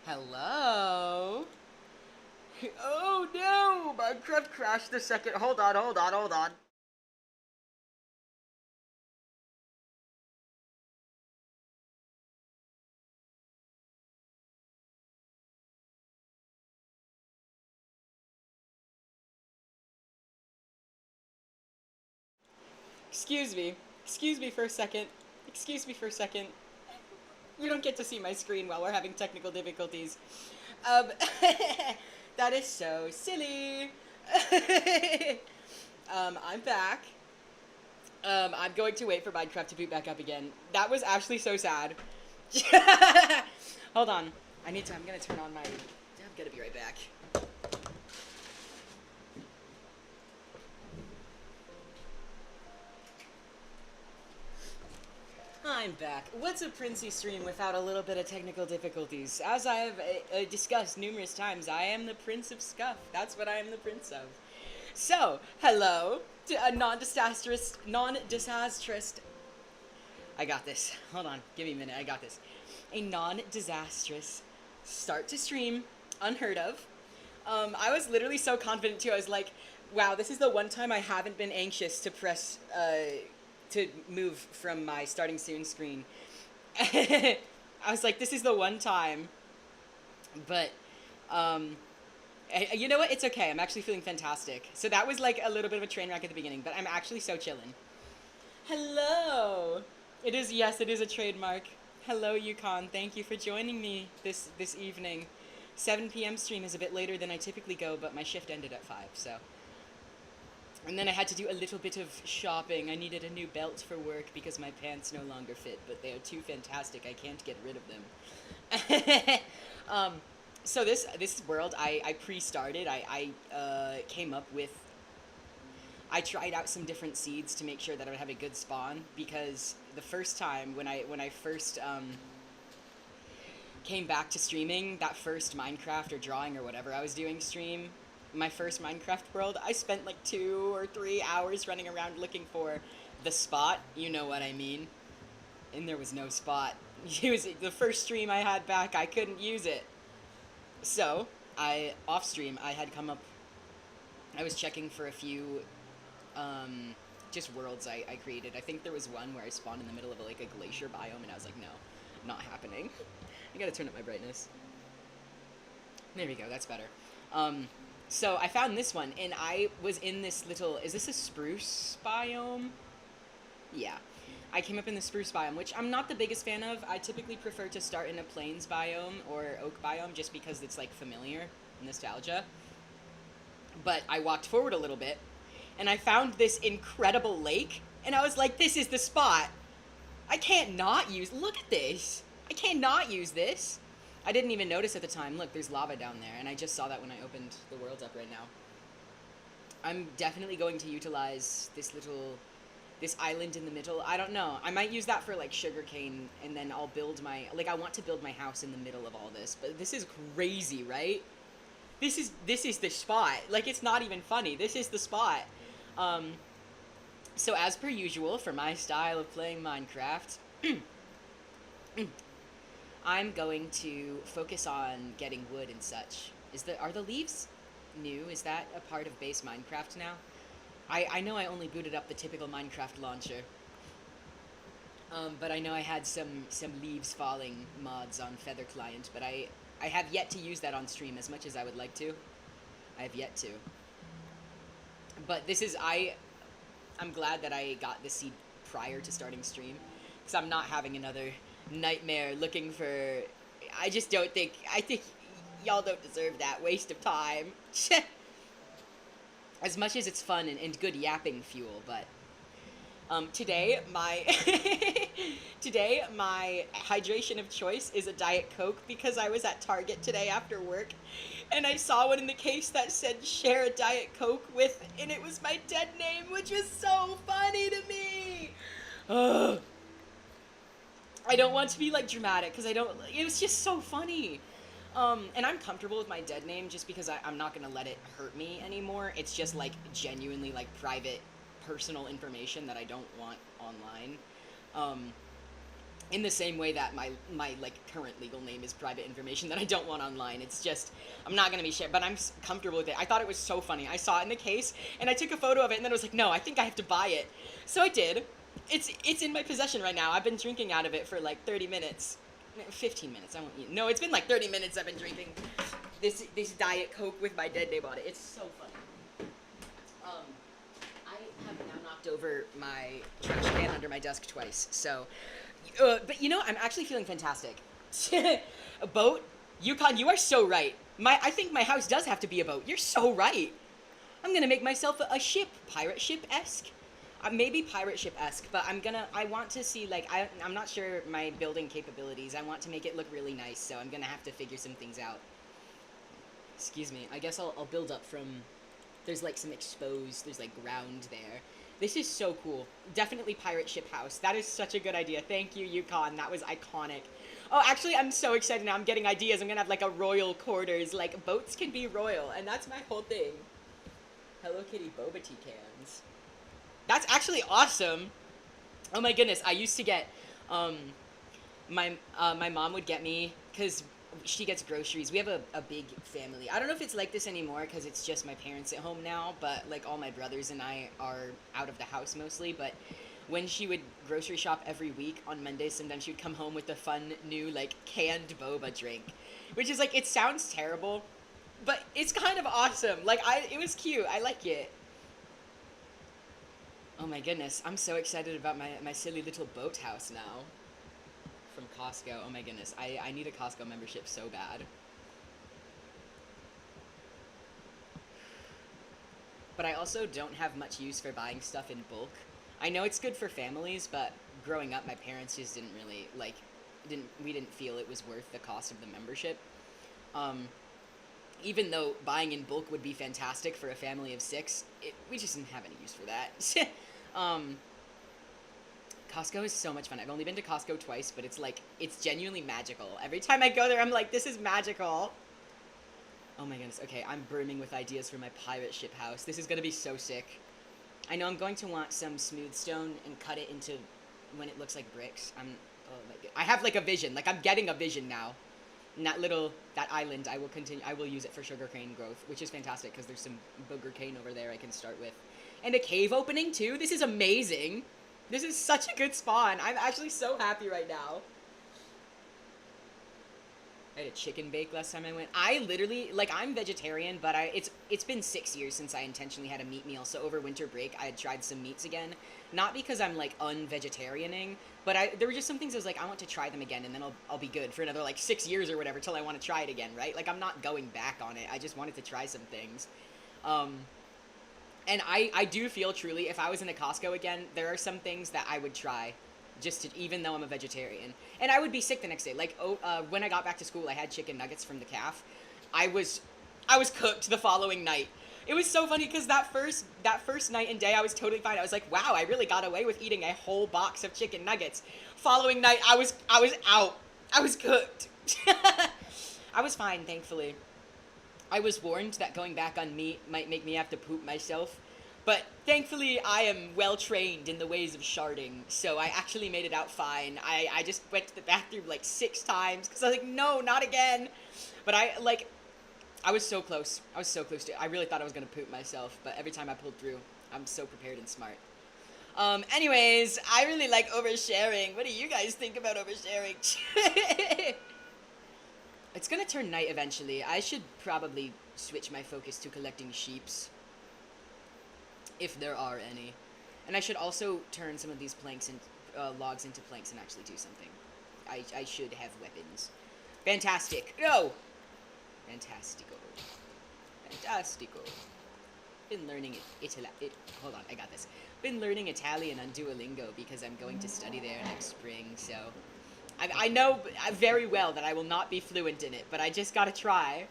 Hello? Oh no! Minecraft crashed the second. Hold on. Excuse me. Excuse me for a second. Excuse me for a second. You don't get to see my screen while we're having technical difficulties. Um, that is so silly. I'm back. I'm going to wait for Minecraft to boot back up again. That was actually so sad. Hold on. I'm gonna turn on my. I'm gonna be right back. I'm back. What's a Princey stream without a little bit of technical difficulties? As I have discussed numerous times, I am the Prince of Scuff. That's what I am the Prince of. So, hello to a non-disastrous. I got this. Hold on, give me a minute. I got this. A non-disastrous start to stream, unheard of. I was literally so confident too. I was like, "Wow, this is the one time I haven't been anxious to press to move from my starting soon screen." I was like, "This is the one time," but um, you know what? It's okay. I'm actually feeling fantastic. So that was like a little bit of a train wreck at the beginning, but I'm actually so chillin'. Hello. It is, yes, it is a trademark. Hello, Yukon. Thank you for joining me this evening. 7 p.m. stream is a bit later than I typically go, but my shift ended at 5, so. And then I had to do a little bit of shopping. I needed a new belt for work because my pants no longer fit, but they are too fantastic. I can't get rid of them. um, so this world I pre-started. I came up with. I tried out some different seeds to make sure that I would have a good spawn because the first time when I first came back to streaming, that first Minecraft or drawing or whatever I was doing stream, my first Minecraft world, I spent like 2 or 3 hours running around looking for the spot. You know what I mean? And there was no spot. It was the first stream I had back. I couldn't use it. So I off stream I had come up. I was checking for a few just worlds I created. I think there was one where I spawned in the middle of like a glacier biome, and I was like, no, not happening. I gotta turn up my brightness. There we go. That's better. Um, so I found this one, and I was in this little. Is this a spruce biome? Yeah. I came up in the spruce biome, which I'm not the biggest fan of. I typically prefer to start in a plains biome or oak biome just because it's like familiar, nostalgia. But I walked forward a little bit, and I found this incredible lake, and I was like, this is the spot. I can't not use. Look at this. I can't not use this. I didn't even notice at the time. Look, there's lava down there, and I just saw that when I opened the world up right now. I'm definitely going to utilize this island in the middle. I don't know. I might use that for like sugarcane, and then I'll build my like I want to build my house in the middle of all this. But this is crazy, right? This is the spot. Like it's not even funny. This is the spot. Um, so as per usual for my style of playing Minecraft, I'm going to focus on getting wood and such. Are the leaves new? Is that a part of base Minecraft now? I know I only booted up the typical Minecraft launcher. But I know I had some leaves falling mods on Feather Client, but I have yet to use that on stream as much as I would like to. I have yet to. But I'm glad that I got this seed prior to starting stream, because I'm not having another nightmare looking for. I just don't think. I think y'all don't deserve that waste of time. As much as it's fun and good yapping fuel, but today my today my hydration of choice is a Diet Coke because I was at Target today after work, and I saw one in the case that said "share a Diet Coke with," and it was my dead name, which was so funny to me. Ugh. I don't want to be like dramatic because I don't. It was just so funny. And I'm comfortable with my dead name just because I'm not gonna let it hurt me anymore. It's just like genuinely like private, personal information that I don't want online. Um, In the same way that my like current legal name is private information that I don't want online. It's just I'm not gonna be shared, but I'm comfortable with it. I thought it was so funny. I saw it in the case and I took a photo of it and then I was like, no, I think I have to buy it. So I did. It's in my possession right now. I've been drinking out of it for like 30 minutes, 15 minutes. I won't. No, it's been like 30 minutes. I've been drinking this Diet Coke with my dead name on it. It's so funny. Um, I have now knocked over my trash can under my desk twice. So, but you know, I'm actually feeling fantastic. A boat, Yukon, you are so right. I think my house does have to be a boat. You're so right. I'm gonna make myself a ship, pirate ship esque. Maybe pirate ship esque, but I want to see, like, I'm not sure my building capabilities. I want to make it look really nice, so I'm gonna have to figure some things out. Excuse me. I guess I'll build up from. There's like some exposed. There's like ground there. This is so cool. Definitely pirate ship house. That is such a good idea. Thank you, Yukon. That was iconic. Oh, actually, I'm so excited now. I'm getting ideas. I'm gonna have like a royal quarters. Like boats can be royal, and that's my whole thing. Hello Kitty boba tea cans. That's actually awesome. Oh my goodness. I used to get, um, my mom would get me because she gets groceries. We have a big family. I don't know if it's like this anymore because it's just my parents at home now, but like all my brothers and I are out of the house mostly. But when she would grocery shop every week on Mondays, sometimes she would come home with a fun new like canned boba drink, which is like, it sounds terrible, but it's kind of awesome. Like it was cute. I like it. Oh my goodness, I'm so excited about my silly little boat house now from Costco. Oh my goodness, I need a Costco membership so bad. But I also don't have much use for buying stuff in bulk. I know it's good for families, but growing up, my parents just didn't really like, we didn't feel it was worth the cost of the membership. Um, Even though buying in bulk would be fantastic for a family of six, we just didn't have any use for that. um, Costco is so much fun. I've only been to Costco twice, but it's like, it's genuinely magical. Every time I go there, I'm like, this is magical. Oh my goodness. Okay, I'm brimming with ideas for my pirate ship house. This is gonna be so sick. I know I'm going to want some smooth stone and cut it into when it looks like bricks. Oh my god. I have like a vision. Like I'm getting a vision now. And that island, I will use it for sugarcane growth, which is fantastic because there's some booger cane over there I can start with. And a cave opening too. This is amazing. This is such a good spawn. I'm actually so happy right now. I had a chicken bake last time I went. I literally, like, I'm vegetarian, but it's been 6 years since I intentionally had a meat meal. So over winter break, I had tried some meats again. Not because I'm like unvegetarianing, but there were just some things I was like, I want to try them again, and then I'll be good for another like 6 years or whatever till I want to try it again, right? Like I'm not going back on it. I just wanted to try some things. Um, and I do feel truly, if I was in a Costco again, there are some things that I would try, just to, even though I'm a vegetarian. And I would be sick the next day. Like, when I got back to school, I had chicken nuggets from the calf. I was, I was cooked the following night. It was so funny because that first night and day, I was totally fine. I was like, wow, I really got away with eating a whole box of chicken nuggets. Following night, I was out. I was cooked. I was fine, thankfully. I was warned that going back on meat might make me have to poop myself, but thankfully I am well trained in the ways of sharding, so I actually made it out fine. I just went to the bathroom like 6 times because I was like, no, not again. But I was so close. I was so close to it. I really thought I was gonna poop myself, but every time I pulled through, I'm so prepared and smart. Anyways, I really like oversharing. What do you guys think about oversharing? It's gonna turn night eventually. I should probably switch my focus to collecting sheeps, if there are any. And I should also turn some of these planks and logs into planks and actually do something. I should have weapons. Fantastic. No! Fantastico. Fantastico. Been learning hold on, I got this. Been learning Italian on Duolingo because I'm going to study there next spring, so I know very well that I will not be fluent in it, but I just gotta try.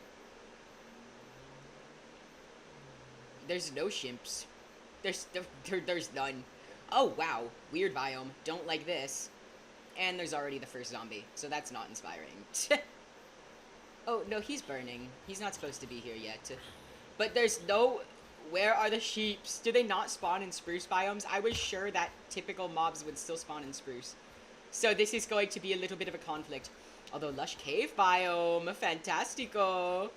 There's no shimps. There's none. Oh, wow. Weird biome. Don't like this. And there's already the first zombie, so that's not inspiring. Oh, no, he's burning. He's not supposed to be here yet. But there's no... Where are the sheeps? Do they not spawn in spruce biomes? I was sure that typical mobs would still spawn in spruce. So this is going to be a little bit of a conflict. Although lush cave biome, fantastico.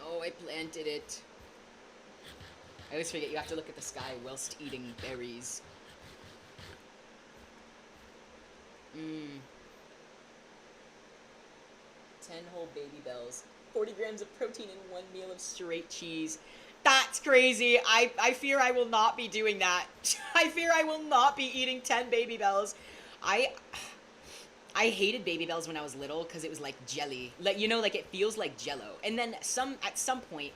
Oh, I planted it. I always forget you have to look at the sky whilst eating berries. Mmm. 10 whole baby bells. 40 grams of protein in 1 meal of straight cheese. That's crazy. I fear I will not be doing that. I fear I will not be eating 10 baby bells. I I hated baby bells when I was little because it was like jelly. Like, you know, like it feels like jello. And then at some point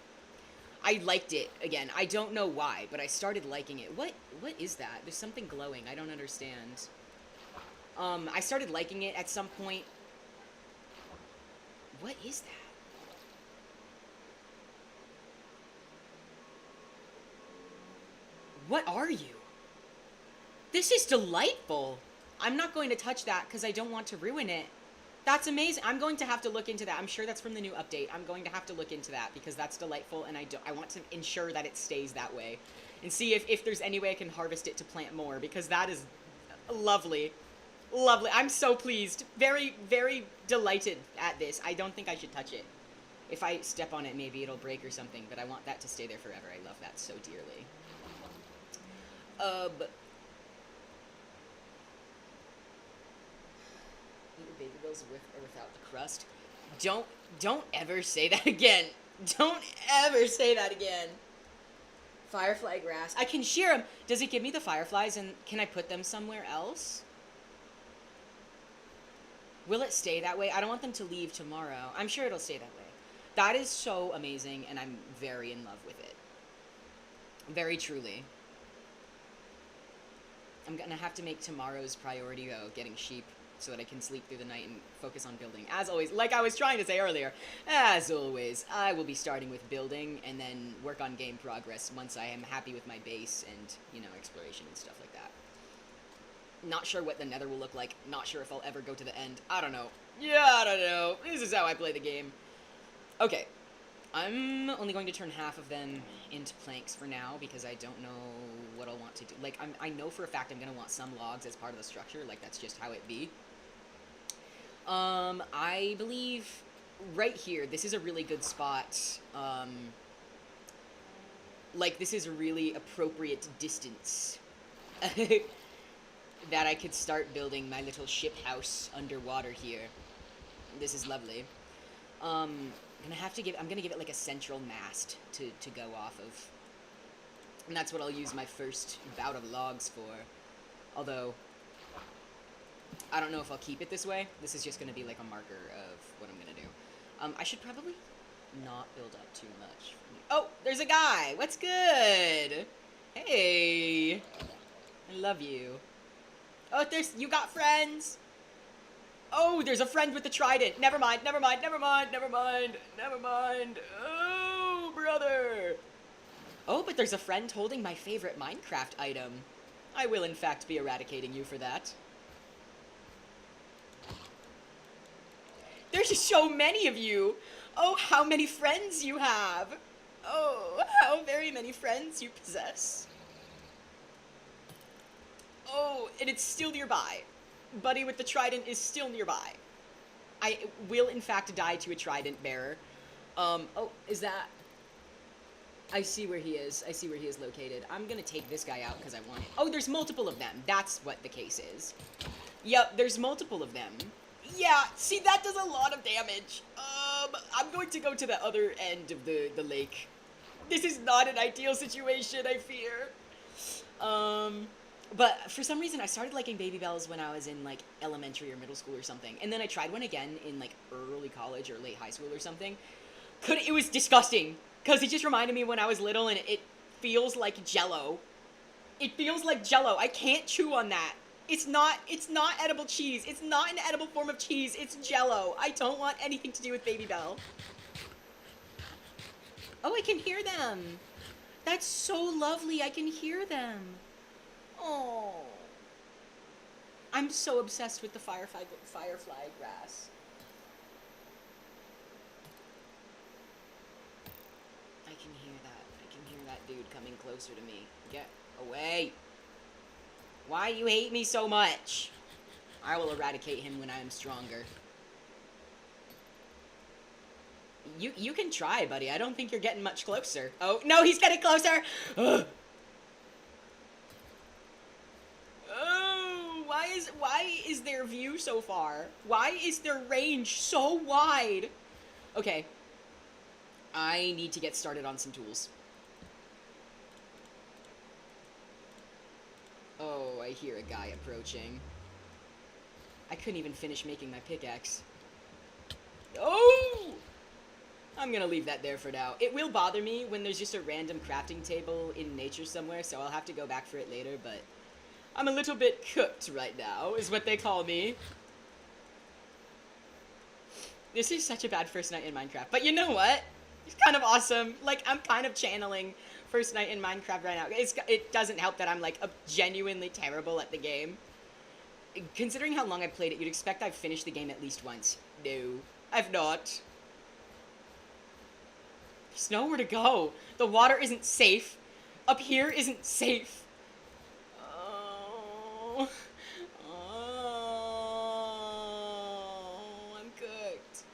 I liked it again. I don't know why, but I started liking it. What is that? There's something glowing. I don't understand. I started liking it at some point. What is that? What are you? This is delightful. I'm not going to touch that because I don't want to ruin it. That's amazing. I'm going to have to look into that. I'm sure that's from the new update. I'm going to have to look into that because that's delightful, and I want to ensure that it stays that way. And see if there's any way I can harvest it to plant more, because that is lovely. Lovely. I'm so pleased. Very, very delighted at this. I don't think I should touch it. If I step on it, maybe it'll break or something, but I want that to stay there forever. I love that so dearly. But eat your baby bills with or without the crust. Don't ever say that again. Don't ever say that again. Firefly grass. I can shear them. Does it give me the fireflies, and can I put them somewhere else? Will it stay that way? I don't want them to leave tomorrow. I'm sure it'll stay that way. That is so amazing, and I'm very in love with it. Very truly. I'm gonna have to make tomorrow's priority, though, getting sheep, so that I can sleep through the night and focus on building. As always, like I was trying to say earlier, as always, I will be starting with building and then work on game progress once I am happy with my base and, you know, exploration and stuff like that. Not sure what the nether will look like. Not sure if I'll ever go to the end. I don't know. Yeah, I don't know. This is how I play the game. Okay. I'm only going to turn half of them into planks for now because I don't know what I'll want to do. Like, I know for a fact I'm going to want some logs as part of the structure. Like, that's just how it be. I believe right here, this is a really good spot. Like, this is a really appropriate distance that I could start building my little ship house underwater here. This is lovely. I'm gonna give it like a central mast to go off of. And that's what I'll use my first bout of logs for. Although, I don't know if I'll keep it this way. This is just gonna be like a marker of what I'm gonna do. I should probably not build up too much. Oh, there's a guy! What's good? Hey! I love you. Oh, you got friends? Oh, there's a friend with the trident. Never mind, never mind, never mind, never mind, never mind. Oh, brother. Oh, but there's a friend holding my favorite Minecraft item. I will, in fact, be eradicating you for that. There's just so many of you. Oh, how many friends you have. Oh, how very many friends you possess. Oh, and it's still nearby. Buddy with the trident is still nearby. I will, in fact, die to a trident bearer. Oh, is that... I see where he is. I see where he is located. I'm gonna take this guy out because I want it. Oh, there's multiple of them. That's what the case is. Yep, there's multiple of them. Yeah, see, that does a lot of damage. I'm going to go to the other end of the lake. This is not an ideal situation, I fear. But for some reason, I started liking baby bells when I was in, like, elementary or middle school or something. And then I tried one again in, like, early college or late high school or something. It was disgusting. Because it just reminded me when I was little, and it feels like Jell-O. It feels like Jell-O. I can't chew on that. It's not edible cheese. It's not an edible form of cheese. It's Jell-O. I don't want anything to do with Baby Bell. Oh, I can hear them. That's so lovely. I can hear them. Oh. I'm so obsessed with the firefly grass. dude coming closer to me. Get away. Why you hate me so much? I will eradicate him when I am stronger. You can try, buddy. I don't think you're getting much closer. Oh, no, he's getting closer! Ugh. Oh, why is their view so far? Why is their range so wide? Okay. I need to get started on some tools. Oh, I hear a guy approaching. I couldn't even finish making my pickaxe. Oh! I'm gonna leave that there for now. It will bother me when there's just a random crafting table in nature somewhere, so I'll have to go back for it later, but I'm a little bit cooked right now, is what they call me. This is such a bad first night in Minecraft, but you know what? It's kind of awesome. Like, I'm kind of channeling first night in Minecraft right now. It doesn't help that I'm, like, genuinely terrible at the game. Considering how long I've played it, you'd expect I've finished the game at least once. No, I've not. There's nowhere to go. The water isn't safe. Up here isn't safe. Oh. Oh, I'm cooked.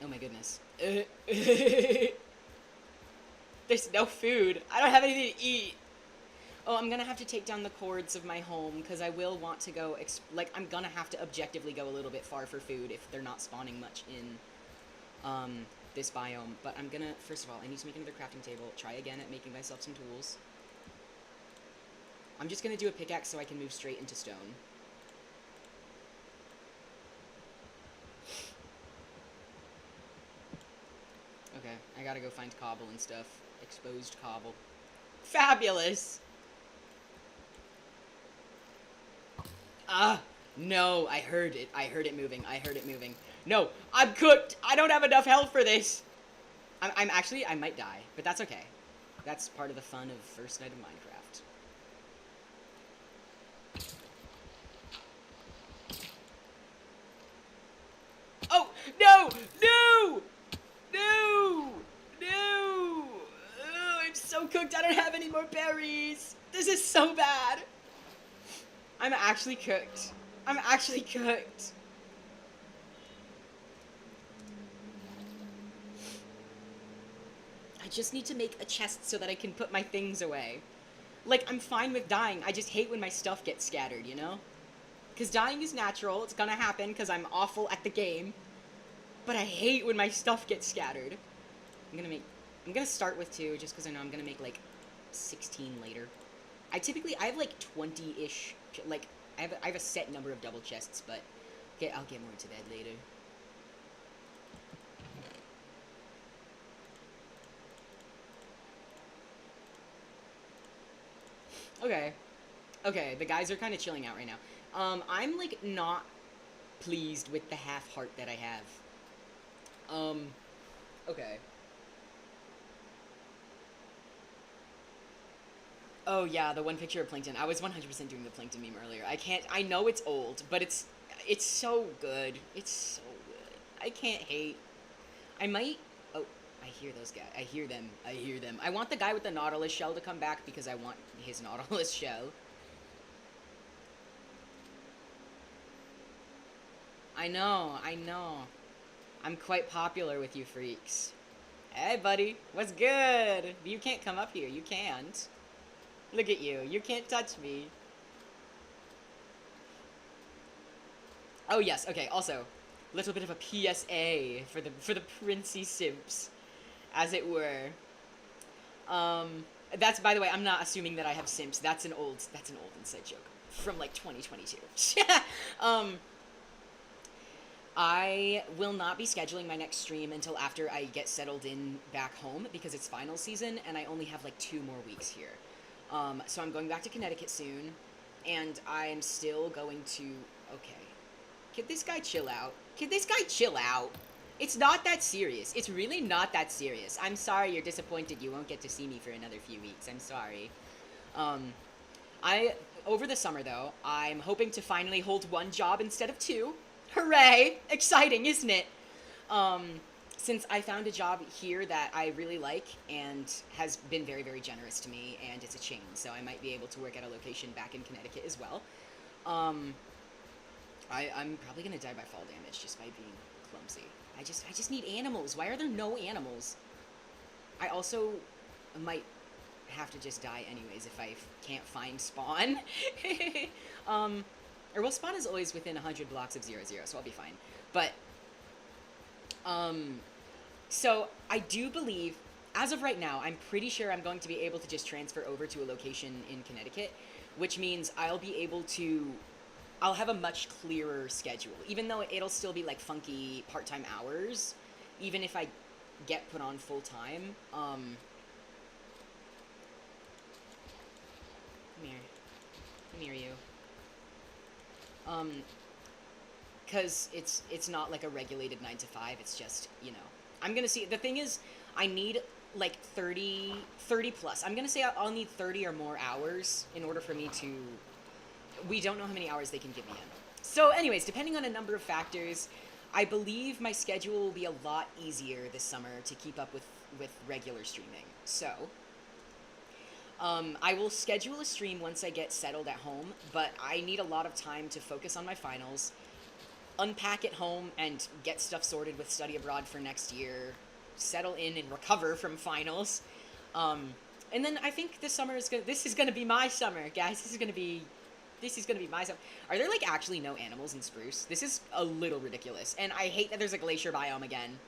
Oh my goodness. There's no food. I don't have anything to eat. Oh, I'm gonna have to take down the cords of my home, because I will want to go, I'm gonna have to objectively go a little bit far for food if they're not spawning much in, this biome. But I'm gonna, first of all, I need to make another crafting table, try again at making myself some tools. I'm just gonna do a pickaxe so I can move straight into stone. Okay, I gotta go find cobble and stuff. Exposed cobble. Fabulous! Ah! No, I heard it. I heard it moving. I heard it moving. No, I'm cooked! I don't have enough health for this! I'm actually, I might die, but that's okay. That's part of the fun of first night of Minecraft. Oh! No! No! No! No! Oh, I'm so cooked, I don't have any more berries! This is so bad! I'm actually cooked. I'm actually cooked. I just need to make a chest so that I can put my things away. Like, I'm fine with dying, I just hate when my stuff gets scattered, you know? Because dying is natural, it's gonna happen because I'm awful at the game. But I hate when my stuff gets scattered. I'm gonna start with 2, just because I know I'm gonna make, like, 16 later. I have, like, 20-ish, like, I have a set number of double chests, but I'll get more into that later. Okay. Okay, the guys are kind of chilling out right now. I'm, like, not pleased with the half heart that I have. Okay. Oh, yeah, the one picture of Plankton. I was 100% doing the Plankton meme earlier. I know it's old, but it's so good. It's so good. I can't hate. I might, oh, I hear those guys. I hear them. I hear them. I want the guy with the Nautilus shell to come back because I want his Nautilus shell. I know. I'm quite popular with you freaks. Hey, buddy. What's good? You can't come up here. You can't. Look at you. You can't touch me. Oh, yes. Okay, also, little bit of a PSA for the Princey simps, as it were. That's, by the way, I'm not assuming that I have simps. That's an old inside joke from, like, 2022. I will not be scheduling my next stream until after I get settled in back home because it's final season and I only have like 2 more weeks here. So I'm going back to Connecticut soon, and I'm still going to... Okay. Could this guy chill out? Could this guy chill out? It's not that serious. It's really not that serious. I'm sorry you're disappointed you won't get to see me for another few weeks. I'm sorry. Over the summer, though, I'm hoping to finally hold 1 job instead of 2. Hooray! Exciting, isn't it? since I found a job here that I really like and has been very, very generous to me, and it's a chain, so I might be able to work at a location back in Connecticut as well. Um, I'm probably gonna die by fall damage just by being clumsy. I just need animals. Why are there no animals? I also might have to just die anyways if I can't find spawn. um, or well, spawn is always within 100 blocks of 0, 0, so I'll be fine. But um, so I do believe, as of right now, I'm pretty sure I'm going to be able to just transfer over to a location in Connecticut, which means I'll have a much clearer schedule, even though it'll still be like funky part-time hours, even if I get put on full time. Come here, come here, you. Um, because it's not like a regulated 9 to 5. It's just, I'm gonna see. The thing is, I need like 30 plus. I'm gonna say I'll need 30 or more hours in order for me to. We don't know how many hours they can give me in. So, anyways, depending on a number of factors, I believe my schedule will be a lot easier this summer to keep up with regular streaming. So, I will schedule a stream once I get settled at home, but I need a lot of time to focus on my finals, unpack at home, and get stuff sorted with study abroad for next year, settle in and recover from finals. And then I think this is gonna be my summer, guys. This is gonna be my summer. Are there like actually no animals in Spruce? This is a little ridiculous, and I hate that there's a glacier biome again.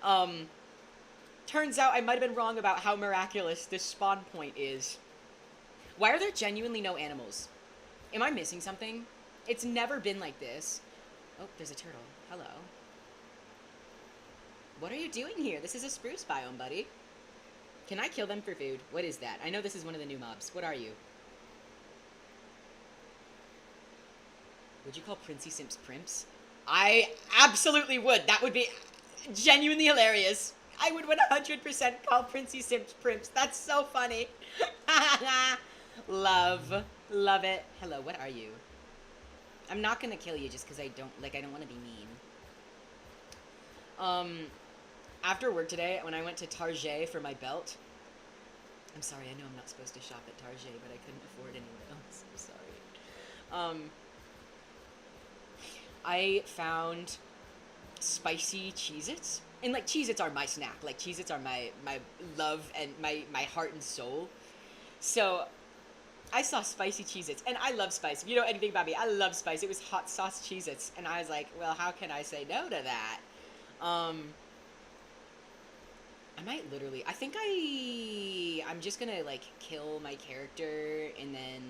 Um, Turns out I might have been wrong about how miraculous this spawn point is. Why are there genuinely no animals? Am I missing something? It's never been like this. Oh, there's a turtle. Hello. What are you doing here? This is a spruce biome, buddy. Can I kill them for food? What is that? I know this is one of the new mobs. What are you? Would you call Princey Simps Primps? I absolutely would. That would be genuinely hilarious. I would 100% call Princey Simps Primps. That's so funny. Love. Love it. Hello, what are you? I'm not gonna kill you just because I don't want to be mean. After work today, when I went to Target for my belt, I'm sorry, I know I'm not supposed to shop at Target, but I couldn't afford anywhere else. I'm sorry. I found spicy Cheez-Its. And, like, Cheez-Its are my snack. Like, Cheez-Its are my love and my heart and soul. So, I saw spicy Cheez-Its. And I love spice. If you know anything about me, I love spice. It was hot sauce Cheez-Its. And I was like, well, how can I say no to that? I might literally... I'm just gonna, like, kill my character and then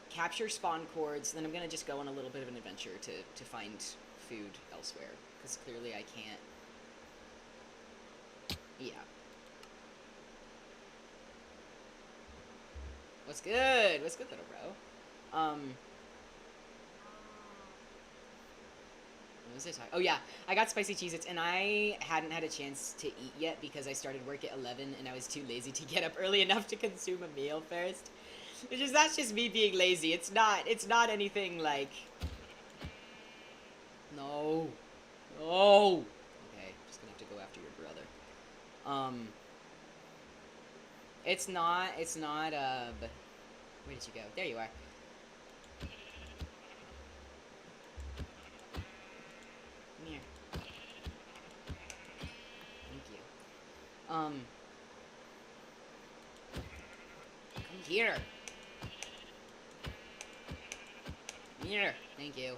capture spawn cords. Then I'm gonna just go on a little bit of an adventure to find food elsewhere. Because clearly I can't... Yeah. What's good? What's good, little bro? What was I talking? Oh yeah, I got spicy Cheez-Its, and I hadn't had a chance to eat yet because I started work at 11, and I was too lazy to get up early enough to consume a meal first. That's just me being lazy. It's not anything like... No. No! Okay, just gonna have to go after your brother. It's not, where did you go? There you are. Come here. Thank you. Come here. Come here. Thank you.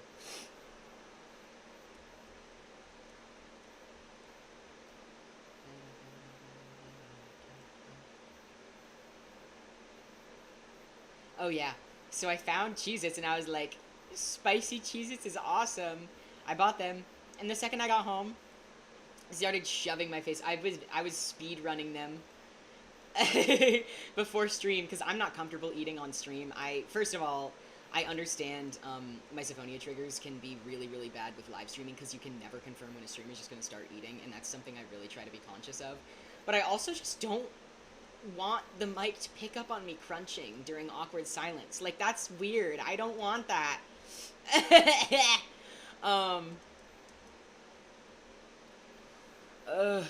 Oh yeah. So I found Cheez-Its and I was like, spicy Cheez-Its is awesome. I bought them. And the second I got home, I started shoving my face. I was speed running them before stream because I'm not comfortable eating on stream. First of all, I understand misophonia triggers can be really, really bad with live streaming because you can never confirm when a streamer is just going to start eating, and that's something I really try to be conscious of. But I also just don't want the mic to pick up on me crunching during awkward silence. Like, that's weird. I don't want that. Ugh.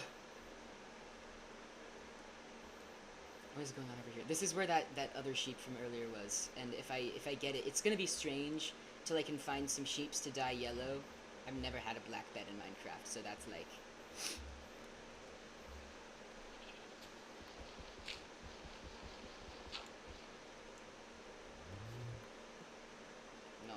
What is going on over here? This is where that other sheep from earlier was, and if I get it, it's gonna be strange till I can find some sheeps to dye yellow. I've never had a black bed in Minecraft, so that's like... No. No.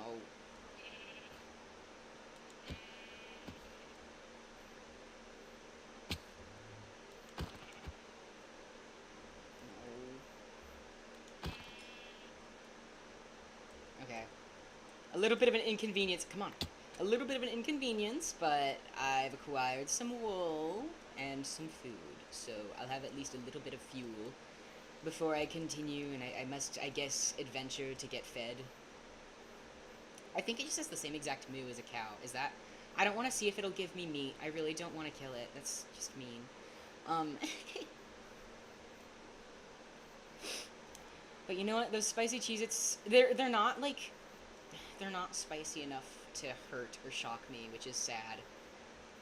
Okay. A little bit of an inconvenience. Come on. A little bit of an inconvenience, but I've acquired some wool and some food, so I'll have at least a little bit of fuel before I continue, and I must, I guess, adventure to get fed. I think it just has the same exact moo as a cow. Is that... I don't want to see if it'll give me meat. I really don't want to kill it. That's just mean. But you know what? Those spicy Cheez-Its, they're not, like... They're not spicy enough to hurt or shock me, which is sad.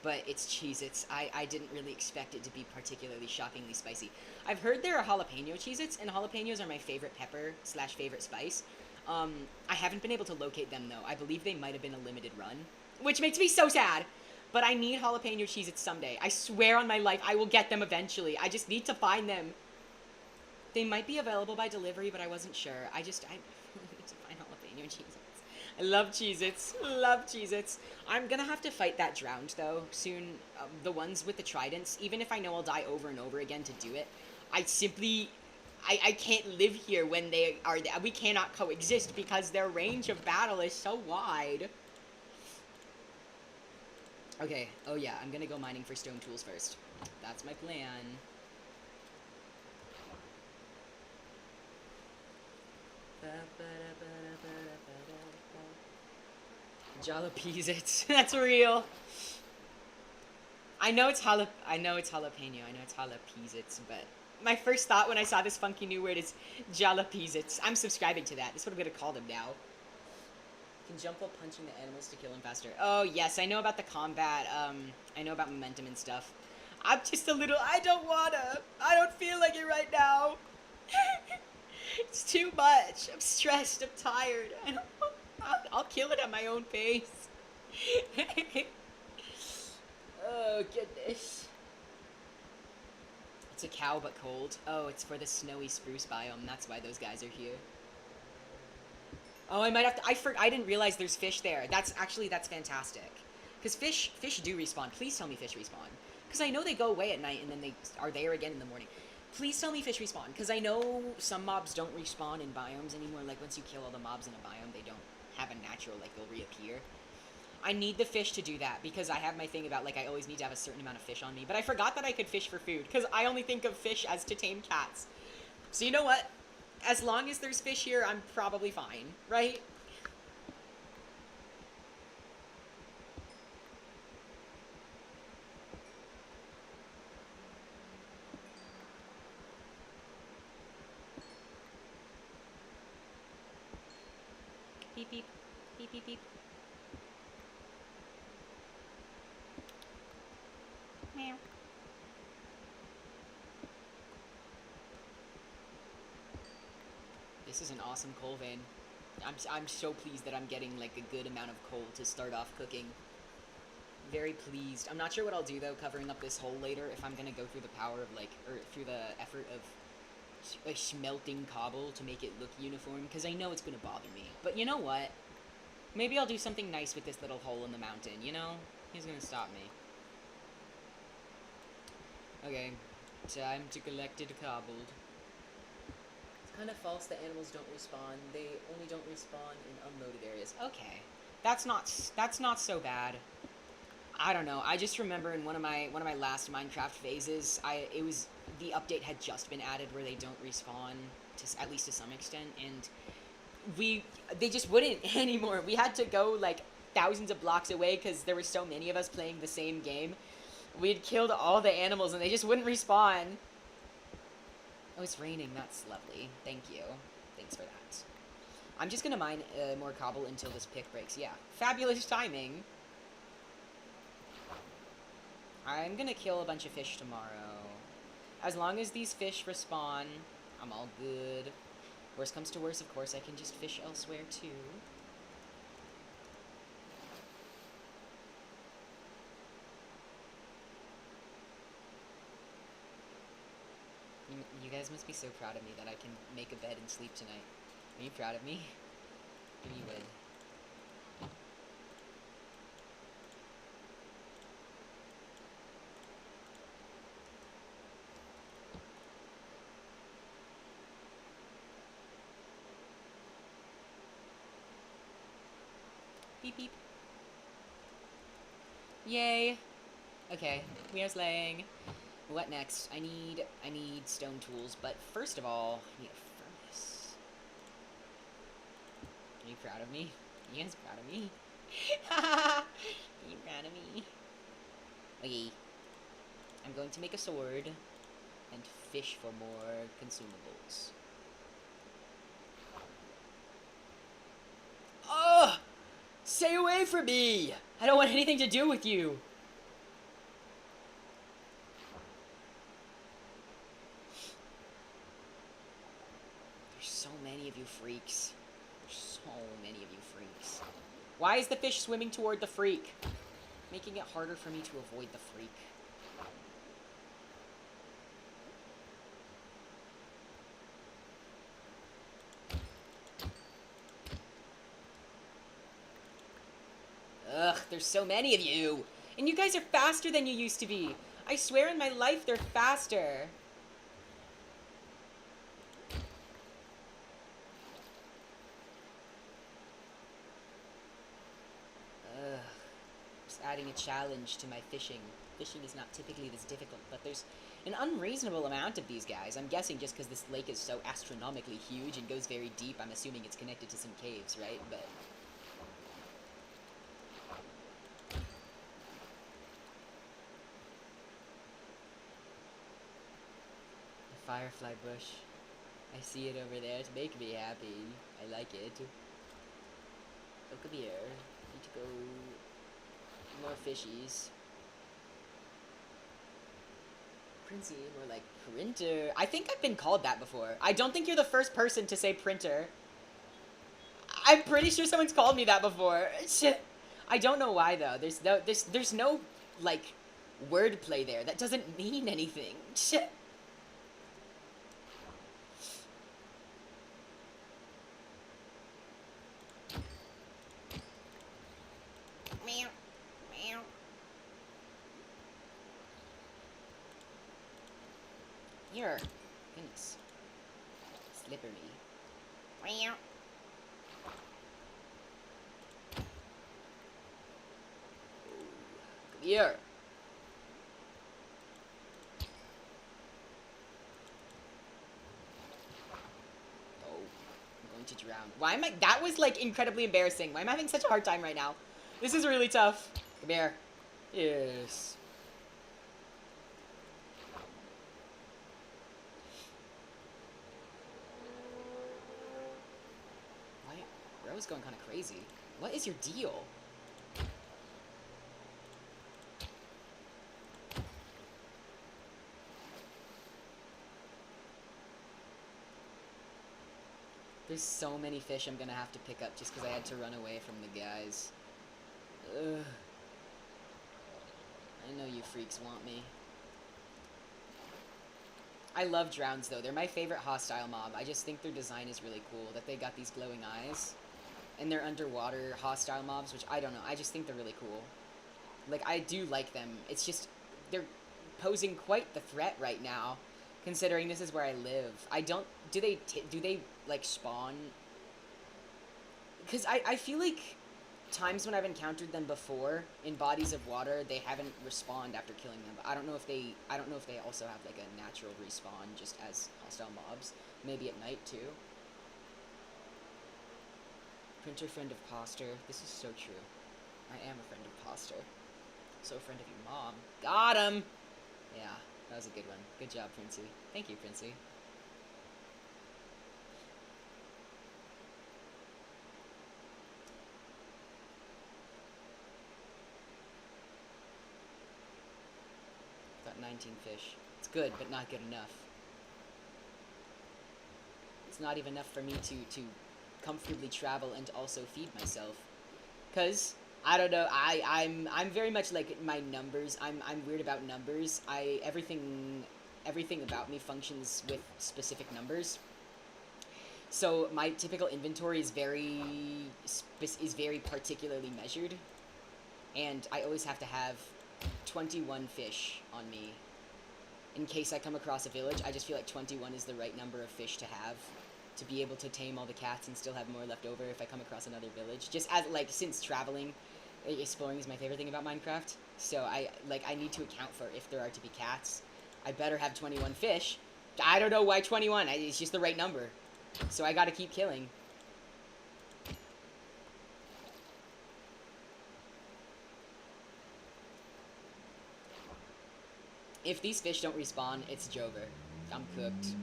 But it's Cheez-Its. I didn't really expect it to be particularly shockingly spicy. I've heard there are jalapeno Cheez-Its, and jalapenos are my favorite pepper / favorite spice. I haven't been able to locate them, though. I believe they might have been a limited run, which makes me so sad. But I need jalapeno Cheez-Its someday. I swear on my life I will get them eventually. I just need to find them. They might be available by delivery, but I wasn't sure. I need to find jalapeno Cheez-Its. I love Cheez-Its. Love Cheez-Its. I'm gonna have to fight that drowned, though, soon. The ones with the tridents, even if I know I'll die over and over again to do it, I simply... I can't live here when they are... We cannot coexist because their range of battle is so wide. Okay. Oh, yeah. I'm gonna go mining for stone tools first. That's my plan. Jalapeno. That's real. I know it's jalapeno. I know it's jalapeno, but my first thought when I saw this funky new word is jalapeno. I'm subscribing to that. That's what I'm gonna call them now. You can jump while punching the animals to kill them faster. Oh yes, I know about the combat. I know about momentum and stuff. I'm just a little... I don't wanna. I don't feel like it right now. It's too much. I'm stressed. I'm tired. I'll kill it at my own pace. Oh, goodness. It's a cow, but cold. Oh, it's for the snowy spruce biome. That's why those guys are here. Oh, I might have to... I didn't realize there's fish there. That's fantastic. Because fish do respawn. Please tell me fish respawn. Because I know they go away at night, and then they are there again in the morning. Please tell me fish respawn, because I know some mobs don't respawn in biomes anymore. Like, once you kill all the mobs in a biome, they don't have a natural, like, they'll reappear. I need the fish to do that, because I have my thing about, like, I always need to have a certain amount of fish on me. But I forgot that I could fish for food, because I only think of fish as to tame cats. So you know what? As long as there's fish here, I'm probably fine, right? Beep, beep. Beep, beep, beep. Meow. This is an awesome coal vein. I'm so pleased that I'm getting, like, a good amount of coal to start off cooking. Very pleased. I'm not sure what I'll do, though, covering up this hole later, if I'm gonna go through the power of, like, or through the effort of smelting cobble to make it look uniform, because I know it's gonna bother me. But you know what? Maybe I'll do something nice with this little hole in the mountain, you know? Who's gonna stop me? Okay, time to collect it cobbled. It's kind of false that animals don't respawn. They only don't respawn in unloaded areas. Okay, that's not so bad. I don't know. I just remember in one of my last Minecraft phases, the update had just been added where they don't respawn, at least to some extent, and they just wouldn't anymore. We had to go like thousands of blocks away because there were so many of us playing the same game. We'd killed all the animals and they just wouldn't respawn. Oh, it's raining. That's lovely. Thank you. Thanks for that. I'm just gonna mine more cobble until this pick breaks. Yeah, fabulous timing. I'm gonna kill a bunch of fish tomorrow. As long as these fish respawn, I'm all good. Worst comes to worst, of course, I can just fish elsewhere too. You guys must be so proud of me that I can make a bed and sleep tonight. Are you proud of me? You would. Beep beep. Yay. Okay, we are slaying. What next? I need stone tools, but first of all, I need a furnace. Are you proud of me? Are you guys proud of me? Are you proud of me? Okay. I'm going to make a sword and fish for more consumables. Ugh! Stay away from me! I don't want anything to do with you! There's so many of you freaks. There's so many of you freaks. Why is the fish swimming toward the freak? Making it harder for me to avoid the freak. Ugh, there's so many of you! And you guys are faster than you used to be! I swear in my life they're faster! Ugh. Just adding a challenge to my fishing. Fishing is not typically this difficult, but there's an unreasonable amount of these guys. I'm guessing just because this lake is so astronomically huge and goes very deep, I'm assuming it's connected to some caves, right? But the firefly bush. I see it over there. It's making me happy. I like it. Oh, come here. Need to go... More fishies. Princey, more like printer. I think I've been called that before. I don't think you're the first person to say printer. I'm pretty sure someone's called me that before. I don't know why though. There's no like wordplay there. That doesn't mean anything. Meow. Meow. Here. Goodness. Slippery. Meow. Come here. Oh, I'm going to drown. Why am I? That was like incredibly embarrassing. Why am I having such a hard time right now? This is really tough. Come here. Yes. Why? Bro's going kind of crazy. What is your deal? There's so many fish I'm gonna have to pick up just because I had to run away from the guys. Ugh. I know you freaks want me. I love drowns though. They're my favorite hostile mob. I just think their design is really cool. That they got these glowing eyes. And they're underwater hostile mobs, which I don't know. I just think they're really cool. Like, I do like them. It's just, they're posing quite the threat right now. Considering this is where I live. I don't... Do they like, spawn? Because I feel like times when I've encountered them before in bodies of water, they haven't respawned after killing them. But I don't know if they also have, like, a natural respawn just as hostile mobs. Maybe at night, too. Printer friend of Poster. This is so true. I am a friend of Poster. So a friend of your mom. Got him! Yeah. That was a good one. Good job, Princey. Thank you, Princey. 19 fish. It's good, but not good enough. It's not even enough for me to comfortably travel and also feed myself. Cause I don't know, I'm very much like my numbers. I'm weird about numbers. Everything about me functions with specific numbers. So my typical inventory is very particularly measured, and I always have to have 21 fish on me. In case I come across a village, I just feel like 21 is the right number of fish to have to be able to tame all the cats and still have more left over if I come across another village. Just as, like, since traveling, exploring is my favorite thing about Minecraft, so I need to account for if there are to be cats. I better have 21 fish. I don't know why 21, it's just the right number. So I gotta keep killing. If these fish don't respawn, it's Jover. I'm cooked.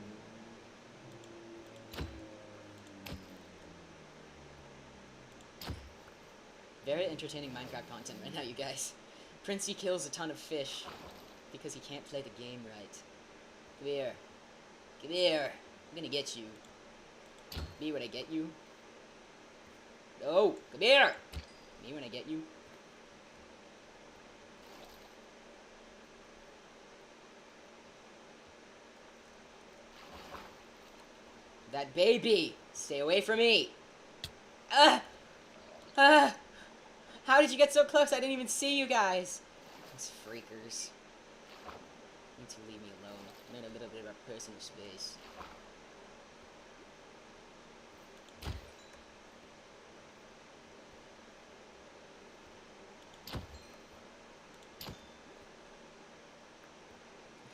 Very entertaining Minecraft content right now, you guys. Princey kills a ton of fish because he can't play the game right. Come here. Come here. I'm gonna get you. Me when I get you. No, come here. Me when I get you. That baby! Stay away from me! Ah! Ah! How did you get so close? I didn't even see you guys! These freakers. Need to leave me alone. I'm in a little bit of our personal space.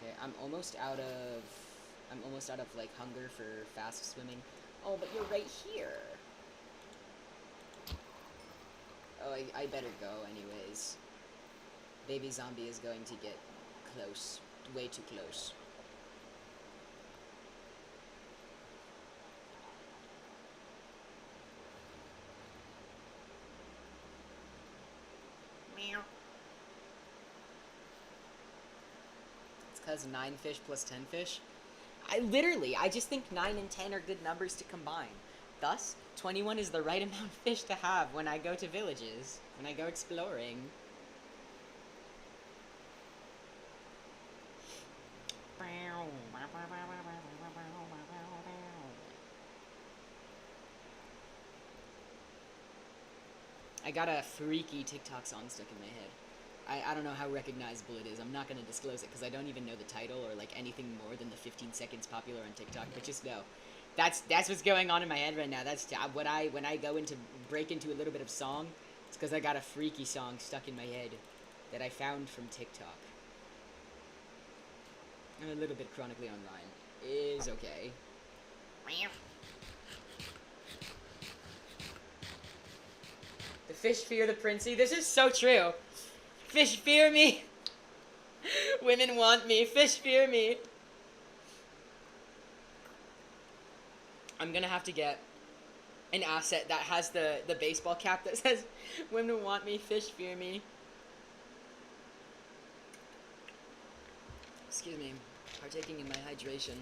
Okay, I'm almost out of like hunger for fast swimming. Oh, but you're right here. Oh, I better go anyways. Baby zombie is going to get close. Way too close. Meow. It's because 9 fish plus 10 fish. I just think 9 and 10 are good numbers to combine. Thus, 21 is the right amount of fish to have when I go to villages, when I go exploring. I got a freaky TikTok song stuck in my head. I don't know how recognizable it is. I'm not going to disclose it because I don't even know the title or like anything more than the 15 seconds popular on TikTok, but just know. That's what's going on in my head right now. That's when I break into a little bit of song, it's because I got a freaky song stuck in my head that I found from TikTok. I'm a little bit chronically online. Is okay. The fish fear the princey. This is so true. Fish fear me. Women want me. Fish fear me. I'm gonna have to get an asset that has the baseball cap that says, "Women want me, fish fear me." Excuse me, partaking in my hydration.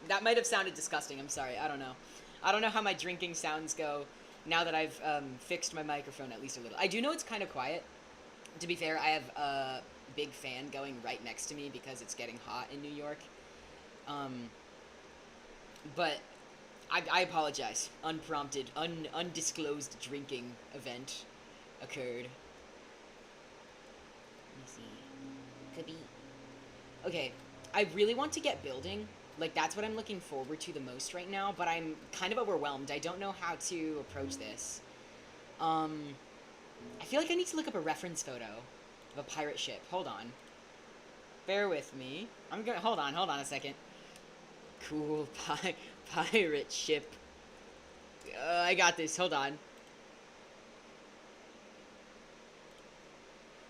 That might have sounded disgusting, I'm sorry, I don't know. I don't know how my drinking sounds go now that I've fixed my microphone at least a little. I do know it's kind of quiet. To be fair, I have a big fan going right next to me because it's getting hot in New York. But I apologize. Unprompted, undisclosed drinking event occurred. Let me see. Could be. Okay, I really want to get building. Like, that's what I'm looking forward to the most right now, but I'm kind of overwhelmed. I don't know how to approach this. I feel like I need to look up a reference photo of a pirate ship. Hold on. Bear with me. Hold on a second. Cool pirate ship. I got this. Hold on.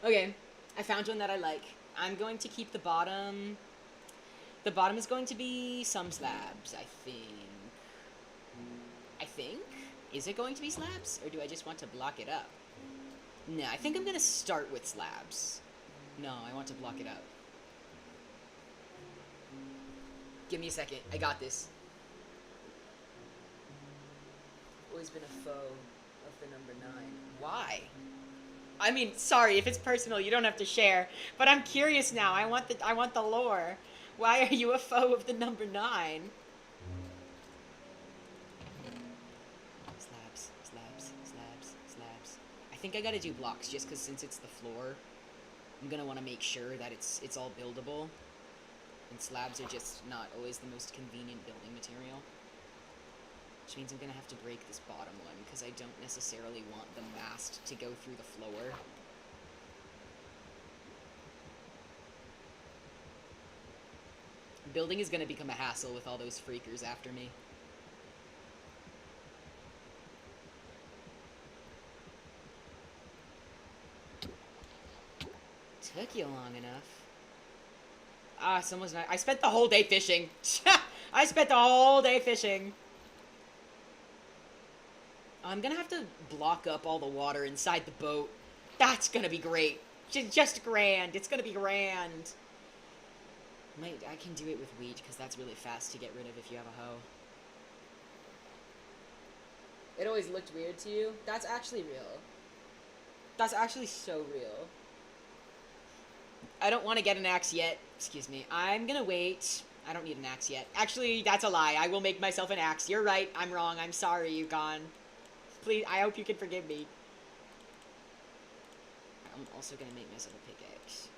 Okay, I found one that I like. I'm going to keep the bottom. The bottom is going to be some slabs, I think. Is it going to be slabs? Or do I just want to block it up? No, I think I'm going to start with slabs. No, I want to block it up. Give me a second. I got this. Always been a foe of the number 9. Why? I mean, sorry, if it's personal, you don't have to share. But I'm curious now. I want the lore. Why are you a foe of the number 9? Slabs, slabs, slabs, slabs. I think I gotta do blocks just because since it's the floor, I'm gonna want to make sure that it's all buildable. And slabs are just not always the most convenient building material. Which means I'm gonna have to break this bottom one, because I don't necessarily want the mast to go through the floor. Building is gonna become a hassle with all those freakers after me. Took you long enough. Ah, someone's not. I spent the whole day fishing. I spent the whole day fishing. I'm gonna have to block up all the water inside the boat. That's gonna be great. Just grand. It's gonna be grand. I can do it with wheat, because that's really fast to get rid of if you have a hoe. It always looked weird to you? That's actually real. That's actually so real. I don't want to get an axe yet. Excuse me. I'm gonna wait. I don't need an axe yet. Actually, that's a lie. I will make myself an axe. You're right. I'm wrong. I'm sorry, Yukon. Please, I hope you can forgive me. I'm also gonna make myself a pickaxe.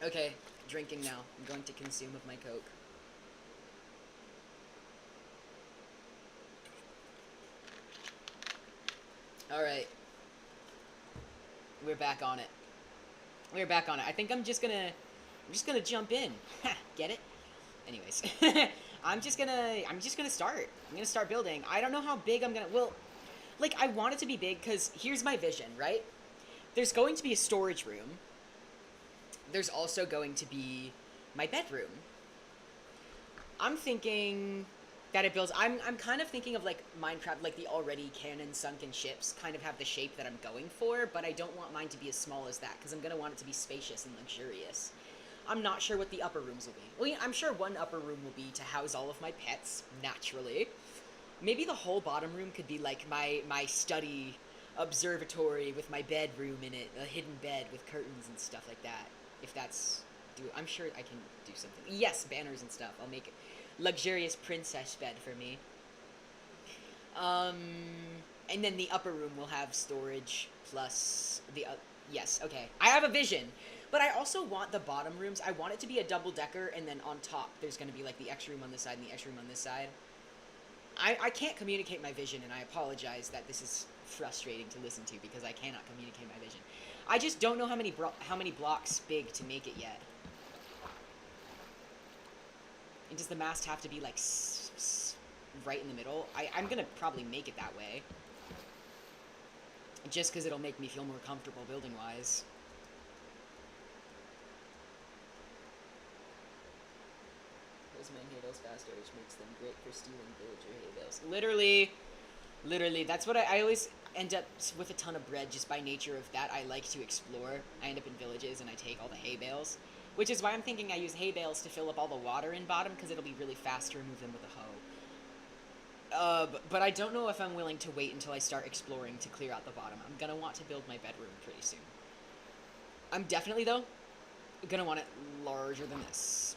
Okay, drinking now. I'm going to consume of my Coke. Alright. We're back on it. We're back on it. I think I'm just gonna jump in. Get it? Anyways. I'm just gonna start. I'm gonna start building. I don't know how big I'm gonna, well, like, I want it to be big, because here's my vision, right? There's going to be a storage room. There's also going to be my bedroom. I'm thinking that it builds, I'm kind of thinking of, like, Minecraft, like, the already canon sunken ships kind of have the shape that I'm going for, but I don't want mine to be as small as that, because I'm gonna want it to be spacious and luxurious. I'm not sure what the upper rooms will be. Well, yeah, I'm sure one upper room will be to house all of my pets, naturally. Maybe the whole bottom room could be, like, my study observatory with my bedroom in it, a hidden bed with curtains and stuff like that. If that's... I'm sure I can do something. Yes, banners and stuff. I'll make a luxurious princess bed for me. And then the upper room will have storage plus the... yes, okay. I have a vision. But I also want the bottom rooms, I want it to be a double-decker, and then on top there's going to be, like, the extra room on this side and the extra room on this side. I can't communicate my vision, and I apologize that this is frustrating to listen to, because I cannot communicate my vision. I just don't know how many blocks big to make it yet. And does the mast have to be, like, right in the middle? I'm going to probably make it that way. Just because it'll make me feel more comfortable building-wise. Those men hay bales faster, which makes them great for stealing villager hay bales. Literally, that's what I always end up with a ton of bread just by nature of that. I like to explore. I end up in villages and I take all the hay bales. Which is why I'm thinking I use hay bales to fill up all the water in bottom, because it'll be really fast to remove them with a hoe. But I don't know if I'm willing to wait until I start exploring to clear out the bottom. I'm gonna want to build my bedroom pretty soon. I'm definitely, though, gonna want it larger than this.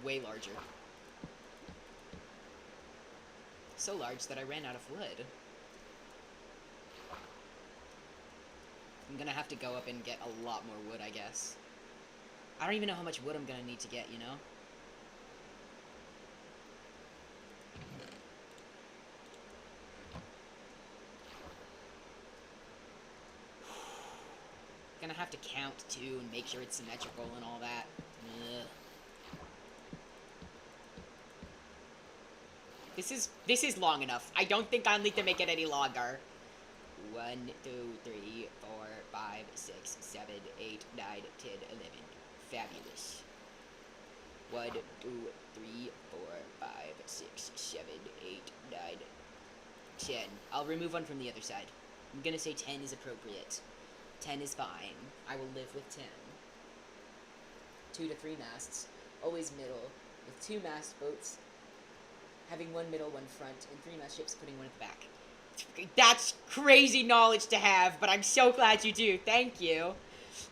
Way larger. So large that I ran out of wood. I'm gonna have to go up and get a lot more wood, I guess. I don't even know how much wood I'm gonna need to get, you know? Gonna have to count, too, and make sure it's symmetrical and all that. Ugh. This is long enough. I don't think I'll need to make it any longer. 1, 2, 3, 4, 5, 6, 7, 8, 9, 10, 11. Fabulous. 1, 2, 3, 4, 5, 6, 7, 8, 9, 10. I'll remove one from the other side. I'm gonna say 10 is appropriate. 10 is fine. I will live with 10. 2 to 3 masts, always middle, with 2 mast boats, having 1 middle, 1 front, and 3 mast ships, putting 1 at the back. That's crazy knowledge to have, but I'm so glad you do. Thank you.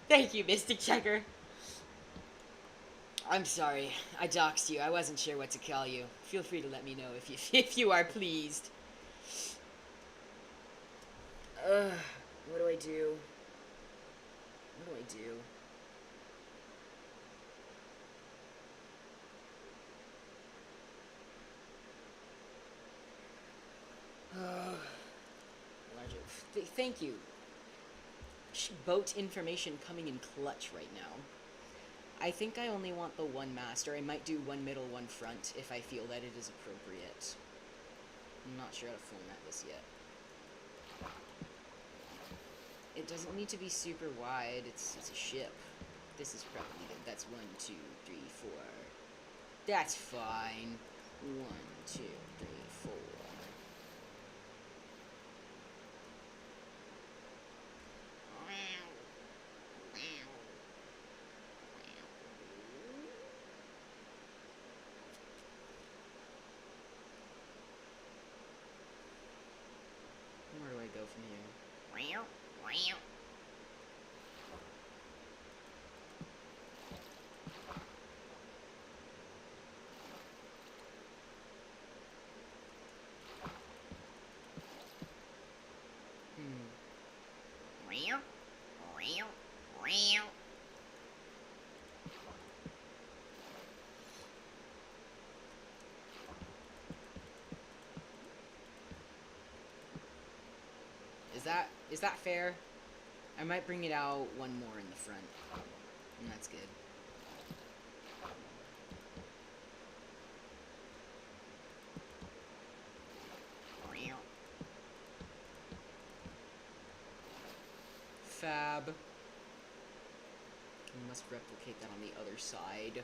Thank you, Mystic Checker. I'm sorry, I doxed you. I wasn't sure what to call you. Feel free to let me know if you are pleased. What do I do? What do I do? Thank you. Boat information coming in clutch right now. I think I only want the 1 mast, or I might do 1 middle, 1 front if I feel that it is appropriate. I'm not sure how to format this yet. It doesn't need to be super wide. It's a ship. This is probably good. That's 1, 2, 3, 4. That's fine. 1, 2, 3, 4. Where do I go from here? Is that fair? I might bring it out 1 more in the front. And that's good. Fab. We must replicate that on the other side.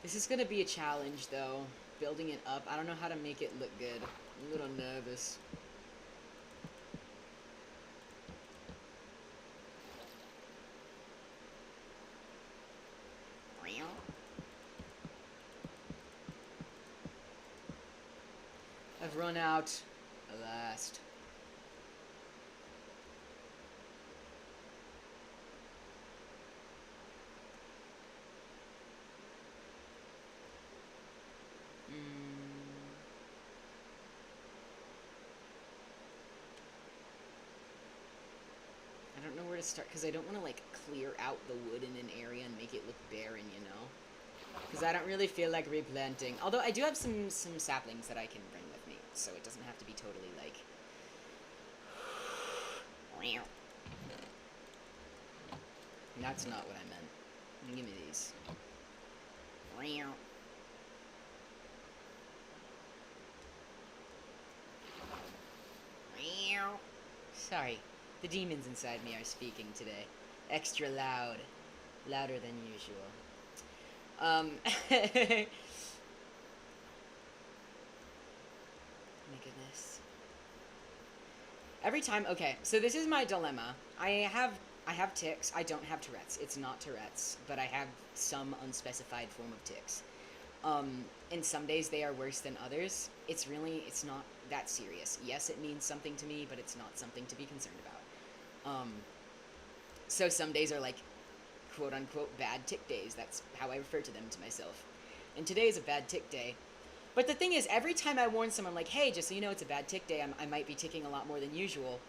This is gonna be a challenge, though. Building it up. I don't know how to make it look good. I'm a little nervous. I've run out. Last. I don't know where to start, because I don't want to, like, clear out the wood in an area and make it look barren, you know? Because I don't really feel like replanting. Although I do have some saplings that I can bring with me, so it doesn't have to be totally, like... That's not what I meant. Give me these. Sorry, the demons inside me are speaking today. Extra loud. Louder than usual. My goodness. Every time, okay, so this is my dilemma. I have tics. I don't have Tourette's. It's not Tourette's, but I have some unspecified form of tics. And some days they are worse than others. It's not that serious. Yes, it means something to me, but it's not something to be concerned about. So some days are like, quote unquote, bad tick days. That's how I refer to them to myself. And today is a bad tick day. But the thing is, every time I warn someone, like, hey, just so you know, it's a bad tick day, I might be ticking a lot more than usual,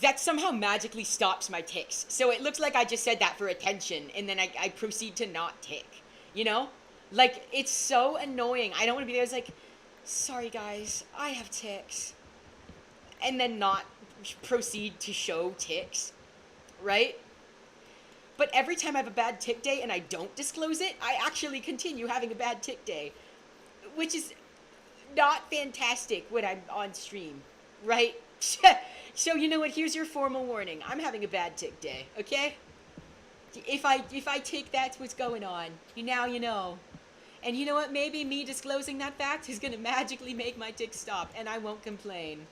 that somehow magically stops my ticks. So it looks like I just said that for attention, and then I proceed to not tick. You know? Like, it's so annoying. I don't want to be there. It's like, sorry, guys, I have ticks. And then not proceed to show ticks. Right? But every time I have a bad tick day and I don't disclose it, I actually continue having a bad tick day. Which is not fantastic when I'm on stream. Right? So you know what? Here's your formal warning. I'm having a bad tick day, okay? If I tick, that's what's going on. Now you know. And you know what? Maybe me disclosing that fact is gonna magically make my tick stop, and I won't complain.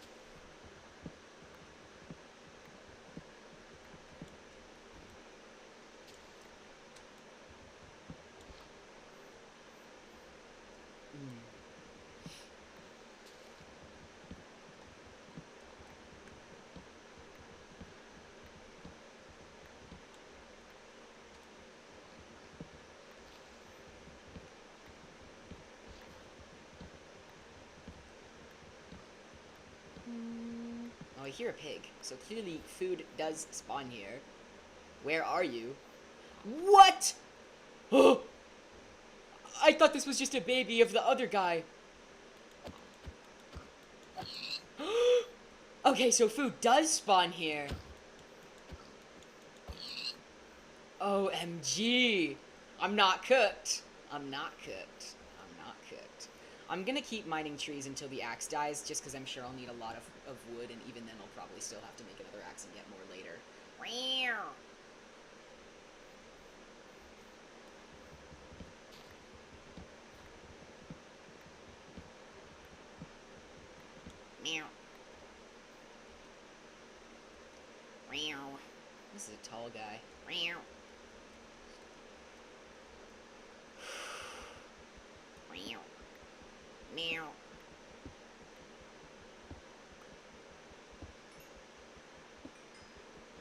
Oh, I hear a pig. So clearly food does spawn here. Where are you? What? I thought this was just a baby of the other guy. Okay, so food does spawn here. OMG. I'm not cooked. I'm not cooked. I'm not cooked. I'm gonna keep mining trees until the axe dies, just because I'm sure I'll need a lot of wood, and even then I'll probably still have to make another axe and get more later. Meow. Meow. This is a tall guy. Meow. Meow. Meow.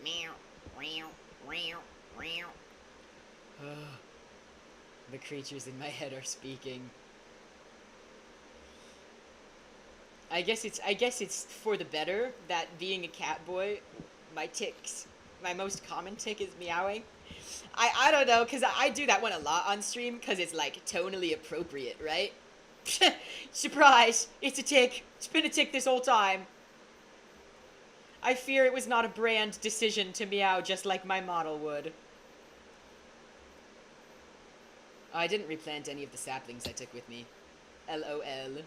Meow. Meow. Meow. Meow. The creatures in my head are speaking. I guess it's for the better that being a cat boy, my most common tick is meowing. I don't know, cause I do that one a lot on stream, cause it's like tonally appropriate, right? Surprise! It's a tick. It's been a tick this whole time. I fear it was not a brand decision to meow just like my model would. I didn't replant any of the saplings I took with me. LOL.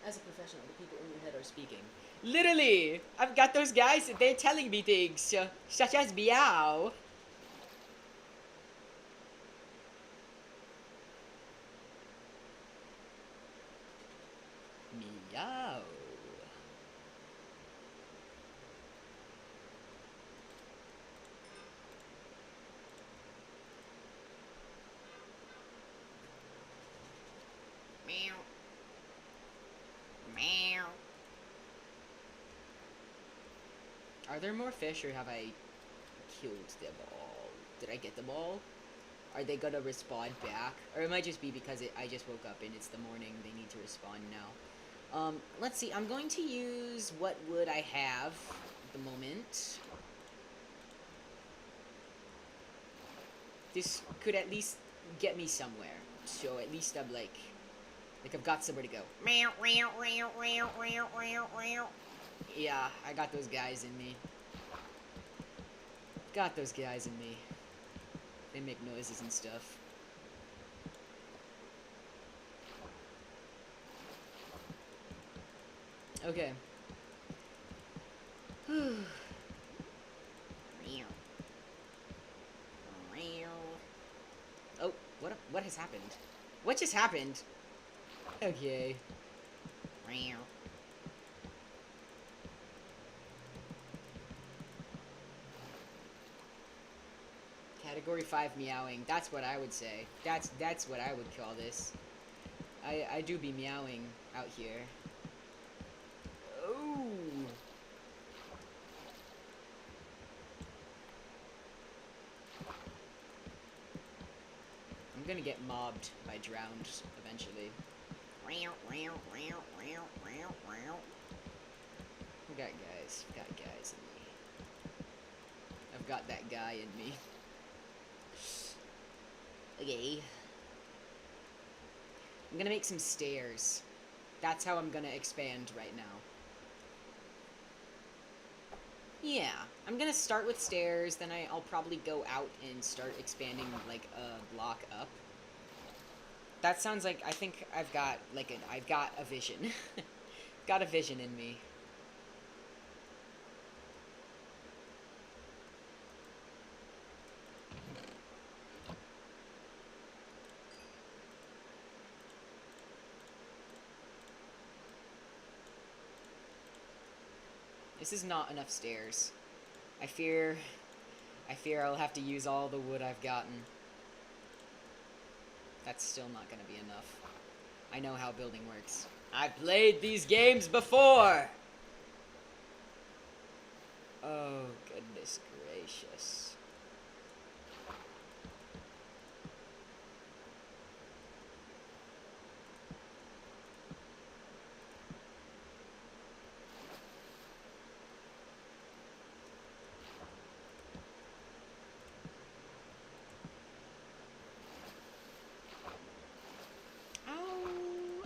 As a professional, the people in your head are speaking. Literally! I've got those guys, they're telling me things, such as meow. Meow. Meow. Meow. Are there more fish, or have I killed them all? Did I get them all? Are they gonna respawn back? Or it might just be because I just woke up and it's the morning, they need to respawn now. Let's see, I'm going to use what wood I have at the moment. This could at least get me somewhere. So at least I'm like I've got somewhere to go. Yeah, I got those guys in me. Got those guys in me. They make noises and stuff. Okay. Oh, what has happened? What just happened? Okay. Category 5 meowing. That's what I would say. That's what I would call this. I do be meowing out here. Oh. I'm gonna get mobbed by drowned eventually. We got guys. Got guys in me. I've got that guy in me. Okay. I'm gonna make some stairs. That's how I'm gonna expand right now. Yeah, I'm gonna start with stairs, then I'll probably go out and start expanding, like, a block up. That sounds like, I think I've got, like, I've got a vision. Got a vision in me. This is not enough stairs. I fear I'll have to use all the wood I've gotten. That's still not gonna be enough. I know how building works. I've played these games before! Oh, goodness gracious.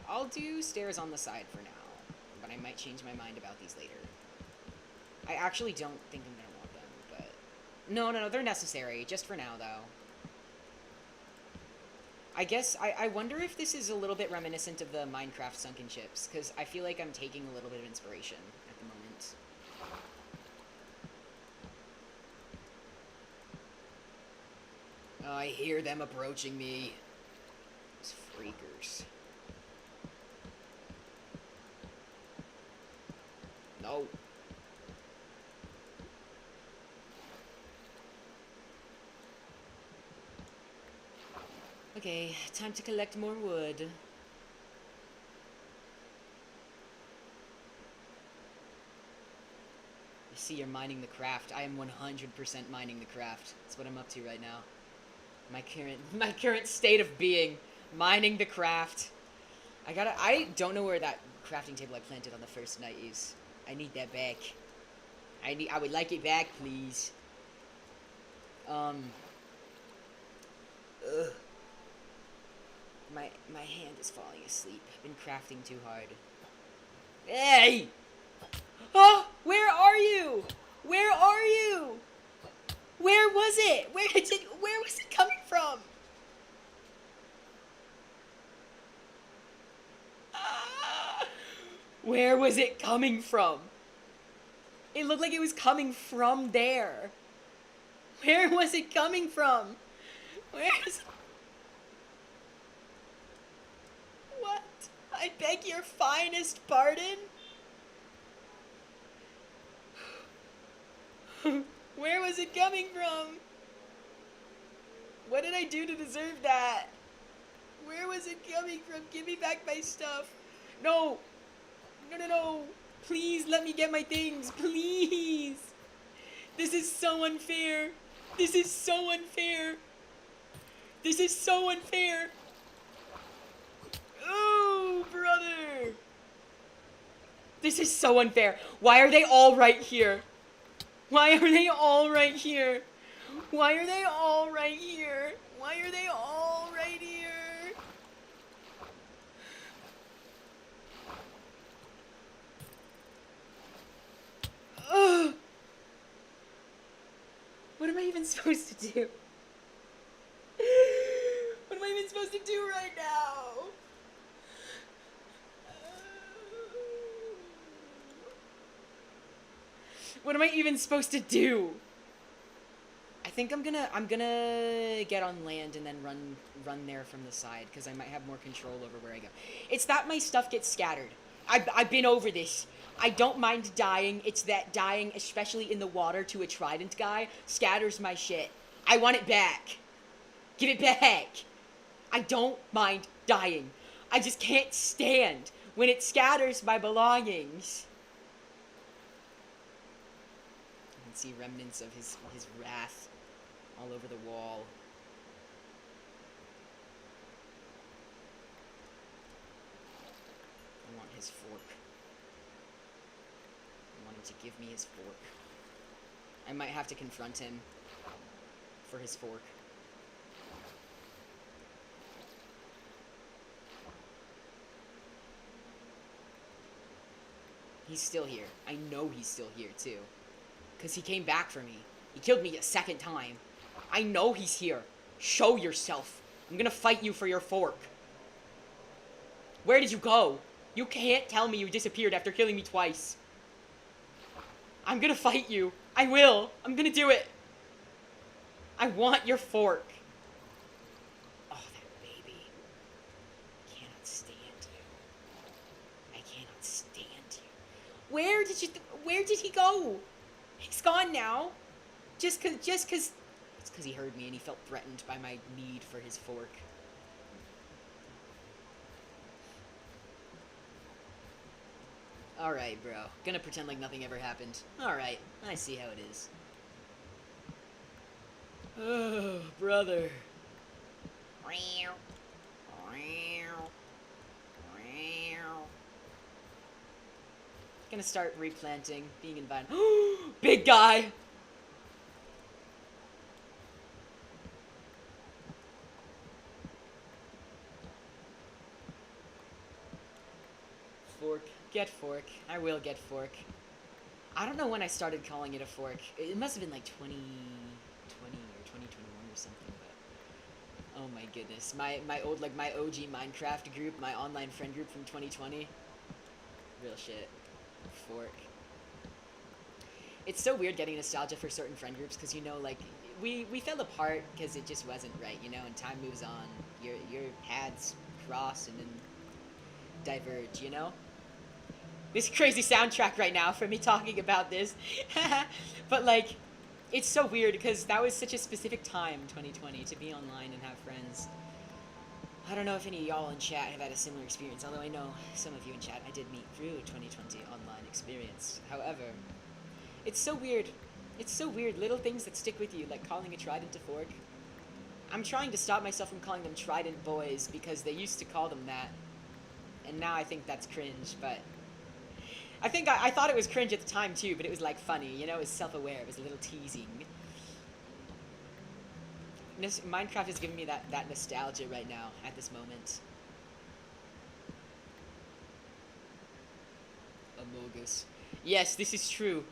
I'll do stairs on the side for now, but I might change my mind about these later. I actually don't think I'm gonna want them, but... No, they're necessary, just for now, though. I guess, I wonder if this is a little bit reminiscent of the Minecraft sunken ships, because I feel like I'm taking a little bit of inspiration at the moment. Oh, I hear them approaching me. Those freakers. No. Okay, time to collect more wood. I see you're mining the craft. I am 100% mining the craft. That's what I'm up to right now. My current state of being. Mining the craft. I don't know where that crafting table I planted on the first night is. I need that back. I would like it back, please. Ugh. My hand is falling asleep. I've been crafting too hard. Hey! Oh, where are you? Where are you? Where was it? Where was it coming from? Where was it coming from? It looked like it was coming from there. Where was it coming from? Where's... What? I beg your finest pardon? Where was it coming from? What did I do to deserve that? Where was it coming from? Give me back my stuff. No! No. Please let me get my things. Please. This is so unfair. This is so unfair. This is so unfair. Oh, brother. This is so unfair. Why are they all right here? Why are they all right here? Why are they all right here? Why are they all right here? Ugh. What am I even supposed to do? What am I even supposed to do right now? What am I even supposed to do? I think I'm gonna get on land and then run there from the side, because I might have more control over where I go. It's that my stuff gets scattered. I've been over this. I don't mind dying. It's that dying, especially in the water to a trident guy, scatters my shit. I want it back. Give it back. I don't mind dying. I just can't stand when it scatters my belongings. You can see remnants of his wrath all over the wall. I want his fork. I want him to give me his fork. I might have to confront him for his fork. He's still here. I know he's still here, too. Because he came back for me. He killed me a second time. I know he's here. Show yourself. I'm gonna fight you for your fork. Where did you go? You can't tell me you disappeared after killing me twice. I'm gonna fight you. I will. I'm gonna do it. I want your fork. Oh, that baby. I cannot stand you. I cannot stand you. Where did he go? He's gone now. Just cause it's cause he heard me and he felt threatened by my need for his fork. Alright, bro. Gonna pretend like nothing ever happened. Alright, I see how it is. Oh, brother. Gonna start replanting, being invited. Big guy! Fork. Get fork. I will get fork. I don't know when I started calling it a fork. It must have been like 2020 or 2021 or something, but... Oh my goodness. My old, like, my OG Minecraft group, my online friend group from 2020. Real shit. Fork. It's so weird getting nostalgia for certain friend groups, because, you know, like, we fell apart because it just wasn't right, you know, and time moves on. Your paths cross and then diverge, you know? This crazy soundtrack right now for me talking about this. But, like, it's so weird because that was such a specific time, 2020, to be online and have friends. I don't know if any of y'all in chat have had a similar experience, although I know some of you in chat I did meet through a 2020 online experience. However, it's so weird. It's so weird, little things that stick with you, like calling a trident a fork. I'm trying to stop myself from calling them trident boys because they used to call them that. And now I think that's cringe, but... I think I thought it was cringe at the time too, but it was like funny, you know, it was self-aware, it was a little teasing. Minecraft is giving me that nostalgia right now, at this moment. Amogus. Yes, this is true.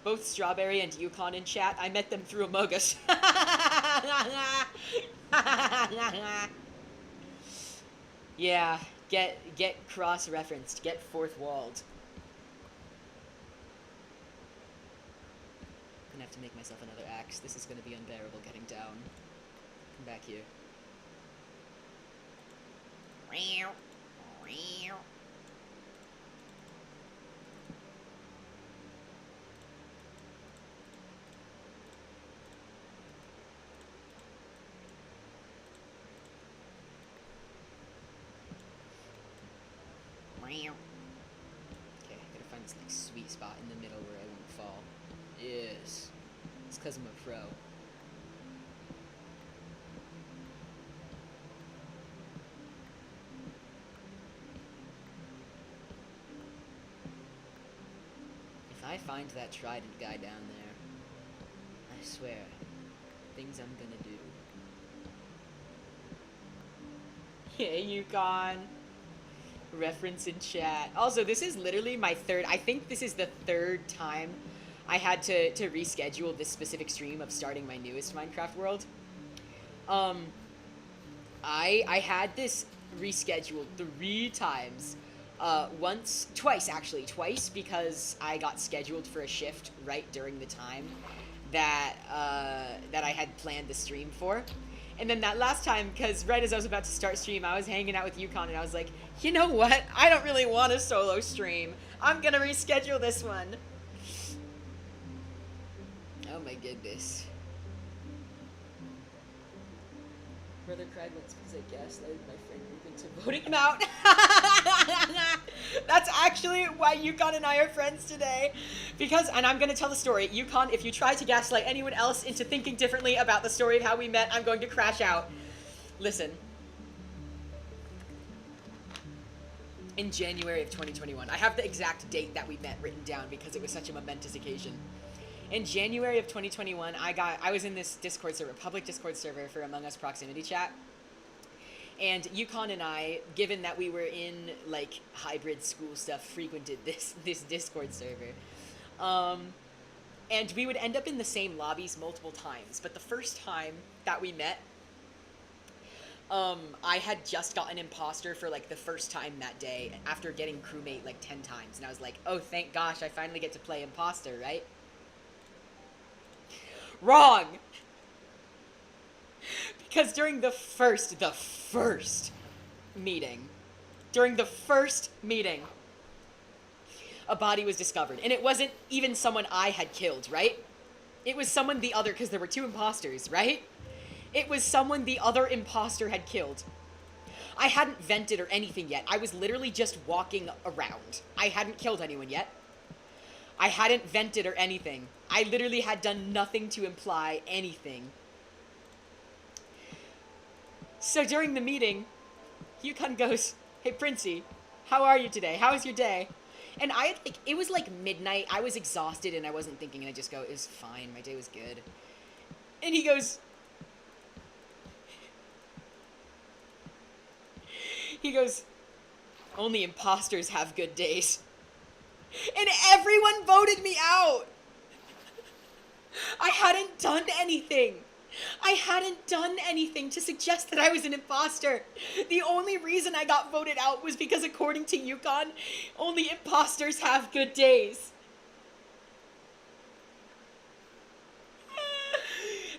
Both Strawberry and Yukon in chat, I met them through Amogus. Yeah, get cross-referenced, get fourth-walled. I'm gonna have to make myself another axe. This is gonna be unbearable getting down. Come back here. Okay, I gotta find this like sweet spot in the middle where I won't fall. Yes. It's because I'm a pro. If I find that trident guy down there, I swear, things I'm gonna do. Yeah, Yukon. Reference in chat. Also, this is literally my third, I think this is the third time I had to reschedule this specific stream of starting my newest Minecraft world. I had this rescheduled 3 times. Twice actually, because I got scheduled for a shift right during the time that I had planned the stream for. And then that last time, because right as I was about to start stream, I was hanging out with Yukon and I was like, you know what? I don't really want a solo stream. I'm gonna reschedule this one. Oh my goodness. Brother cried once because I gaslighted my friend group into voting him out. That's actually why Yukon and I are friends today. Because, and I'm going to tell the story. Yukon, if you try to gaslight anyone else into thinking differently about the story of how we met, I'm going to crash out. Listen. In January of 2021. I have the exact date that we met written down because it was such a momentous occasion. In January of 2021, I was in this Discord server, public Discord server for Among Us Proximity Chat. And Yukon and I, given that we were in, like, hybrid school stuff, frequented this Discord server. And we would end up in the same lobbies multiple times. But the first time that we met, I had just gotten imposter for, like, the first time that day after getting crewmate, like, 10 times. And I was like, oh, thank gosh, I finally get to play imposter, right? Wrong! Because during the first meeting, a body was discovered. And it wasn't even someone I had killed, right? It was someone the other, because there were two imposters, right? It was someone the other imposter had killed. I hadn't vented or anything yet. I was literally just walking around. I hadn't killed anyone yet. I hadn't vented or anything. I literally had done nothing to imply anything. So during the meeting, Yukon goes, "Hey, Princey, how are you today? How was your day?" And I had, like, it was like midnight. I was exhausted and I wasn't thinking. And I just go, "It was fine. My day was good." And he goes, "Only imposters have good days." And everyone voted me out. I hadn't done anything. I hadn't done anything to suggest that I was an imposter. The only reason I got voted out was because, according to Yukon, only imposters have good days.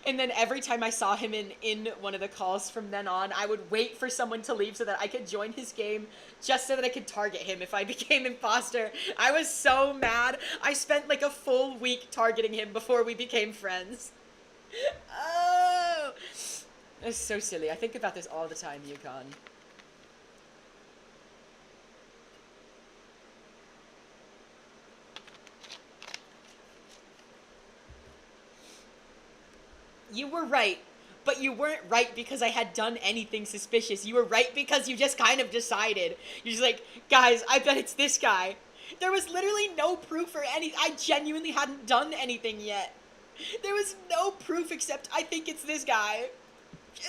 And then every time I saw him in one of the calls from then on, I would wait for someone to leave so that I could join his game, just so that I could target him if I became imposter. I was so mad. I spent like a full week targeting him before we became friends. Oh! That's so silly. I think about this all the time, Yukon. You were right, but you weren't right because I had done anything suspicious. You were right because you just kind of decided. You're just like, "Guys, I bet it's this guy." There was literally no proof or any. I genuinely hadn't done anything yet. There was no proof except I think it's this guy.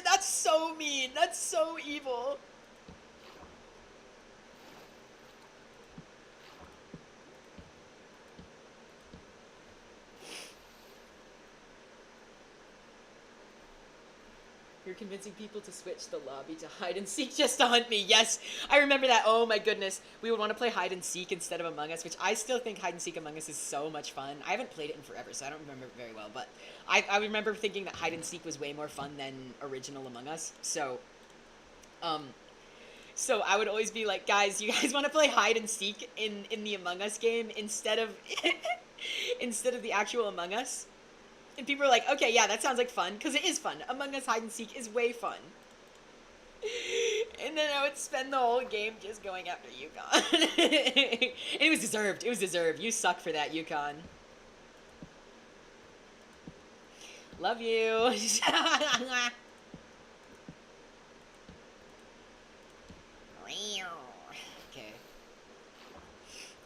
That's so mean. That's so evil. You're convincing people to switch the lobby to hide and seek just to hunt me. Yes, I remember that. Oh my goodness. We would want to play hide and seek instead of Among Us, which I still think hide and seek Among Us is so much fun. I haven't played it in forever, so I don't remember it very well, but I remember thinking that hide and seek was way more fun than original Among Us. So I would always be like, "Guys, you guys want to play hide and seek in the Among Us game instead of instead of the actual Among Us?" And people are like, "Okay, yeah, that sounds like fun," because it is fun. Among Us hide and seek is way fun. And then I would spend the whole game just going after Yukon. It was deserved. It was deserved. You suck for that, Yukon. Love you. Okay.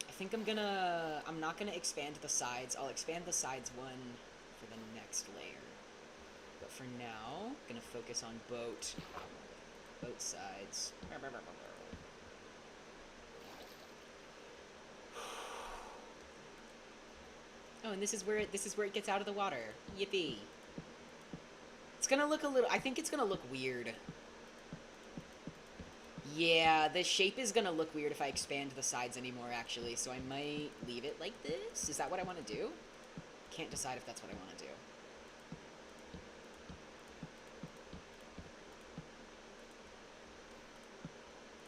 I think I'm not gonna expand the sides. I'll expand the sides one for the next layer. But for now, I'm gonna focus on both sides. Oh, and this is where it gets out of the water. Yippee. It's gonna look a little, I think it's gonna look weird. Yeah, the shape is gonna look weird if I expand the sides anymore, actually, so I might leave it like this. Is that what I want to do? Can't decide if that's what I want to do.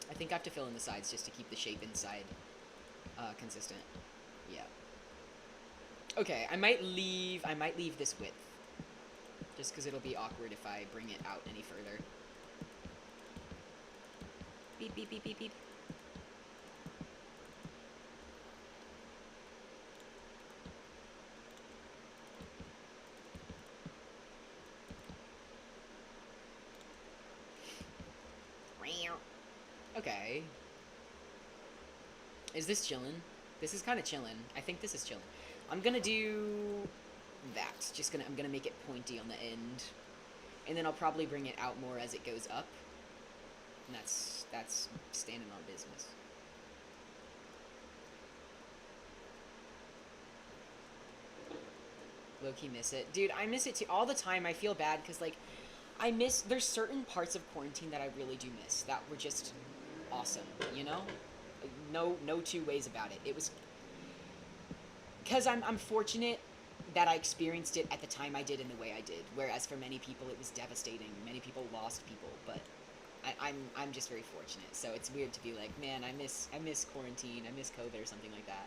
I think I have to fill in the sides just to keep the shape inside consistent. Yeah. Okay, I might leave this width. Just because it'll be awkward if I bring it out any further. Beep, beep, beep, beep, beep. Okay. Is this chillin'? This is kind of chillin'. I think this is chillin'. I'm gonna do that. I'm gonna make it pointy on the end. And then I'll probably bring it out more as it goes up. And that's standing on business. Low-key miss it. Dude, I miss it too. All the time. I feel bad because, like, there's certain parts of quarantine that I really do miss that were just awesome, you know? No two ways about it. It was because I'm fortunate that I experienced it at the time I did in the way I did. Whereas for many people it was devastating. Many people lost people, but I'm just very fortunate. So it's weird to be like, man, I miss quarantine. I miss COVID or something like that.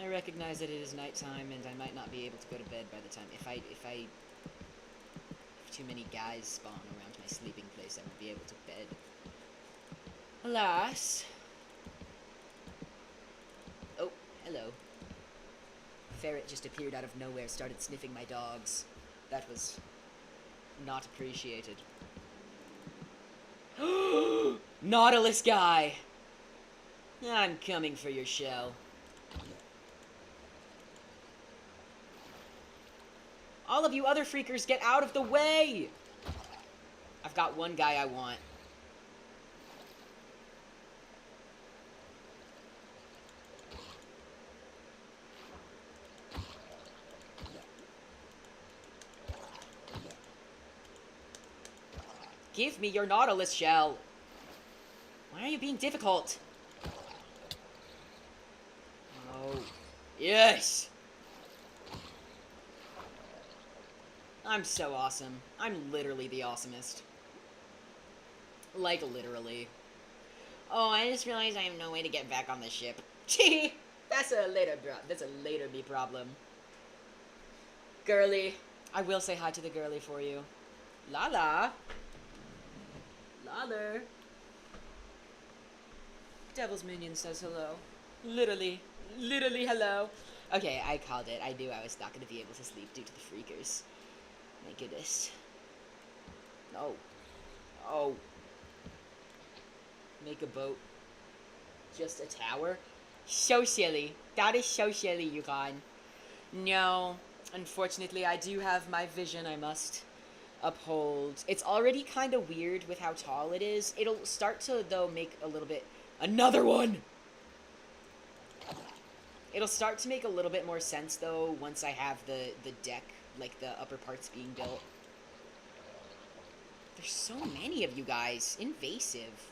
I recognize that it is nighttime and I might not be able to go to bed by the time. If too many guys spawn around my sleeping place, I won't be able to bed. Alas. Oh, hello. Ferret just appeared out of nowhere, started sniffing my dogs. That was not appreciated. Nautilus guy! I'm coming for your shell. All of you other freakers, get out of the way! I've got one guy I want. Give me your Nautilus shell. Why are you being difficult? Oh. Yes! I'm so awesome. I'm literally the awesomest. Like, literally. Oh, I just realized I have no way to get back on the ship. Gee! That's a later me problem. Girly. I will say hi to the girly for you. Lala. Lala. Devil's Minion says hello. Literally hello. Okay, I called it. I knew I was not going to be able to sleep due to the freakers. My goodness. No. Oh. Make a boat. Just a tower? So silly. That is so silly, Yukon. No. Unfortunately, I do have my vision I must uphold. It's already kind of weird with how tall it is. It'll start to, though, make a little bit... Another one! It'll start to make a little bit more sense, though, once I have the deck, like the upper parts being built. There's so many of you guys. Invasive.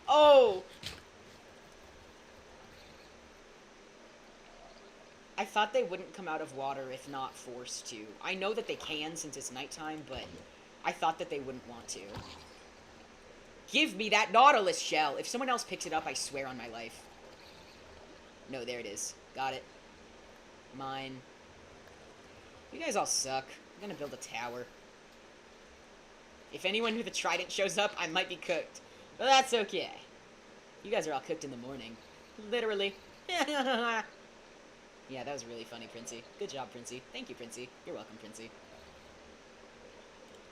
Oh! I thought they wouldn't come out of water if not forced to. I know that they can since it's nighttime, but I thought that they wouldn't want to. Give me that Nautilus shell! If someone else picks it up, I swear on my life. No, there it is. Got it. Mine. You guys all suck. I'm gonna build a tower. If anyone with a trident shows up, I might be cooked. But that's okay. You guys are all cooked in the morning. Literally. Yeah, that was really funny, Princey. Good job, Princey. Thank you, Princey. You're welcome, Princey.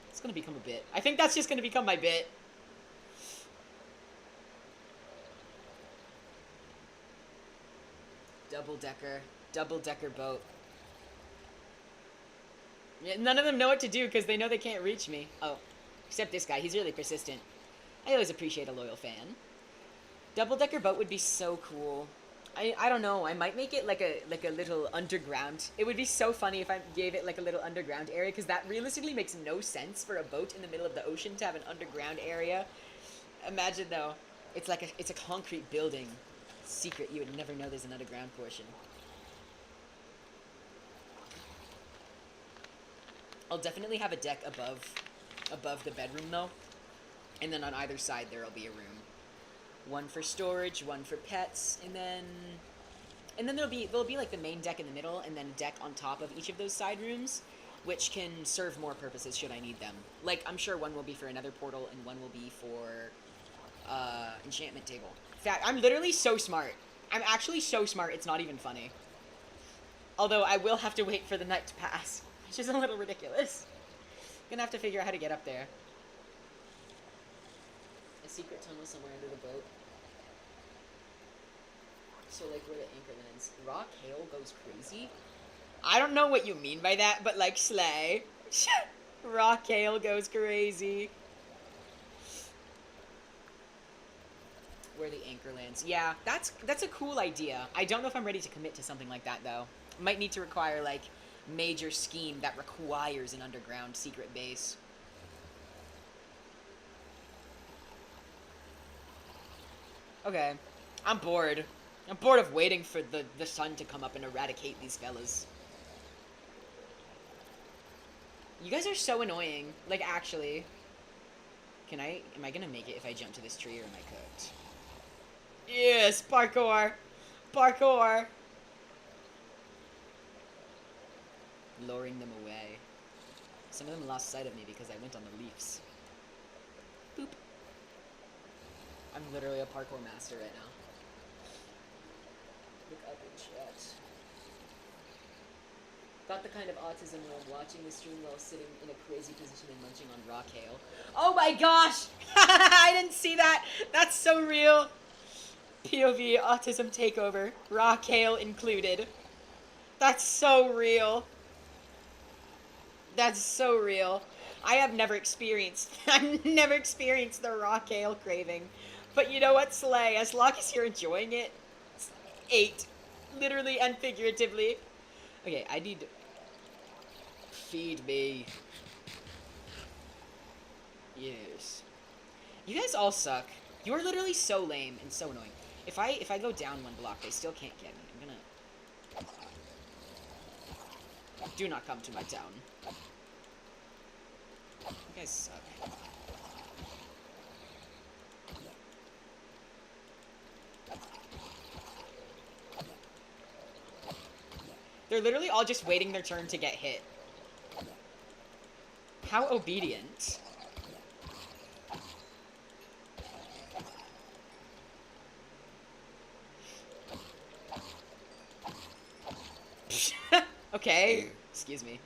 It's gonna become a bit. I think that's just gonna become my bit. Double-decker boat. Yeah, none of them know what to do because they know they can't reach me. Oh, except this guy. He's really persistent. I always appreciate a loyal fan. Double-decker boat would be so cool. I don't know. I might make it like a little underground. It would be so funny if I gave it like a little underground area because that realistically makes no sense for a boat in the middle of the ocean to have an underground area. Imagine though, it's a concrete building. Secret, you would never know there's an underground portion. I'll definitely have a deck above the bedroom though, and then on either side there'll be a room. One for storage, one for pets, and then there'll be like the main deck in the middle, and then a deck on top of each of those side rooms, which can serve more purposes should I need them. Like I'm sure one will be for another portal, and one will be for enchantment table. In fact, I'm literally so smart. I'm actually so smart. It's not even funny. Although I will have to wait for the night to pass, which is a little ridiculous. Gonna have to figure out how to get up there. A secret tunnel somewhere under the boat. So, like, where the anchor lands. Rock hail goes crazy? I don't know what you mean by that, but, like, slay. Rock hail goes crazy. Where the anchor lands. Yeah, that's a cool idea. I don't know if I'm ready to commit to something like that, though. Might need to require, like, major scheme that requires an underground secret base. Okay. I'm bored. I'm bored of waiting for the sun to come up and eradicate these fellas. You guys are so annoying. Like, actually. Am I gonna make it if I jump to this tree, or am I cooked? Yes, parkour! Parkour! Luring them away. Some of them lost sight of me because I went on the leaves. Boop. I'm literally a parkour master right now. Look up in chat. Got the kind of autism when I'm watching the stream while sitting in a crazy position and munching on raw kale. Oh my gosh! I didn't see that! That's so real! POV autism takeover. Raw kale included. That's so real. That's so real. I've never experienced the raw kale craving. But you know what, Slay? As long as you're enjoying it, 8. Literally and figuratively. Okay, I need... Feed me. Yes. You guys all suck. You are literally so lame and so annoying. If I go down one block, they still can't get me. I'm gonna... Do not come to my town. You guys suck. They're literally all just waiting their turn to get hit. How obedient. Okay. Excuse me.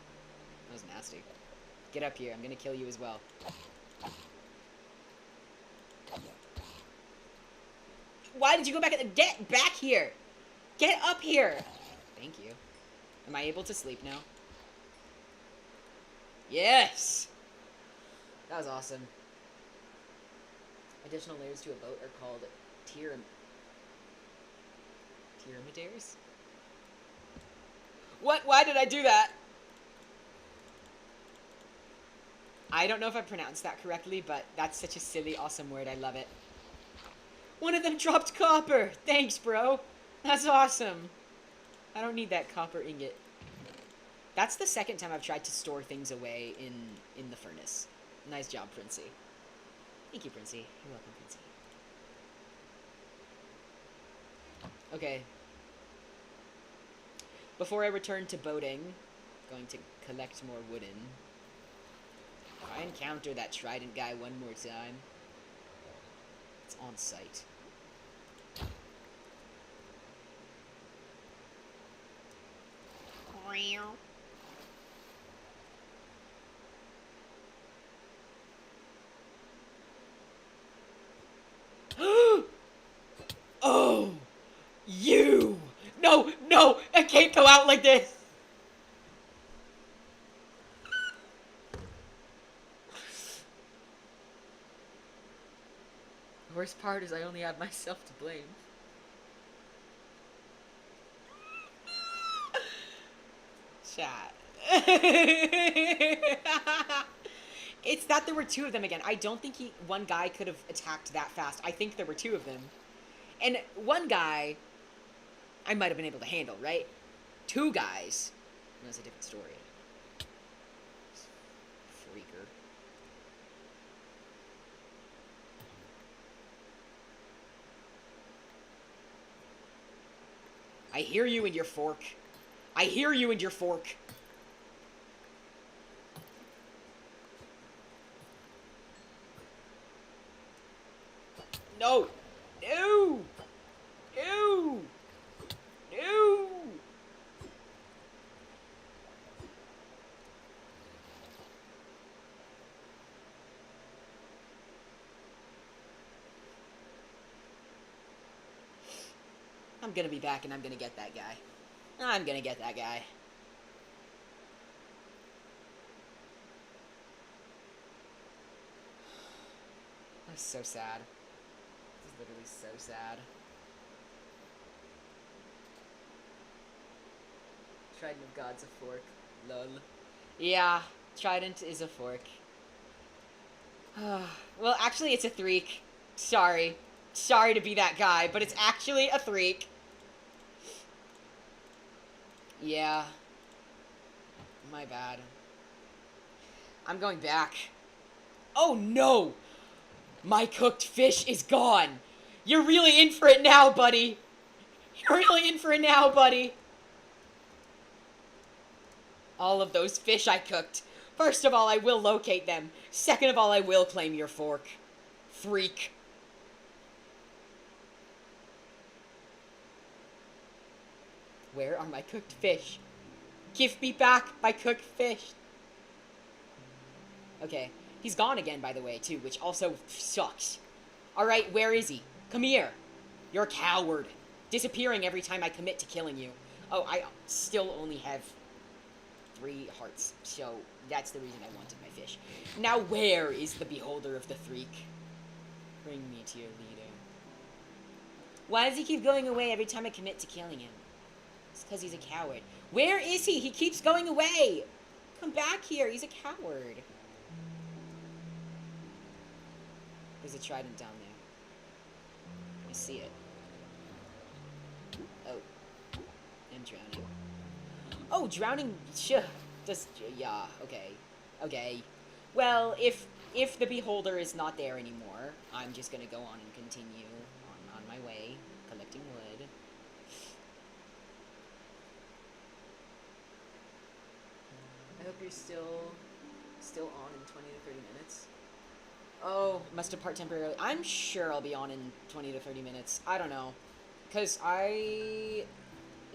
That was nasty. Get up here. I'm gonna kill you as well. Why did you go back? Get back here! Get up here! Thank you. Am I able to sleep now? Yes! That was awesome. Additional layers to a boat are called Tyramidares? What? Why did I do that? I don't know if I pronounced that correctly, but that's such a silly, awesome word. I love it. One of them dropped copper! Thanks, bro! That's awesome! I don't need that copper ingot. That's the second time I've tried to store things away in the furnace. Nice job, Princey. Thank you, Princey. You're welcome, Princey. Okay. Before I return to boating, I'm going to collect more wooden. If I encounter that trident guy one more time, it's on sight. Oh! You! No! No! I can't go out like this! The worst part is I only have myself to blame. Chat. It's that there were 2 of them again. I don't think one guy could have attacked that fast. I think there were 2 of them. And one guy, I might have been able to handle, right? 2 guys, that's a different story. Freaker. I hear you and your fork. I hear you and your fork. No! No! No! No! I'm gonna be back and I'm gonna get that guy. I'm gonna get that guy. That's so sad. This is literally so sad. Trident of God's a fork. Lol. Yeah, Trident is a fork. Well, actually, it's a threek. Sorry. Sorry to be that guy, but it's actually a threek. Yeah. My bad. I'm going back. Oh, no! My cooked fish is gone. You're really in for it now, buddy. You're really in for it now, buddy. All of those fish I cooked. First of all, I will locate them. Second of all, I will claim your fork. Freak. Where are my cooked fish? Give me back my cooked fish. Okay. He's gone again, by the way, too, which also sucks. Alright, where is he? Come here. You're a coward. Disappearing every time I commit to killing you. Oh, I still only have 3 hearts, so that's the reason I wanted my fish. Now where is the beholder of the Threek? Bring me to your leader. Why does he keep going away every time I commit to killing him? It's because he's a coward. Where is he? He keeps going away. Come back here. He's a coward. There's a trident down there. I see it. Oh. I'm drowning. Oh, drowning. Yeah. Okay. Okay. Well, if the beholder is not there anymore, I'm just gonna go on and continue on my way, collecting wood. I hope you're still on in 20 to 30 minutes. Oh, must depart temporarily. I'm sure I'll be on in 20 to 30 minutes. I don't know. Because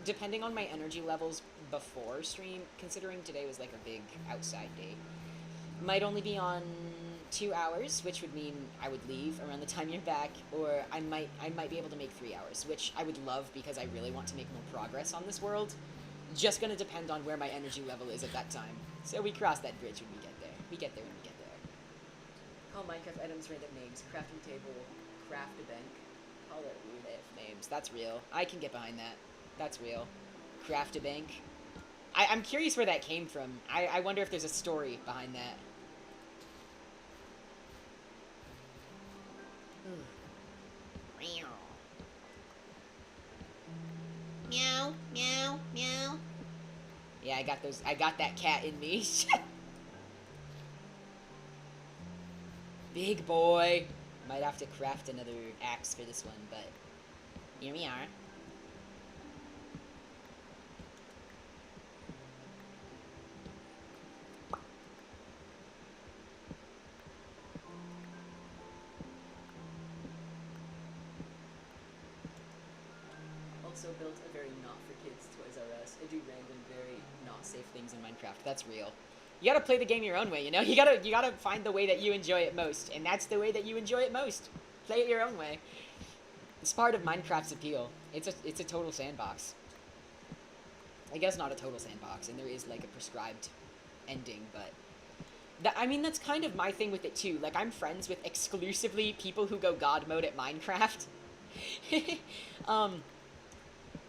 depending on my energy levels before stream, considering today was like a big outside day, might only be on 2 hours, which would mean I would leave around the time you're back, or I might be able to make 3 hours, which I would love because I really want to make more progress on this world. Just gonna depend on where my energy level is at that time. So we cross that bridge when we get there. We get there when we get there. Call Minecraft items random names. Crafting table. Craft a bank. Call it weird if names. That's real. I can get behind that. That's real. Craft a bank. I'm curious where that came from. I wonder if there's a story behind that. Meow, meow, meow. Yeah, I got that cat in me. Big boy. Might have to craft another axe for this one, but here we are. Also built a very not for kids Toys R Us. I do random, very not safe things in Minecraft. That's real. You gotta play the game your own way, you know? You gotta find the way that you enjoy it most, and that's the way that you enjoy it most. Play it your own way. It's part of Minecraft's appeal. It's a total sandbox. I guess not a total sandbox, and there is like a prescribed ending, but I mean, that's kind of my thing with it too. Like, I'm friends with exclusively people who go God mode at Minecraft.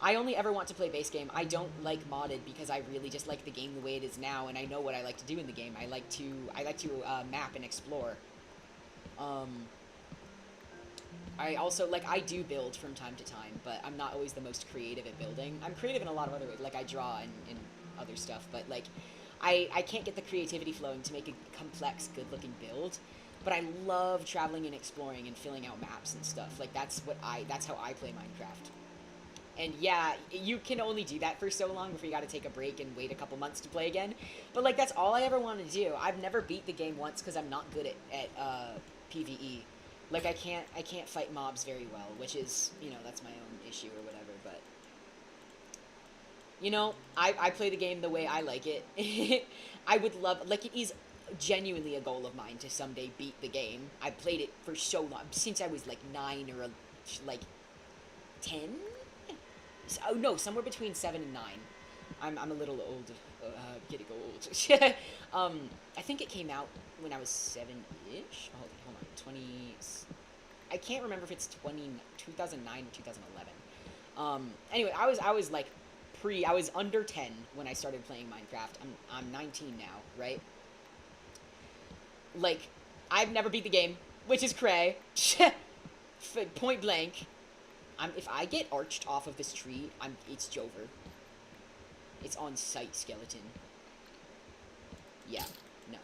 I only ever want to play base game. I don't like modded because I really just like the game the way it is now, and I know what I like to do in the game. I like to map and explore. I also, like, I do build from time to time, but I'm not always the most creative at building. I'm creative in a lot of other ways, like I draw and other stuff, but like, I can't get the creativity flowing to make a complex, good-looking build. But I love traveling and exploring and filling out maps and stuff. Like, that's how I play Minecraft. And yeah, you can only do that for so long before you gotta take a break and wait a couple months to play again. But like, that's all I ever want to do. I've never beat the game once because I'm not good at PvE. Like, I can't fight mobs very well, which is, you know, that's my own issue or whatever, but you know, I play the game the way I like it. I would love, like, it is genuinely a goal of mine to someday beat the game. I've played it for so long, since I was like 9 or like 10? Oh no, somewhere between 7 and 9. I'm a little old, getting old. I think it came out when I was 7-ish. Hold on, 20. I can't remember if it's 2009 or 2011. Anyway, I was like I was under 10 when I started playing Minecraft. I'm 19 now, right? Like, I've never beat the game, which is cray. Point blank. If I get arched off of this tree, it's Jover. It's on sight, skeleton. Yeah. No.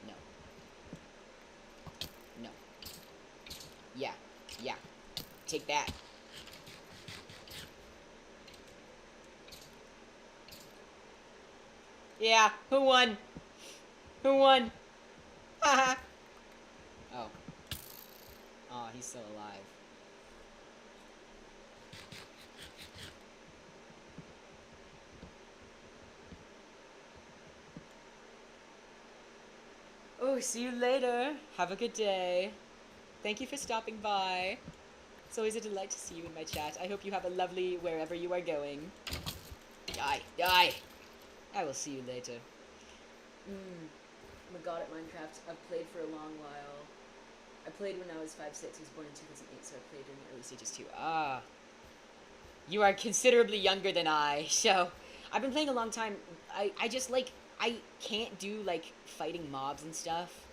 No. Take that. Yeah, who won? Who won? Haha. Oh. Oh, he's still alive. Oh, see you later. Have a good day. Thank you for stopping by. It's always a delight to see you in my chat. I hope you have a lovely wherever you are going. Die. Die. I will see you later. I'm a god at Minecraft. I've played for a long while. I played when I was 5'6". I was born in 2008, so I played during the early stages too. Ah. You are considerably younger than I, so I've been playing a long time. I just like I can't do like fighting mobs and stuff.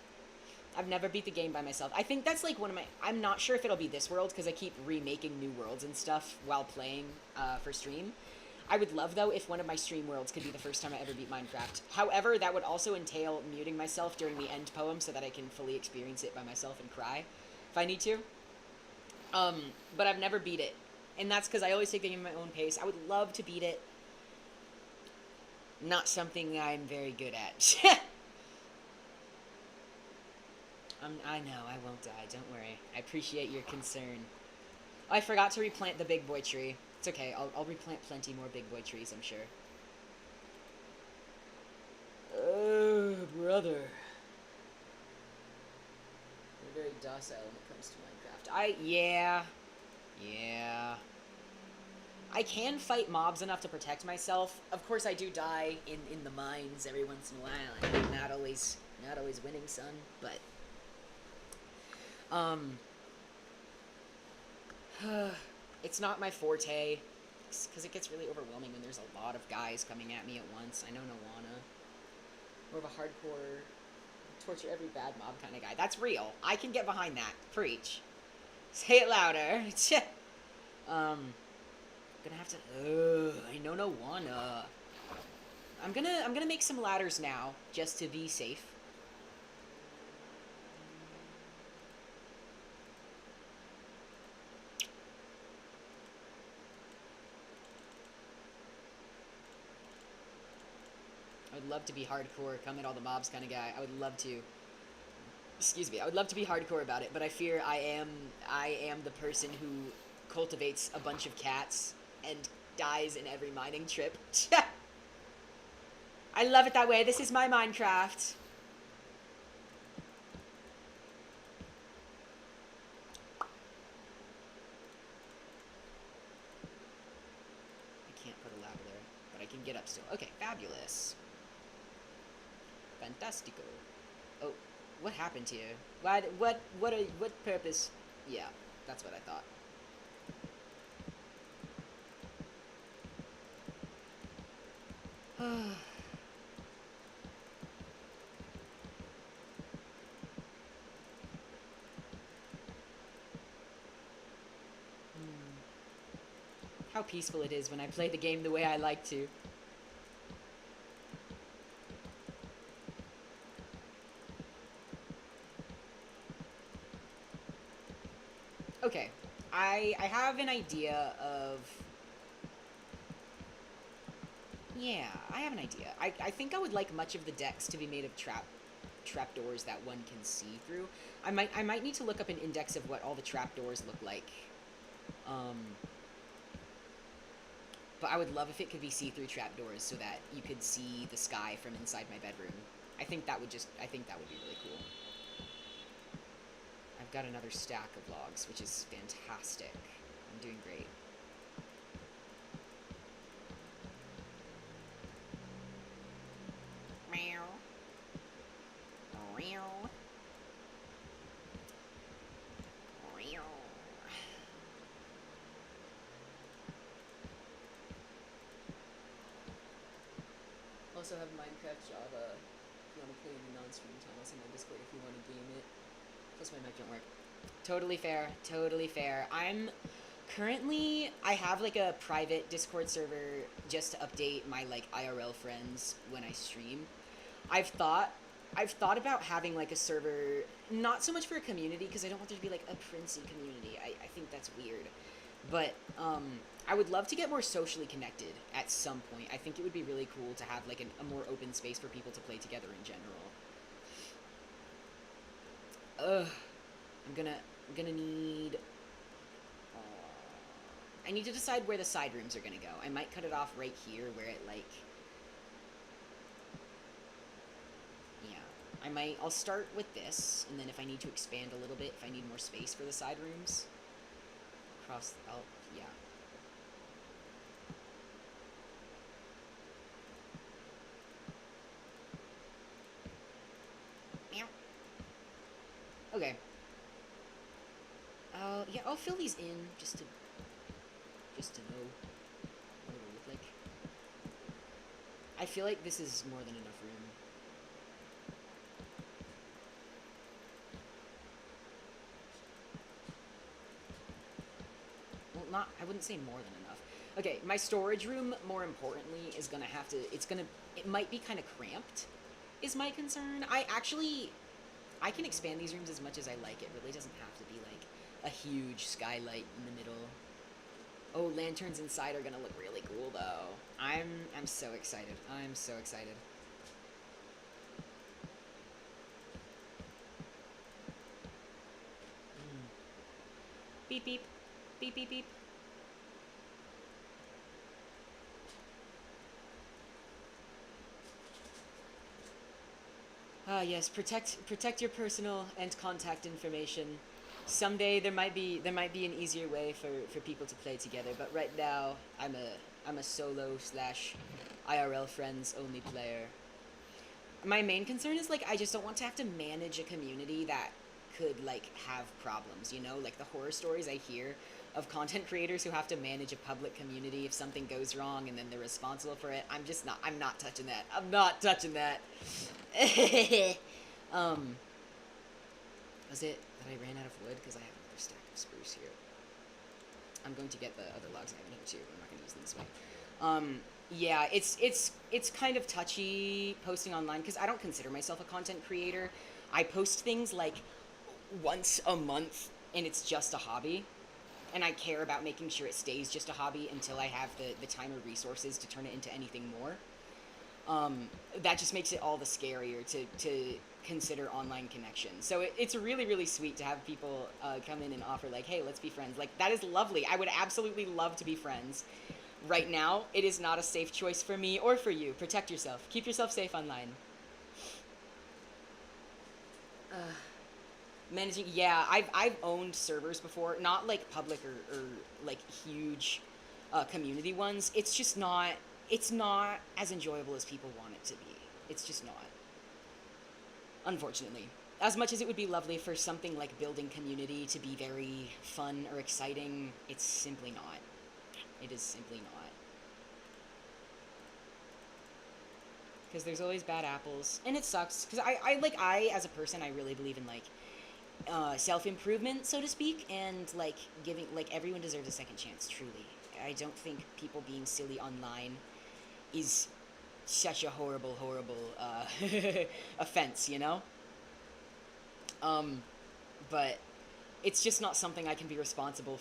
I've never beat the game by myself. I think that's like one of my. I'm not sure if it'll be this world because I keep remaking new worlds and stuff while playing for stream. I would love though if one of my stream worlds could be the first time I ever beat Minecraft. However, that would also entail muting myself during the end poem so that I can fully experience it by myself and cry if I need to. But I've never beat it. And that's because I always take the game at my own pace. I would love to beat it. Not something I'm very good at. I know, I won't die. Don't worry. I appreciate your concern. Oh, I forgot to replant the big boy tree. It's okay. I'll replant plenty more big boy trees, I'm sure. Oh, brother. You're very docile when it comes to Minecraft. Yeah. I can fight mobs enough to protect myself. Of course, I do die in the mines every once in a while. I'm not always winning, son. But it's not my forte because it gets really overwhelming when there's a lot of guys coming at me at once. I know Nawana. More of a hardcore torture every bad mob kind of guy. That's real. I can get behind that. Preach. Say it louder. Gonna have to. I know Nawana. I'm gonna make some ladders now just to be safe. I would love to be hardcore, come at all the mobs kind of guy. I would love to. Excuse me. I would love to be hardcore about it, but I fear I am the person who cultivates a bunch of cats and dies in every mining trip. I love it that way. This is my Minecraft. I can't put a ladder there, but I can get up still. Okay, fabulous. Fantastico. Oh, what happened here? What purpose? Yeah, that's what I thought. How peaceful it is when I play the game the way I like to. Okay, I have an idea of... Yeah, I have an idea. I think I would like much of the decks to be made of trapdoors that one can see through. I might need to look up an index of what all the trapdoors look like. But I would love if it could be see-through trapdoors so that you could see the sky from inside my bedroom. I think that would be really cool. I've got another stack of logs, which is fantastic. I'm doing great. Meow. Meow. Meow. Also have Minecraft Java if you want to play in the non-stream channels in my Discord if you want to game it. Plus my mic don't work. Totally fair. Totally fair. I have like a private Discord server just to update my like IRL friends when I stream. I've thought I've thought about having like a server, not so much for a community because I don't want there to be like a princey community. I think that's weird, but I would love to get more socially connected at some point. I think it would be really cool to have like a more open space for people to play together in general. Ugh, I'm gonna need. I need to decide where the side rooms are gonna go. I might cut it off right here where it like. Yeah, I'll start with this, and then if I need to expand a little bit, if I need more space for the side rooms, yeah. Meow. Okay. Yeah, I'll fill these in just to know what it will look like. I feel like this is more than enough room. Well, not, I wouldn't say more than enough. Okay, my storage room, more importantly, is gonna have to, it might be kind of cramped, is my concern. I can expand these rooms as much as I like. It really doesn't have to be like a huge skylight in the middle. Oh, lanterns inside are gonna look really cool though. I'm so excited. I'm so excited. Beep beep. Beep beep beep. Ah yes, protect your personal and contact information. Someday there might be an easier way for people to play together, but right now I'm a solo slash IRL friends only player. My main concern is like I just don't want to have to manage a community that could like have problems, you know, like the horror stories I hear of content creators who have to manage a public community if something goes wrong and then they're responsible for it. I'm not touching that. I'm not touching that. um was it that I ran out of wood because I have another stack of spruce here? I'm going to get the other logs I have in here too. I'm not going to use them this way. Yeah, it's kind of touchy posting online because I don't consider myself a content creator. I post things like once a month and it's just a hobby. And I care about making sure it stays just a hobby until I have the time or resources to turn it into anything more. That just makes it all the scarier to consider online connections. So it's really, really sweet to have people come in and offer, like, hey, let's be friends. Like, that is lovely. I would absolutely love to be friends. Right now, it is not a safe choice for me or for you. Protect yourself. Keep yourself safe online. Managing, yeah, I've owned servers before, not like public or like huge community ones. It's not as enjoyable as people want it to be. It's just not. Unfortunately. As much as it would be lovely for something like building community to be very fun or exciting, it's simply not. It is simply not. Because there's always bad apples. And it sucks. Because I, as a person, I really believe in, like, self-improvement, so to speak, and, like, giving, like, everyone deserves a second chance, truly. I don't think people being silly online is such a horrible, horrible, offense, you know? But it's just not something I can be responsible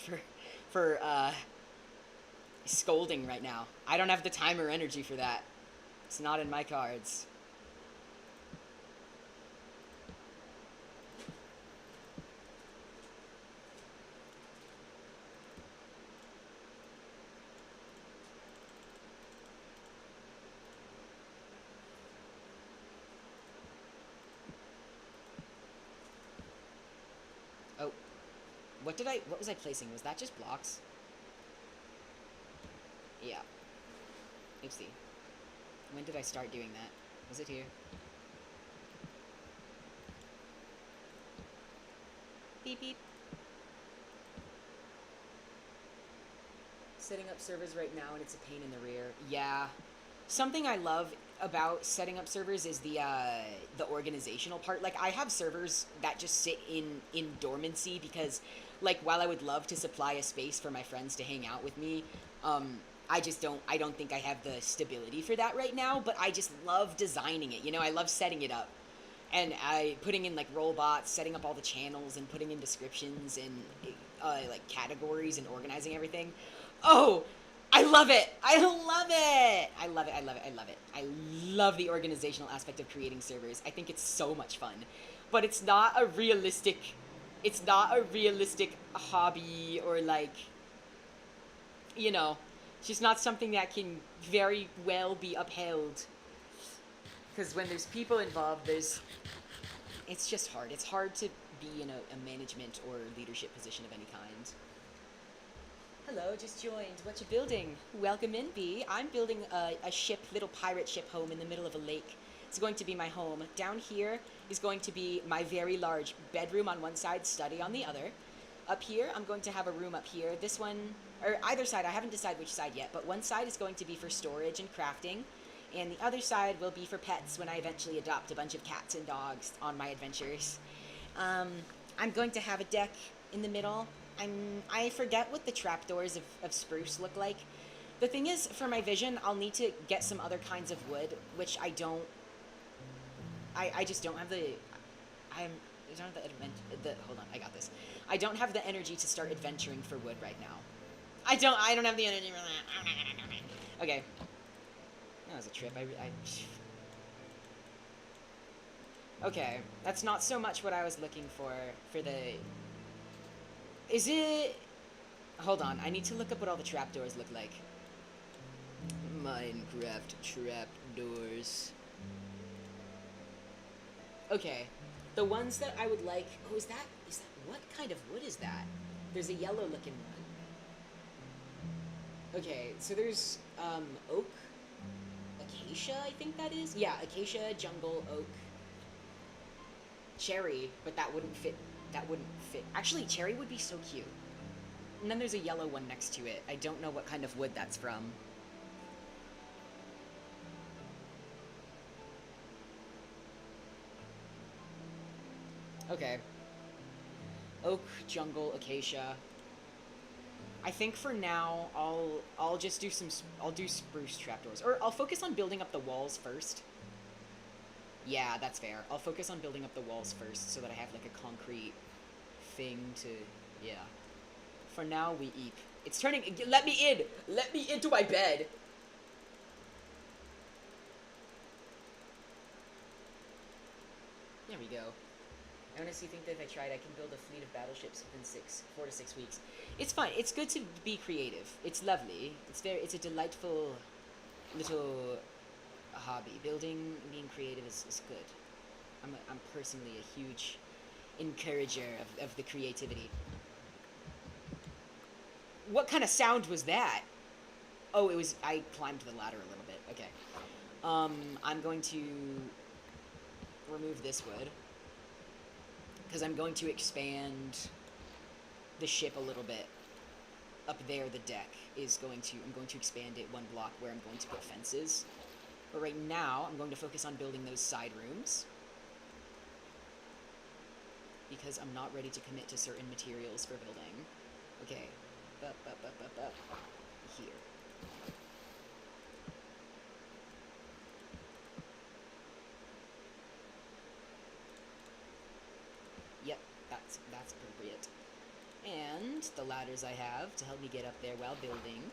for, scolding right now. I don't have the time or energy for that. It's not in my cards. Oh, what was I placing? Was that just blocks? Yeah. Oopsie. When did I start doing that? Was it here? Beep beep. Setting up servers right now and it's a pain in the rear. Yeah. Something I love about setting up servers is the organizational part. Like, I have servers that just sit in dormancy because, like, while I would love to supply a space for my friends to hang out with me, I don't think I have the stability for that right now, but I just love designing it. You know, I love setting it up. and I putting in like robots, setting up all the channels, and putting in descriptions and like categories and organizing everything. Oh, I love it! I love it! I love it! I love it! I love it! I love the organizational aspect of creating servers. I think it's so much fun, but it's not a realistic. It's not a realistic hobby or like, you know, it's just not something that can very well be upheld. Because when there's people involved, it's just hard. It's hard to be in a management or leadership position of any kind. Hello, just joined. What you building? Welcome in, B. I'm building a ship, little pirate ship home in the middle of a lake. It's going to be my home. Down here is going to be my very large bedroom on one side, study on the other. Up here, I'm going to have a room up here. This one, or either side, I haven't decided which side yet, but one side is going to be for storage and crafting, and the other side will be for pets when I eventually adopt a bunch of cats and dogs on my adventures. I'm going to have a deck in the middle. I forget what the trapdoors of spruce look like. The thing is, for my vision, I'll need to get some other kinds of wood, which I don't. I just don't have the. I don't have the hold on, I got this. I don't have the energy to start adventuring for wood right now. I don't have the energy for that. Okay. That was a trip. Okay, that's not so much what I was looking for the... Is it... Hold on, I need to look up what all the trapdoors look like. Minecraft trapdoors. Okay, the ones that I would like... Oh, is that... What kind of wood is that? There's a yellow looking one. Okay, so there's, oak. Acacia, I think that is? Yeah, acacia, jungle, oak. Cherry, but that wouldn't fit. That wouldn't fit. Actually, cherry would be so cute. And then there's a yellow one next to it. I don't know what kind of wood that's from. Okay. Oak, jungle, acacia. I think for now, I'll just do I'll do spruce trapdoors. Or I'll focus on building up the walls first. Yeah, that's fair. I'll focus on building up the walls first so that I have like a concrete thing to... Yeah. For now, we eat. It's turning... Let me in! Let me into my bed! There we go. I honestly think that if I tried, I can build a fleet of battleships within 4 to 6 weeks. It's fine. It's good to be creative. It's lovely. It's a delightful little hobby. Being creative is good. I'm personally a huge encourager of the creativity. What kind of sound was that? Oh, it was... I climbed the ladder a little bit. Okay. I'm going to remove this wood. Because I'm going to expand the ship a little bit. Up there, the deck is going to... I'm going to expand it one block where I'm going to put fences. But right now, I'm going to focus on building those side rooms. Because I'm not ready to commit to certain materials for building. Okay. Here. Yep, that's appropriate. And the ladders I have to help me get up there while building.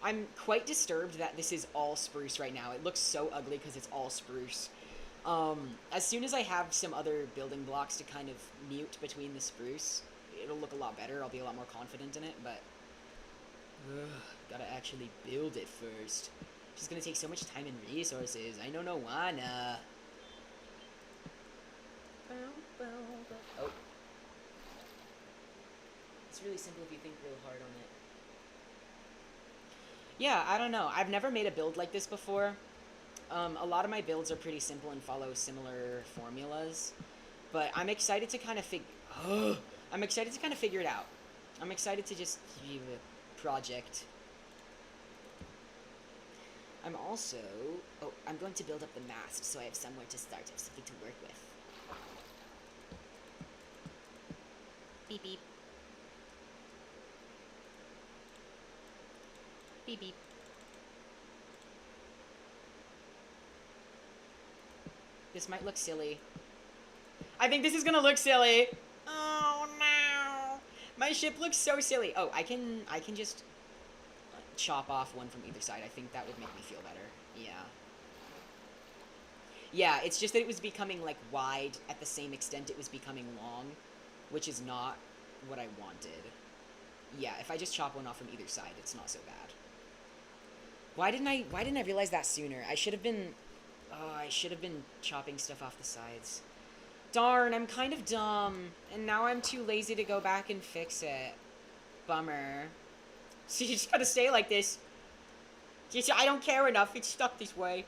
I'm quite disturbed that this is all spruce right now. It looks so ugly because it's all spruce. As soon as I have some other building blocks to kind of mute between the spruce, it'll look a lot better. I'll be a lot more confident in it, but... gotta actually build it first. It's just gonna take so much time and resources. I don't wanna. Oh. It's really simple if you think real hard on it. Yeah, I don't know. I've never made a build like this before. A lot of my builds are pretty simple and follow similar formulas. But I'm excited to kind of I'm excited to kind of figure it out. I'm excited to just do a project. I'm also... Oh, I'm going to build up the mast so I have somewhere to start. I have something to work with. Beep, beep. Beep, beep. This might look silly. I think this is gonna look silly. Oh no. My ship looks so silly. Oh, I can just chop off one from either side. I think that would make me feel better. Yeah. Yeah, it's just that it was becoming, like, wide at the same extent it was becoming long, which is not what I wanted. Yeah, if I just chop one off from either side, it's not so bad. Why didn't I realize that sooner? I should have been... Oh, I should have been chopping stuff off the sides. Darn, I'm kind of dumb. And now I'm too lazy to go back and fix it. Bummer. So you just gotta stay like this. I don't care enough. It's stuck this way.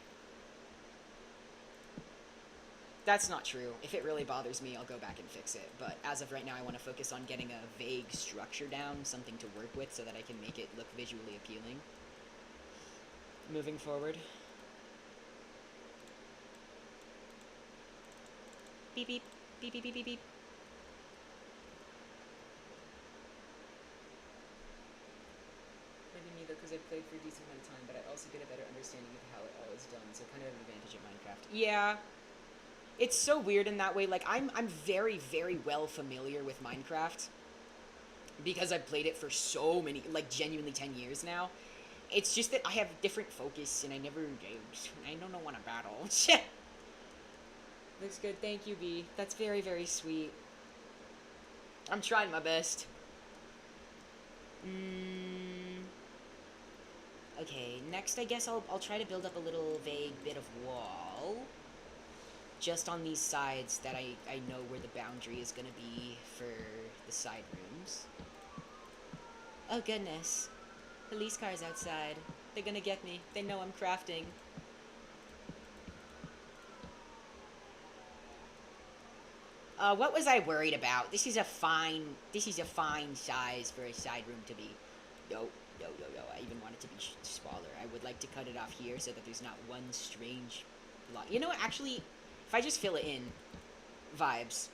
That's not true. If it really bothers me, I'll go back and fix it. But as of right now, I want to focus on getting a vague structure down, something to work with so that I can make it look visually appealing. Moving forward. Beep, beep. Beep, beep, beep, beep, beep. Maybe neither, because I played for a decent amount of time, but I also get a better understanding of how it all is done, so kind of an advantage of Minecraft. Yeah. It's so weird in that way. Like, I'm very, very well familiar with Minecraft because I've played it for so many, like, genuinely 10 years now. It's just that I have different focus, and I don't want to battle. Looks good. Thank you, B. That's very, very sweet. I'm trying my best. Okay, next I guess I'll try to build up a little vague bit of wall. Just on these sides that I know where the boundary is going to be for the side rooms. Oh goodness. Police cars outside. They're going to get me. They know I'm crafting. What was I worried about? This is a fine size for a side room to be. No. I even want it to be smaller. I would like to cut it off here so that there's not one strange block. You know what, actually, if I just fill it in, vibes.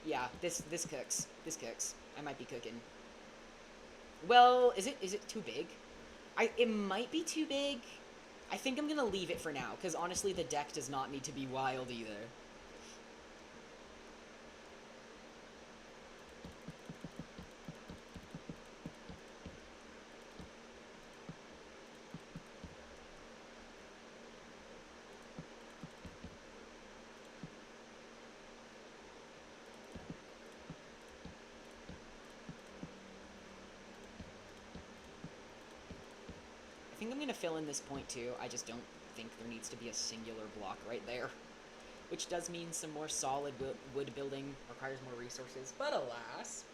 Yeah, this cooks. This cooks. I might be cooking. Well, is it too big? It might be too big. I think I'm gonna leave it for now, because honestly, the deck does not need to be wild either. I think I'm going to fill in this point too. I just don't think there needs to be a singular block right there. Which does mean some more solid wood building requires more resources. But alas.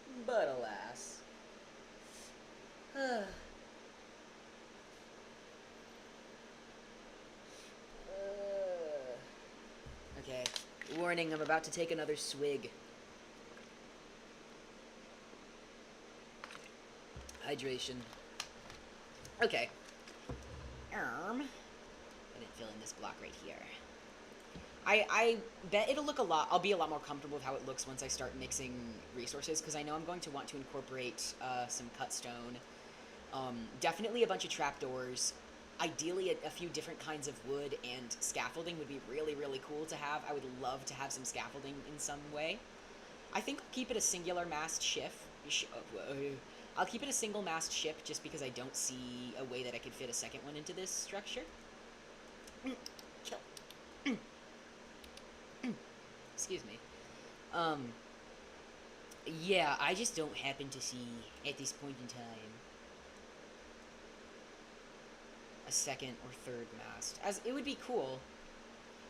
Okay. Warning, I'm about to take another swig. Hydration. Okay. I didn't fill in this block right here. I bet it'll look I'll be a lot more comfortable with how it looks once I start mixing resources, because I know I'm going to want to incorporate some cut stone, definitely a bunch of trapdoors, ideally a few different kinds of wood, and scaffolding would be really, really cool to have. I would love to have some scaffolding in some way. I think I'll keep it a singular mast ship. I'll keep it a single mast ship just because I don't see a way that I could fit a second one into this structure. Kill. Excuse me. Yeah, I just don't happen to see, at this point in time, a second or third mast. As it would be cool.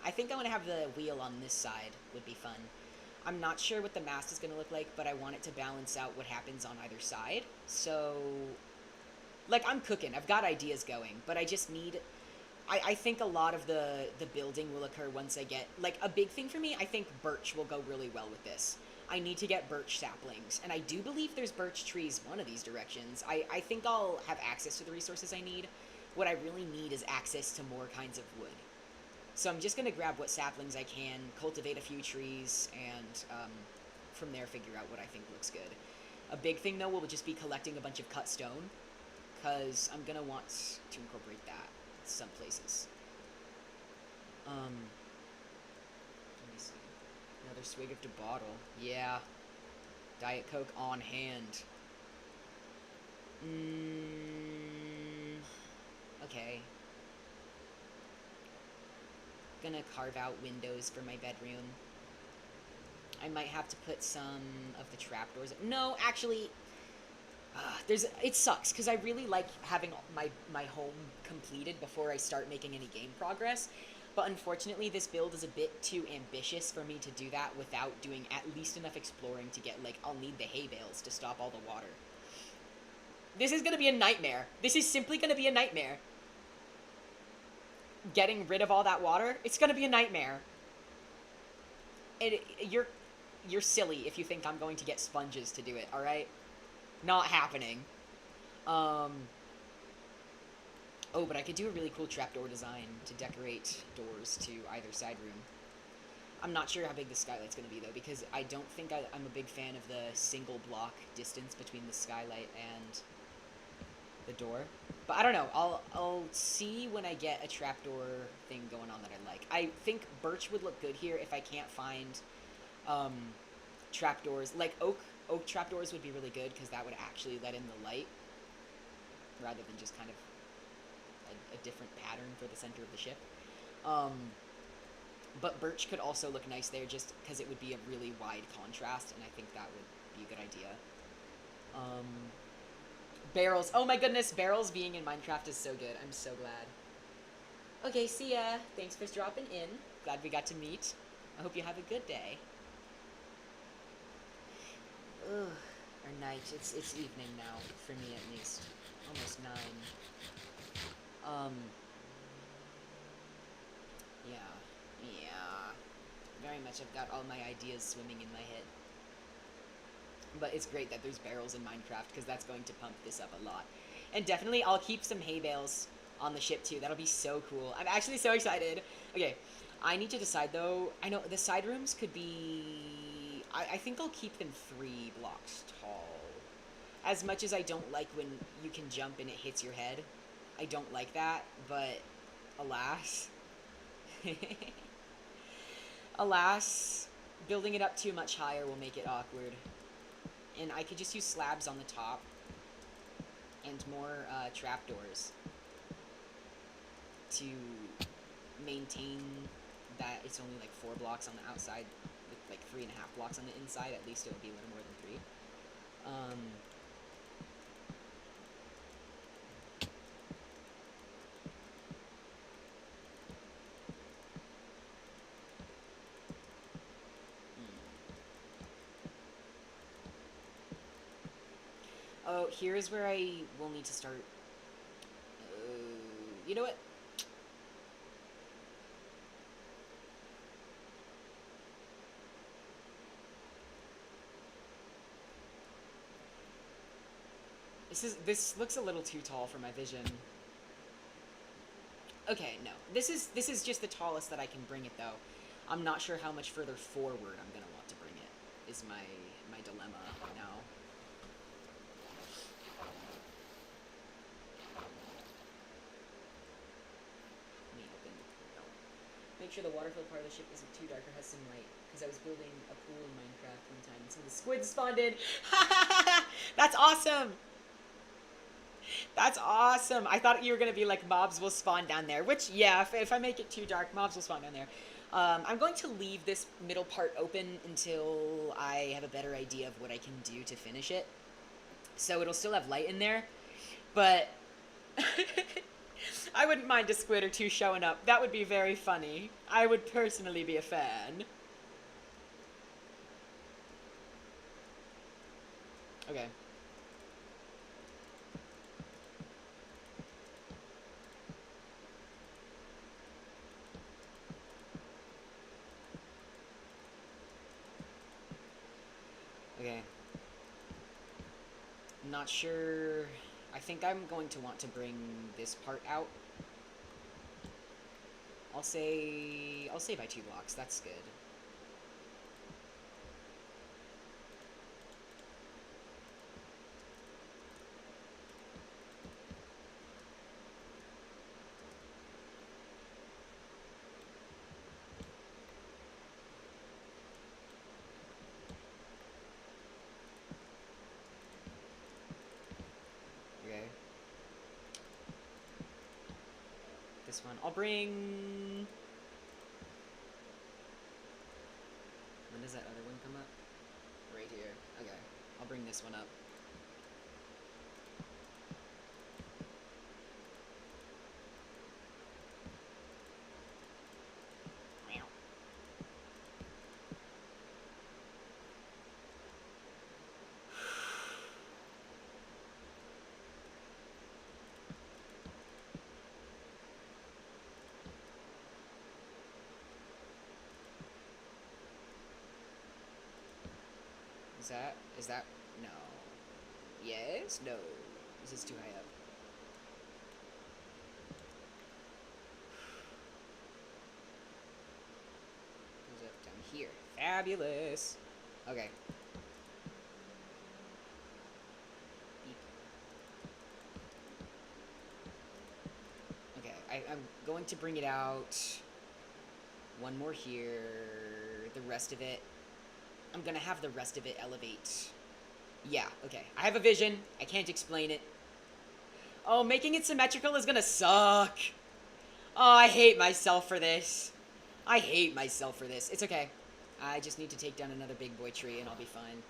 I think I want to have the wheel on this side. Would be fun. I'm not sure what the mast is going to look like, but I want it to balance out what happens on either side. So, like, I'm cooking. I've got ideas going, but I just need... I think a lot of the building will occur once I get... Like, a big thing for me, I think birch will go really well with this. I need to get birch saplings, and I do believe there's birch trees one of these directions. I think I'll have access to the resources I need. What I really need is access to more kinds of wood. So I'm just going to grab what saplings I can, cultivate a few trees, and from there figure out what I think looks good. A big thing, though, will just be collecting a bunch of cut stone, because I'm going to want to incorporate that some places. Another swig of the bottle. Yeah. Diet Coke on hand. Okay. Gonna carve out windows for my bedroom. I might have to put some of the trapdoors. No, actually, it sucks because I really like having my home completed before I start making any game progress. But unfortunately, this build is a bit too ambitious for me to do that without doing at least enough exploring to get, like, I'll need the hay bales to stop all the water. This is gonna be a nightmare. This is simply gonna be a nightmare. Getting rid of all that water, it's gonna be a nightmare. And you're silly if you think I'm going to get sponges to do it, alright? Not happening. Oh, but I could do a really cool trapdoor design to decorate doors to either side room. I'm not sure how big the skylight's going to be, though, because I don't think I'm a big fan of the single block distance between the skylight and the door. But I don't know. I'll see when I get a trapdoor thing going on that I like. I think birch would look good here if I can't find trapdoors. Like oak trapdoors would be really good because that would actually let in the light rather than just kind of a different pattern for the center of the ship. But birch could also look nice there just because it would be a really wide contrast, and I think that would be a good idea. Barrels. Oh my goodness, barrels being in Minecraft is so good. I'm so glad. Okay, see ya. Thanks for dropping in. Glad we got to meet. I hope you have a good day. Ugh, or night. It's evening now, for me at least. Almost 9. Yeah. Very much I've got all my ideas swimming in my head. But it's great that there's barrels in Minecraft, because that's going to pump this up a lot. And definitely, I'll keep some hay bales on the ship, too. That'll be so cool. I'm actually so excited. Okay, I need to decide, though. I know the side rooms could be... I think I'll keep them 3 blocks tall. As much as I don't like when you can jump and it hits your head. I don't like that, but alas. Alas, building it up too much higher will make it awkward. And I could just use slabs on the top and more trapdoors to maintain that it's only like 4 blocks on the outside with like 3.5 blocks on the inside. At least it would be a little more than 3. Oh, here's where I will need to start. You know what? This looks a little too tall for my vision. Okay, no. This is just the tallest that I can bring it, though. I'm not sure how much further forward I'm gonna want to bring it, is my dilemma right now. Let me open. No. Make sure the water-filled part of the ship isn't too dark or has some light, because I was building a pool in Minecraft one time and some of the squids spawned in. That's awesome! That's awesome! I thought you were gonna be like, mobs will spawn down there, which, yeah, if I make it too dark, mobs will spawn down there. I'm going to leave this middle part open until I have a better idea of what I can do to finish it. So it'll still have light in there, but I wouldn't mind a squid or 2 showing up. That would be very funny. I would personally be a fan. Okay. Okay. I'm not sure... I think I'm going to want to bring this part out. I'll say by 2 blocks. That's good. this one. I'll bring... When does that other one come up? Right here. Okay. I'll bring this one up. Is that, no. Yes? No. This is too high up. Goes up down here. Fabulous. Okay. Okay, I'm going to bring it out. One more here. The rest of it. I'm gonna have the rest of it elevate. Yeah, okay. I have a vision. I can't explain it. Oh, making it symmetrical is gonna suck. Oh, I hate myself for this. I hate myself for this. It's okay. I just need to take down another big boy tree and I'll be fine.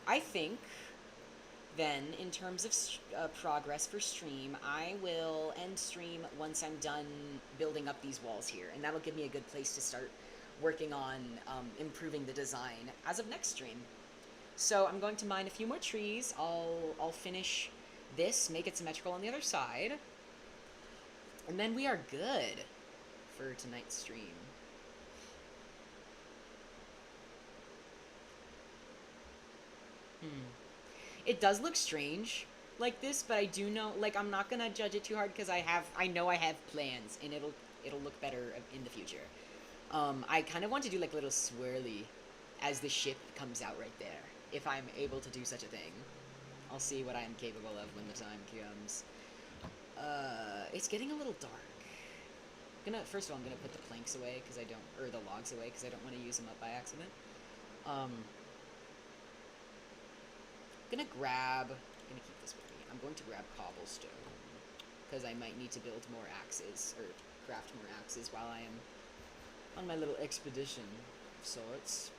I think, then, in terms of progress for stream, I will end stream once I'm done building up these walls here. And that'll give me a good place to start working on improving the design as of next stream. So I'm going to mine a few more trees. I'll finish this, make it symmetrical on the other side. And then we are good for tonight's stream. It does look strange like this, but I do know, like, I'm not gonna judge it too hard because I know I have plans, and it'll look better in the future. I kind of want to do like a little swirly as the ship comes out right there, if I'm able to do such a thing. I'll see what I am capable of when the time comes. It's getting a little dark. First of all, I'm gonna put the planks away because or the logs away because I don't want to use them up by accident. Gonna keep this with me. I'm going to grab cobblestone because I might need to build more axes or craft more axes while I am on my little expedition of sorts.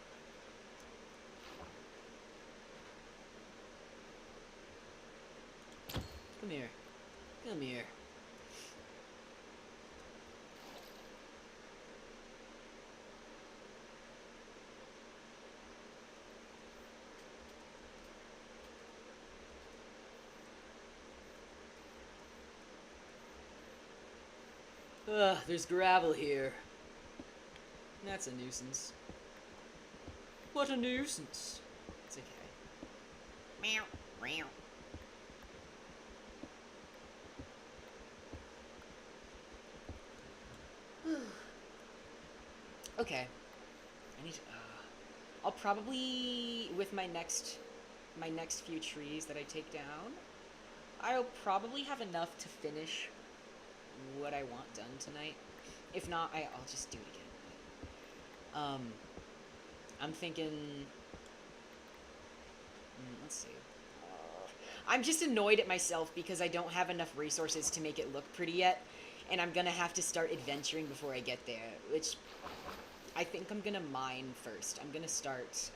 Come here. Come here. Ugh, there's gravel here. That's a nuisance. What a nuisance. It's okay. Meow, meow. Okay. I need to, I'll probably, with my next few trees that I take down, I'll probably have enough to finish what I want done tonight. If not, I'll just do it again. I'm thinking... let's see. I'm just annoyed at myself because I don't have enough resources to make it look pretty yet, and I'm gonna have to start adventuring before I get there, which I think I'm gonna mine first. I'm gonna start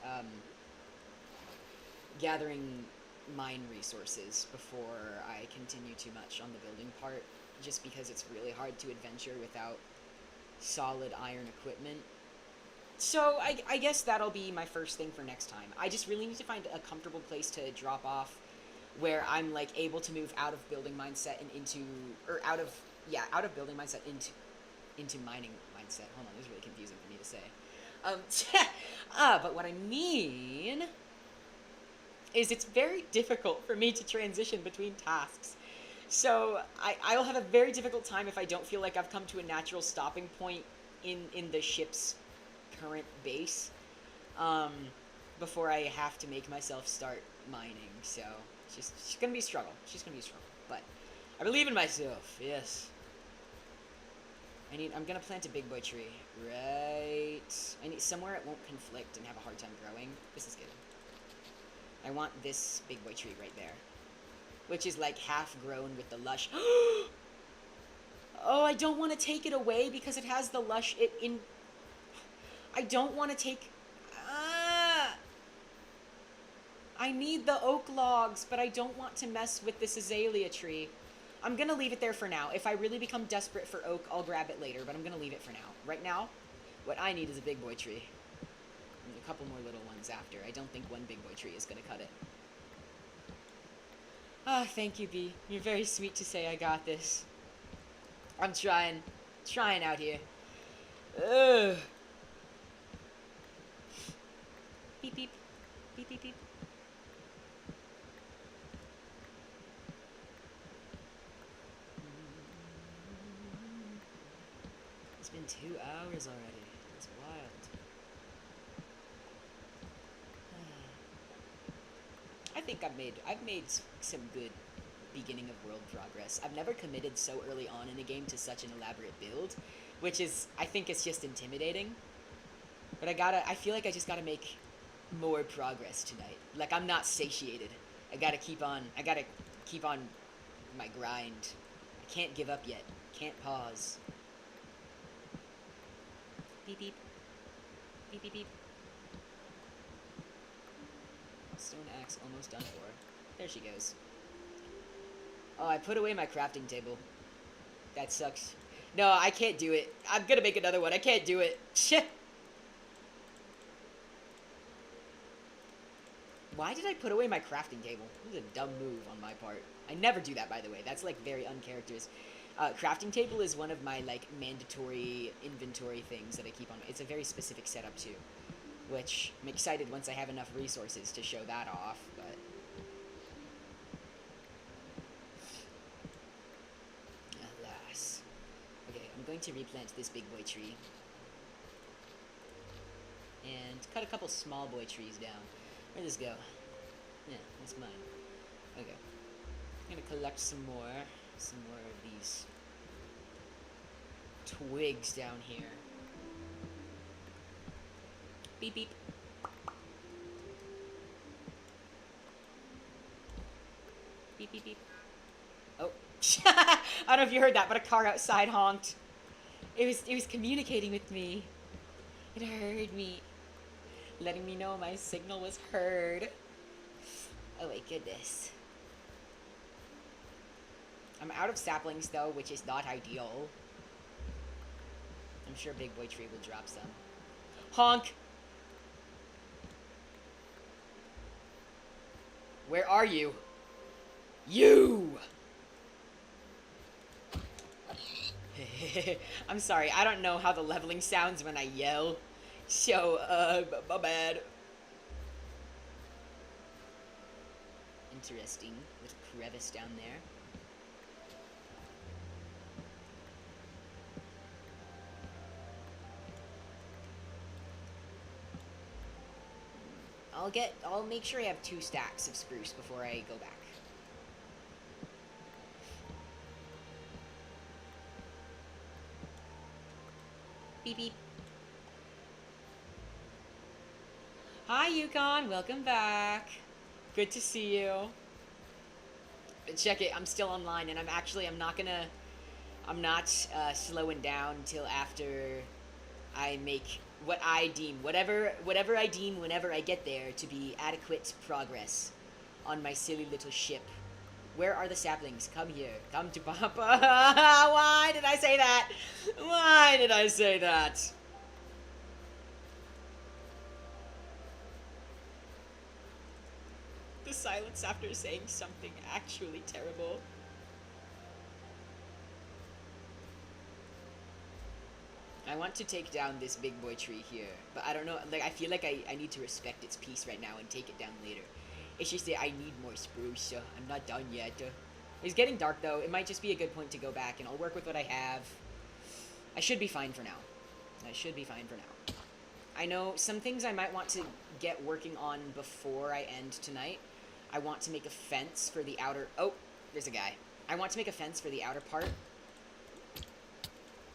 gathering mine resources before I continue too much on the building part, just because it's really hard to adventure without solid iron equipment. So I guess that'll be my first thing for next time. I just really need to find a comfortable place to drop off where I'm like able to move out of building mindset and out of building mindset into mining mindset. Hold on, this is really confusing for me to say. But what I mean is it's very difficult for me to transition between tasks. So I'll have a very difficult time if I don't feel like I've come to a natural stopping point in the ship's current base before I have to make myself start mining. So she's gonna be a struggle. But I believe in myself. Yes. I'm gonna plant a big boy tree. Right. I need somewhere it won't conflict and have a hard time growing. This is good. I want this big boy tree right there. which is like half grown with the lush. Oh, I don't want to take it away because it has the lush it in. I don't want to take. Ah! I need the oak logs, but I don't want to mess with this azalea tree. I'm gonna leave it there for now. If I really become desperate for oak, I'll grab it later, but I'm gonna leave it for now. Right now, what I need is a big boy tree. And a couple more little ones after. I don't think one big boy tree is gonna cut it. Ah, thank you, Bee. You're very sweet to say I got this. I'm trying out here. Ugh. Beep, beep. Beep, beep, beep. It's been 2 hours already. It's wild. I think I've made some good beginning of world progress. I've never committed so early on in a game to such an elaborate build, which is, I think it's just intimidating. But I feel like I just gotta make more progress tonight. Like, I'm not satiated. I gotta keep on my grind. I can't give up yet. Can't pause. Beep beep. Beep beep beep. Stone axe almost done for. There she goes. Oh, I put away my crafting table. That sucks. No, I can't do it. I'm gonna make another one. I can't do it. Shit. Why did I put away my crafting table? This is a dumb move on my part. I never do that, by the way. That's, like, very uncharacteristic. Crafting table is one of my, like, mandatory inventory things that I keep on. It's a very specific setup, too. Which, I'm excited once I have enough resources to show that off, but... alas. Okay, I'm going to replant this big boy tree. And cut a couple small boy trees down. Where'd this go? Yeah, that's mine. Okay. I'm gonna collect some more of these twigs down here. Beep beep. Beep beep beep. Oh. I don't know if you heard that, but a car outside honked. It was communicating with me. It heard me. Letting me know my signal was heard. Oh my goodness. I'm out of saplings though, which is not ideal. I'm sure Big Boy Tree will drop some. Honk! Where are you? You! I'm sorry, I don't know how the leveling sounds when I yell. So, my bad. Interesting. Little crevice down there. I'll make sure I have 2 stacks of spruce before I go back. Beep beep. Hi Yukon, welcome back. Good to see you. Check it, I'm still online and I'm not slowing down until after I make what I deem, whatever I deem whenever I get there to be adequate progress on my silly little ship. Where are the saplings? Come here. Come to Papa. Why did I say that? Why did I say that? The silence after saying something actually terrible. I want to take down this big boy tree here, but I don't know, like, I feel like I need to respect its peace right now and take it down later. It's just that I need more spruce, so I'm not done yet. It's getting dark, though. It might just be a good point to go back, and I'll work with what I have. I should be fine for now. I should be fine for now. I know some things I might want to get working on before I end tonight. I want to make a fence for the outer... Oh, there's a guy. I want to make a fence for the outer part.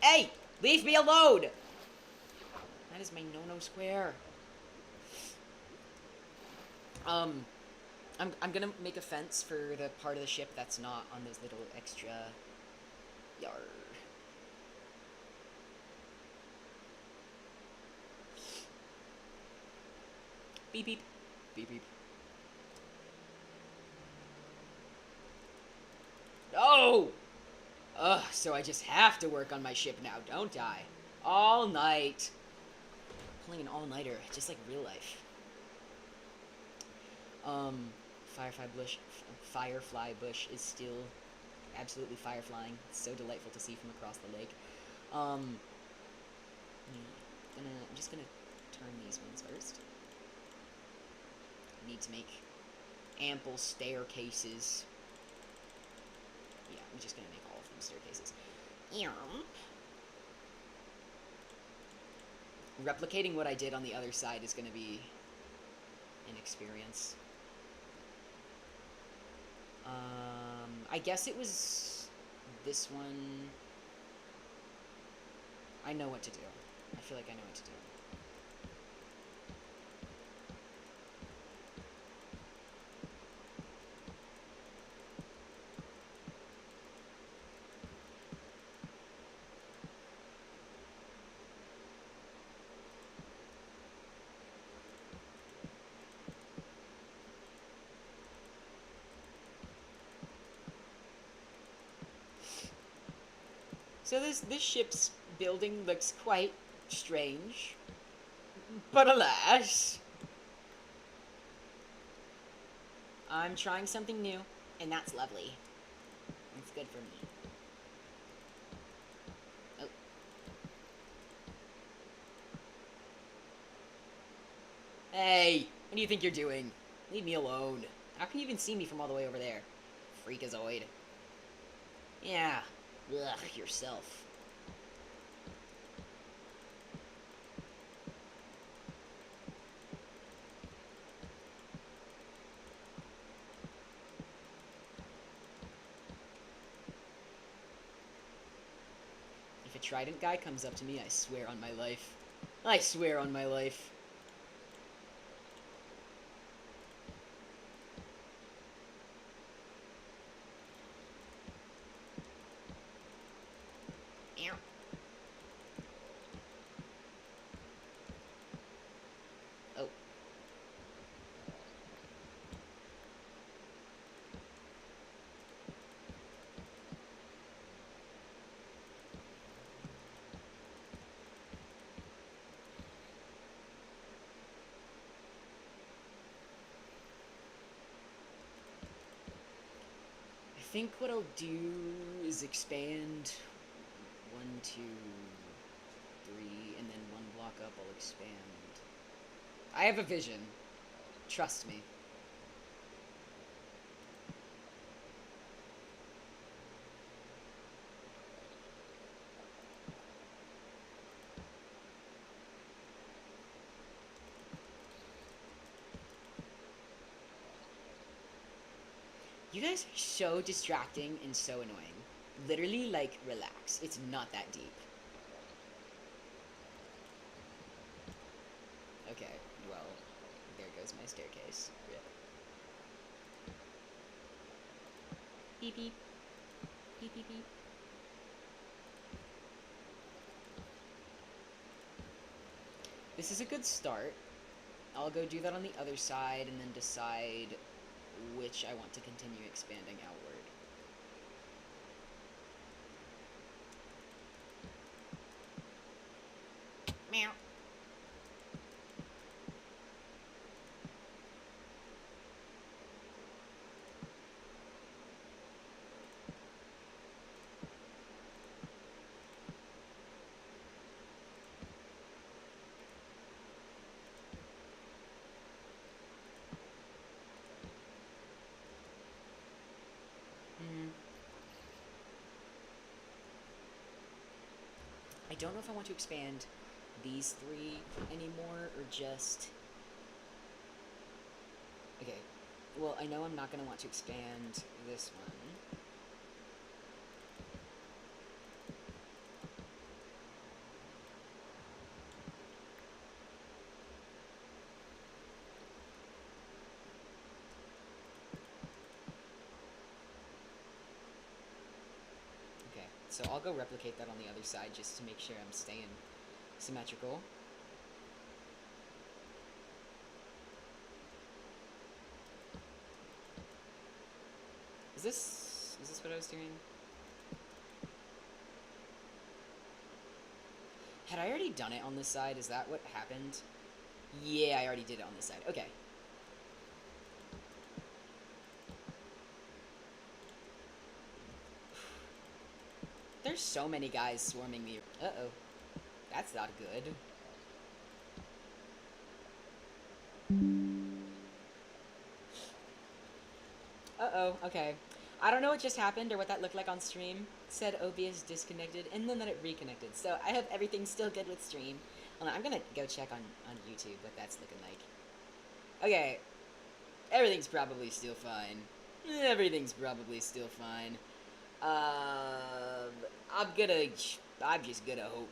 Hey! Leave me alone! That is my no-no square. I'm gonna make a fence for the part of the ship that's not on those little extra yard. Beep beep. Beep beep. Oh! Ugh, so I just have to work on my ship now, don't I? All night. Pulling an all-nighter, just like real life. Um, Firefly bush is still absolutely fireflying. It's so delightful to see from across the lake. Um, I'm just gonna turn these ones first. Need to make ample staircases. Yeah, I'm just gonna make all of them staircases. Replicating what I did on the other side is gonna be an experience. I guess it was this one. I know what to do. I feel like I know what to do. So this ship's building looks quite strange, but alas, I'm trying something new, and that's lovely. It's good for me. Oh. Hey, what do you think you're doing? Leave me alone. How can you even see me from all the way over there? Freakazoid. Yeah. Ugh, yourself. If a trident guy comes up to me, I swear on my life. I swear on my life. Oh. I think what I'll do is expand 1, 2, 3, and then one block up I'll expand. I have a vision. Trust me. You guys are so distracting and so annoying. Literally, like, relax. It's not that deep. Okay, well, there goes my staircase. Rip. Beep beep. Beep beep beep. This is a good start. I'll go do that on the other side and then decide which I want to continue expanding outward. Meow. I don't know if I want to expand these 3 anymore or just... Okay, well, I know I'm not going to want to expand this one. So I'll go replicate that on the other side just to make sure I'm staying symmetrical. Is this what I was doing? Had I already done it on this side? Is that what happened? Yeah, I already did it on this side. Okay. There's so many guys swarming me. Uh-oh. That's not good. Uh-oh, okay. I don't know what just happened or what that looked like on stream. It said OBS disconnected and then that it reconnected. So I hope everything's still good with stream. Hold on, I'm gonna go check on YouTube what that's looking like. Okay. Everything's probably still fine. Everything's probably still fine. I'm just gonna hope.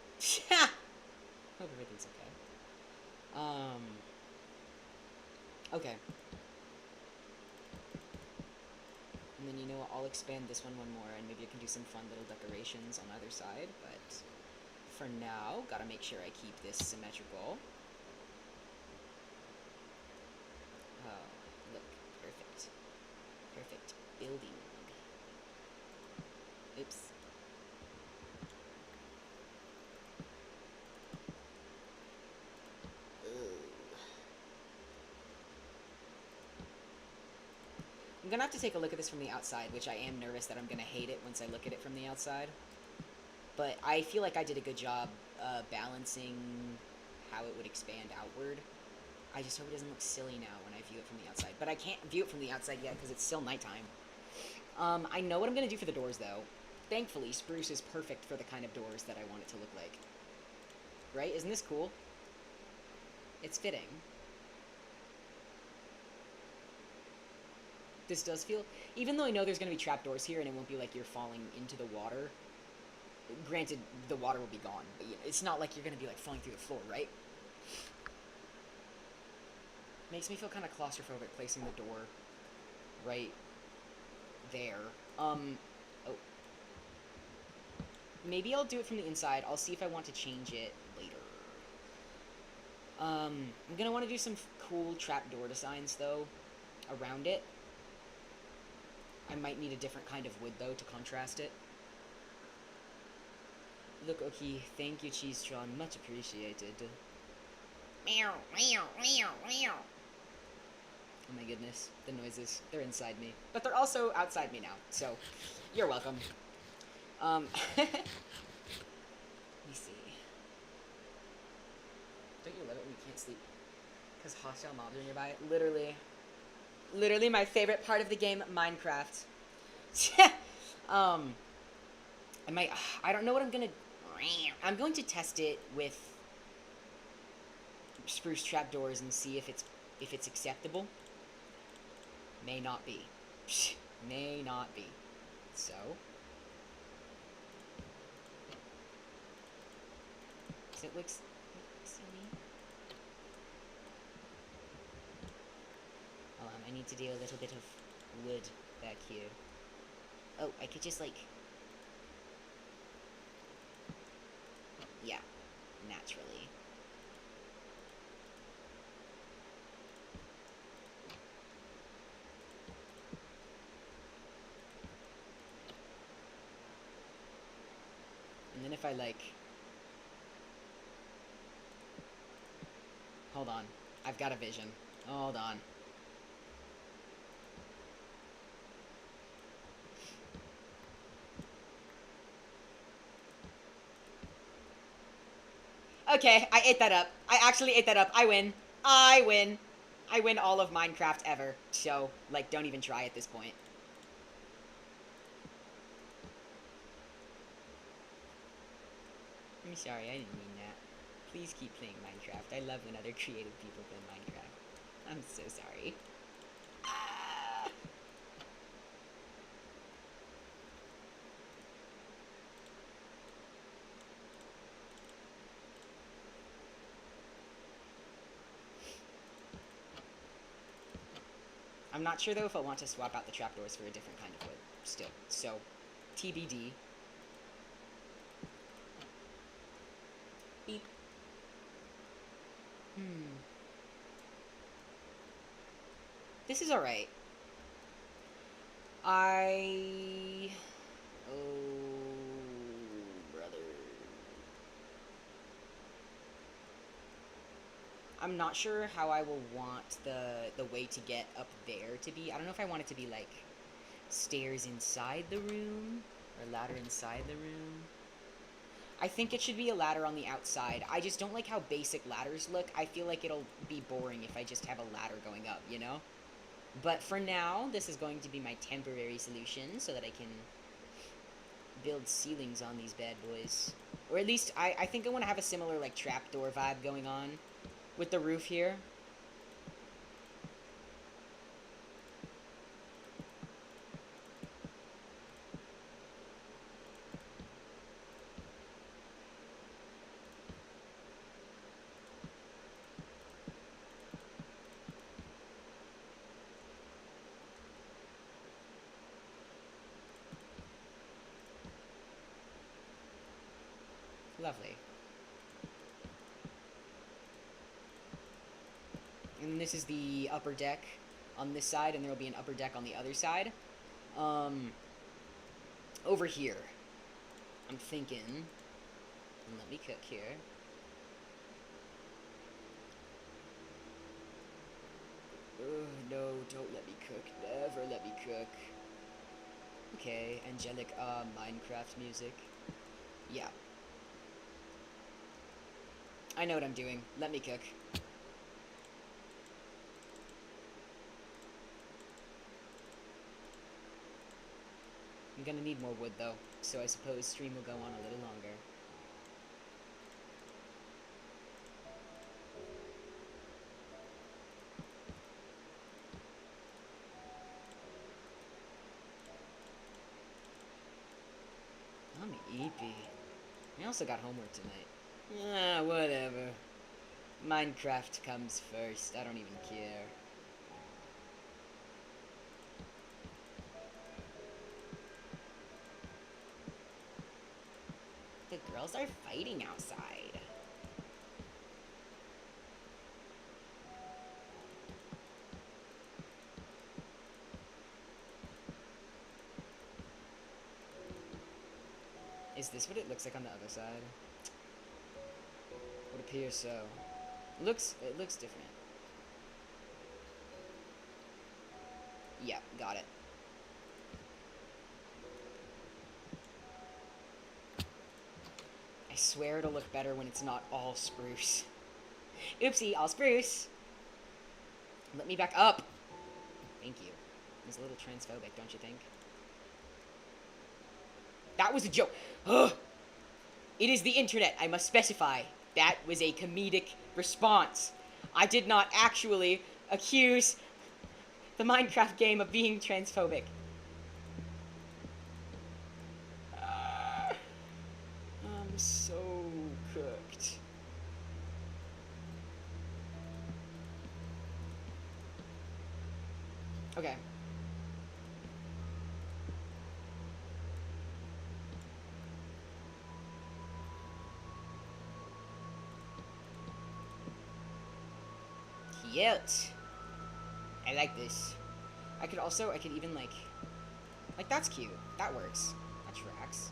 Hope everything's okay. Okay. And then, you know what, I'll expand this one more, and maybe I can do some fun little decorations on either side, but for now, gotta make sure I keep this symmetrical. Oh, look, perfect. Perfect building. Oops. I'm gonna have to take a look at this from the outside, which I am nervous that I'm gonna hate it once I look at it from the outside. But I feel like I did a good job balancing how it would expand outward. I just hope it doesn't look silly now when I view it from the outside. But I can't view it from the outside yet because it's still nighttime. I know what I'm gonna do for the doors, though. Thankfully, spruce is perfect for the kind of doors that I want it to look like. Right? Isn't this cool? It's fitting. This does feel... Even though I know there's going to be trapdoors here and it won't be like you're falling into the water. Granted, the water will be gone. But it's not like you're going to be like falling through the floor, right? Makes me feel kind of claustrophobic placing the door right there. Oh. Maybe I'll do it from the inside. I'll see if I want to change it later. I'm going to want to do some cool trapdoor designs, though, around it. I might need a different kind of wood, though, to contrast it. Look, okay, thank you, Cheesetron. Much appreciated. Meow, meow, meow, meow. Oh my goodness, the noises. They're inside me. But they're also outside me now, so you're welcome. Let me see. Don't you love it when you can't sleep? Because hostile mobs are nearby? Literally my favorite part of the game, Minecraft. I don't know what I'm going to test it with spruce trapdoors and see if it's acceptable. May not be. May not be. So does it look silly? Hold on, I need to do a little bit of wood back here. Oh, I could just, like... Yeah, naturally. And then if I, like... Hold on. I've got a vision. Hold on. Okay, I ate that up. I actually ate that up. I win. I win. I win all of Minecraft ever. So, like, don't even try at this point. I'm sorry, I didn't mean that. Please keep playing Minecraft. I love when other creative people play Minecraft. I'm so sorry. I'm not sure, though, if I want to swap out the trapdoors for a different kind of wood. Still. So, TBD. Beep. This is alright. Oh, brother. I'm not sure how I will want the way to get up there to be. I don't know if I want it to be like stairs inside the room or ladder inside the room. I think it should be a ladder on the outside. I just don't like how basic ladders look. I feel like it'll be boring if I just have a ladder going up, you know? But for now, this is going to be my temporary solution so that I can build ceilings on these bad boys. Or at least, I think I want to have a similar, like, trapdoor vibe going on with the roof here. Lovely. And this is the upper deck on this side, and there will be an upper deck on the other side. Over here, I'm thinking, and let me cook here. No, don't let me cook. Never let me cook. Okay, angelic, Minecraft music. Yeah. I know what I'm doing. Let me cook. I'm gonna need more wood, though, so I suppose stream will go on a little longer. I'm eepy. I also got homework tonight. Ah, whatever. Minecraft comes first. I don't even care. The girls are fighting outside. Is this what it looks like on the other side? Would appear so. It looks different. Yeah, got it. I swear it'll look better when it's not all spruce. Oopsie, all spruce. Let me back up. Thank you. It's a little transphobic, don't you think? That was a joke. Ugh. It is the internet, I must specify. That was a comedic response. I did not actually accuse the Minecraft game of being transphobic. I'm so cooked. Okay. Cute. I like this. I could even like, that's cute. That works. That tracks.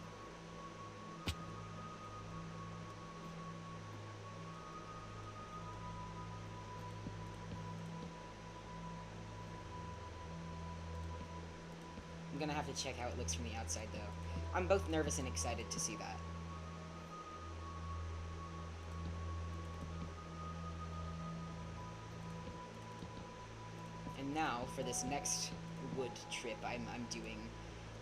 I'm gonna have to check how it looks from the outside, though. I'm both nervous and excited to see that. And now, for this next wood trip I'm doing,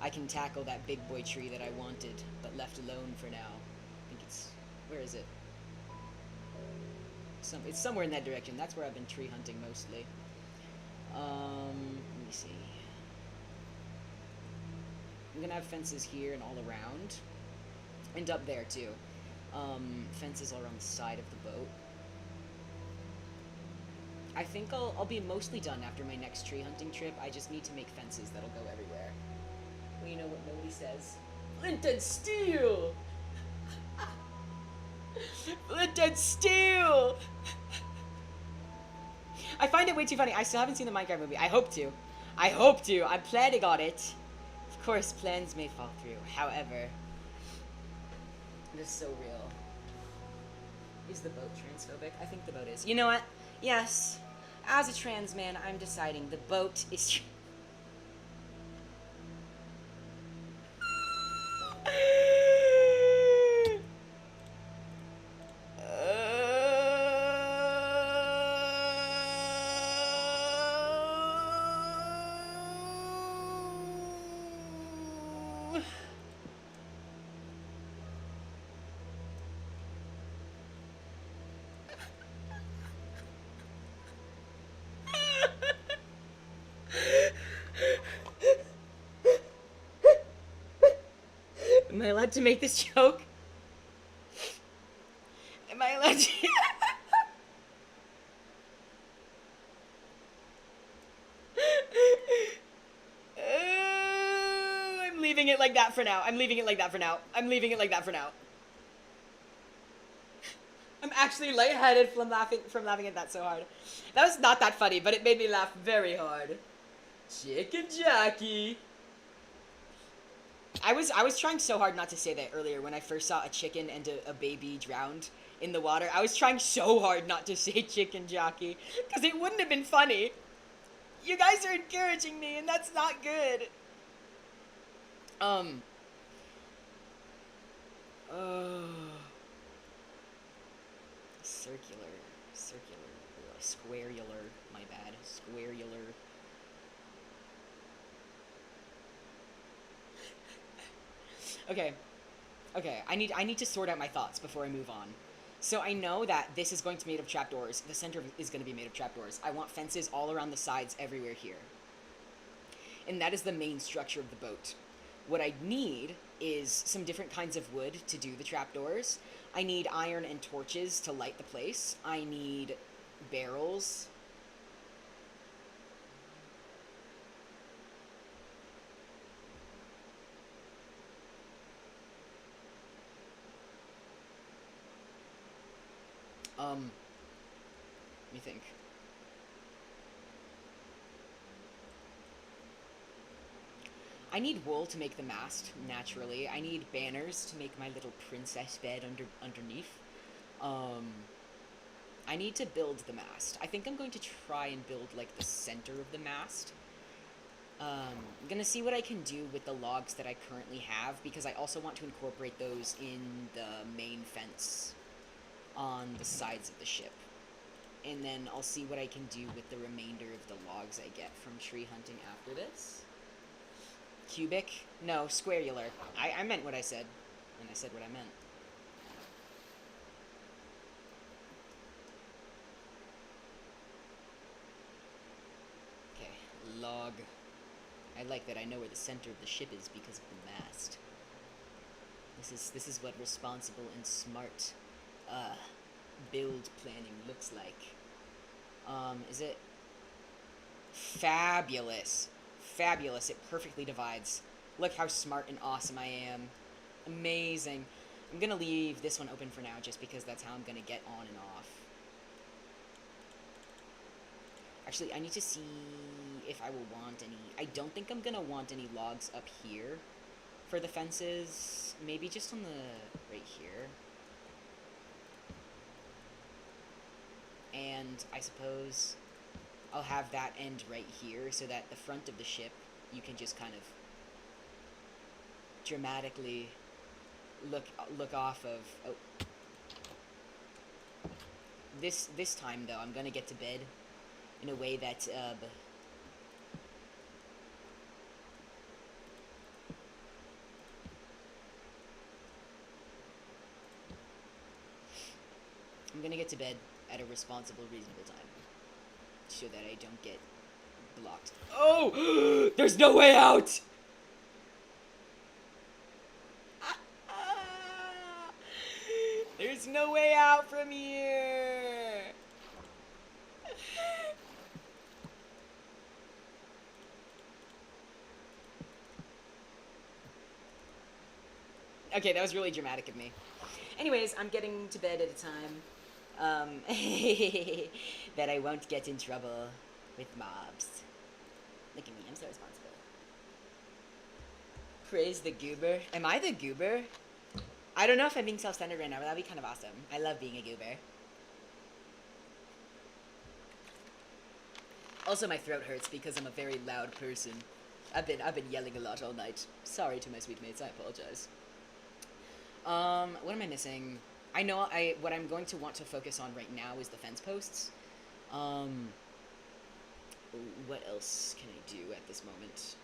I can tackle that big boy tree that I wanted, but left alone for now. I think it's... where is it? It's somewhere in that direction. That's where I've been tree hunting mostly. Let me see. I'm gonna have fences here and all around. And up there, too. Fences all around the side of the boat. I think I'll be mostly done after my next tree hunting trip. I just need to make fences that'll go everywhere. Well, you know what nobody says. Flint and steel! Flint and steel! I find it way too funny. I still haven't seen the Minecraft movie. I hope to. I hope to. I'm planning on it. Of course, plans may fall through. However, it is so real. Is the boat transphobic? I think the boat is. You know what? Yes. As a trans man, I'm deciding the boat is... Am I allowed to make this joke? Am I allowed to... I'm leaving it like that for now. I'm leaving it like that for now. I'm leaving it like that for now. I'm actually lightheaded from laughing at that so hard. That was not that funny, but it made me laugh very hard. Chicken Jockey. I was trying so hard not to say that earlier when I first saw a chicken and a baby drowned in the water. I was trying so hard not to say chicken jockey because it wouldn't have been funny. You guys are encouraging me, and that's not good. Circular, squarular, my bad, squarular. Okay, I need to sort out my thoughts before I move on. So I know that this is going to be made of trapdoors. The center is going to be made of trapdoors. I want fences all around the sides everywhere here. And that is the main structure of the boat. What I need is some different kinds of wood to do the trapdoors. I need iron and torches to light the place. I need barrels. Let me think. I need wool to make the mast, naturally. I need banners to make my little princess bed underneath. I need to build the mast. I think I'm going to try and build, like, the center of the mast. I'm gonna see what I can do with the logs that I currently have, because I also want to incorporate those in the main fence on the sides of the ship. And then I'll see what I can do with the remainder of the logs I get from tree hunting after this. Cubic? No, squarular. I meant what I said. And I said what I meant. Okay, log. I like that I know where the center of the ship is because of the mast. This is what responsible and smart build planning looks like. Is it fabulous? Fabulous. It perfectly divides. Look how smart and awesome I am. Amazing. I'm gonna leave this one open for now just because that's how I'm gonna get on and off. Actually, I need to see if I will want any. I don't think I'm gonna want any logs up here for the fences. Maybe just on the right here. And I suppose I'll have that end right here so that the front of the ship you can just kind of dramatically look off of. Oh. This time though, I'm gonna get to bed in a way that I'm gonna get to bed at a responsible, reasonable time so that I don't get blocked. Oh! There's no way out! There's no way out from here! Okay, that was really dramatic of me. Anyways, I'm getting to bed at a time. That I won't get in trouble with mobs. Look at me, I'm so responsible. Praise the goober. Am I the goober? I don't know if I'm being self-centered right now, but that'd be kind of awesome. I love being a goober. Also, my throat hurts because I'm a very loud person. I've been yelling a lot all night. Sorry to my sweet mates, I apologize. What am I missing? I know what I'm going to want to focus on right now is the fence posts. What else can I do at this moment?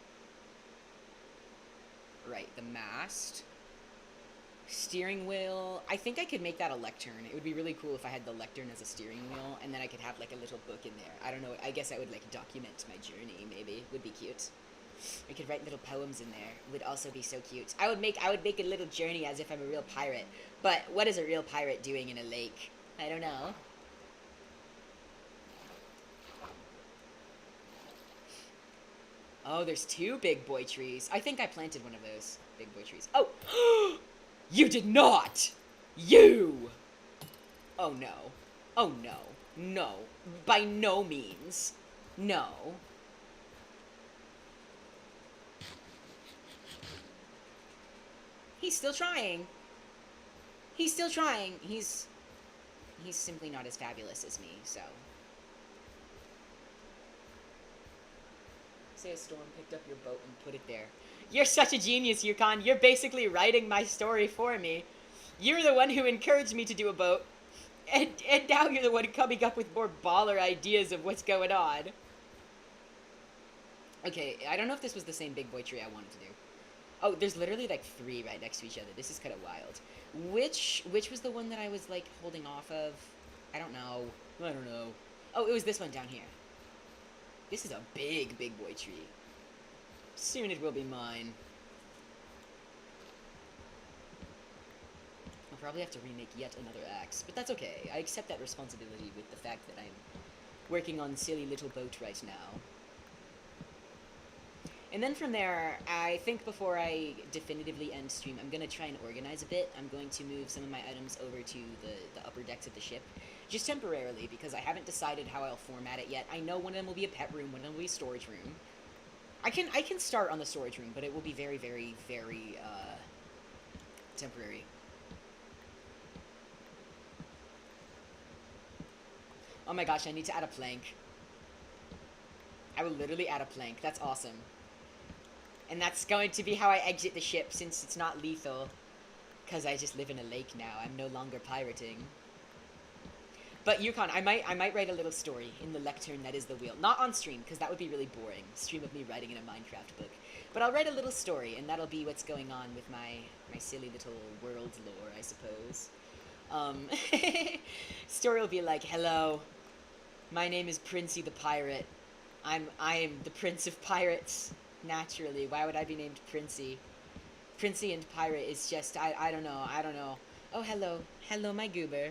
Right, the mast. Steering wheel. I think I could make that a lectern. It would be really cool if I had the lectern as a steering wheel, and then I could have like a little book in there. I don't know. I guess I would like document my journey. Maybe would be cute. I could write little poems in there. Would also be so cute. I would make a little journey as if I'm a real pirate. But what is a real pirate doing in a lake? I don't know. Oh, there's 2 big boy trees. I think I planted one of those big boy trees. Oh! You did not! You! Oh no. Oh no. No. By no means. No. He's still trying. He's still trying. He's simply not as fabulous as me, so. Say a storm picked up your boat and put it there. You're such a genius, Yukon. You're basically writing my story for me. You're the one who encouraged me to do a boat. And now you're the one coming up with more baller ideas of what's going on. Okay, I don't know if this was the same big boy tree I wanted to do. Oh, there's literally like 3 right next to each other. This is kind of wild. Which was the one that I was like holding off of? I don't know. I don't know. Oh, it was this one down here. This is a big boy tree. Soon it will be mine. I'll probably have to remake yet another axe, but that's okay. I accept that responsibility with the fact that I'm working on silly little boat right now. And then from there, I think before I definitively end stream, I'm going to try and organize a bit. I'm going to move some of my items over to the upper decks of the ship, just temporarily, because I haven't decided how I'll format it yet. I know one of them will be a pet room, one of them will be a storage room. I can start on the storage room, but it will be very, very, very, temporary. Oh my gosh, I need to add a plank. I will literally add a plank. That's awesome. And that's going to be how I exit the ship, since it's not lethal. Because I just live in a lake now. I'm no longer pirating. But Yukon, I might write a little story in the lectern that is the wheel. Not on stream, because that would be really boring. Stream of me writing in a Minecraft book. But I'll write a little story, and that'll be what's going on with my silly little world lore, I suppose. Story will be like, hello, my name is Princey the Pirate. I am the Prince of Pirates. Naturally, why would I be named Princey? Princey and Pirate is just, I don't know. Oh, hello, my goober.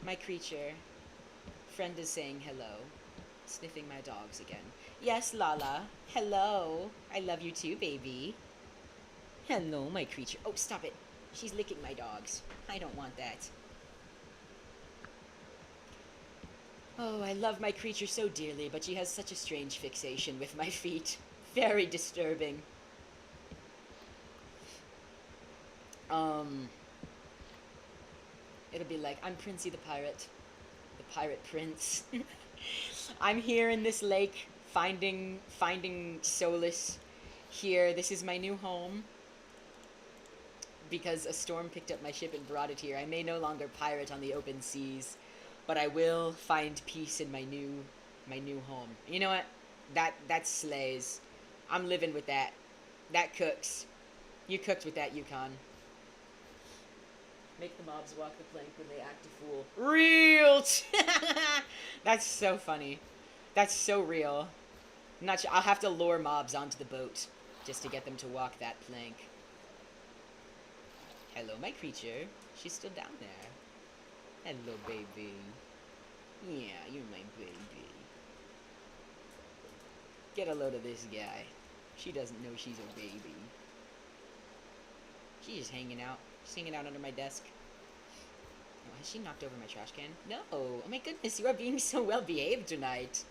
My creature. Friend is saying hello. Sniffing my dogs again. Yes, Lala. Hello. I love you too, baby. Hello, my creature. Oh, stop it. She's licking my dogs. I don't want that. Oh, I love my creature so dearly, but she has such a strange fixation with my feet. Very disturbing. It'll be like, I'm Princey the Pirate. The Pirate Prince. I'm here in this lake, finding solace here. This is my new home. Because a storm picked up my ship and brought it here. I may no longer pirate on the open seas, but I will find peace in my new home. You know what? That slays. I'm living with that. That cooks. You cooked with that, Yukon. Make the mobs walk the plank when they act a fool. Real! That's so funny. That's so real. I'm not sure. I'll have to lure mobs onto the boat just to get them to walk that plank. Hello, my creature. She's still down there. Hello, baby. Yeah, you're my baby. Get a load of this guy. She doesn't know she's a baby. She She's just hanging out. She's hanging out under my desk. Oh, has she knocked over my trash can? No. Oh my goodness, you are being so well behaved tonight.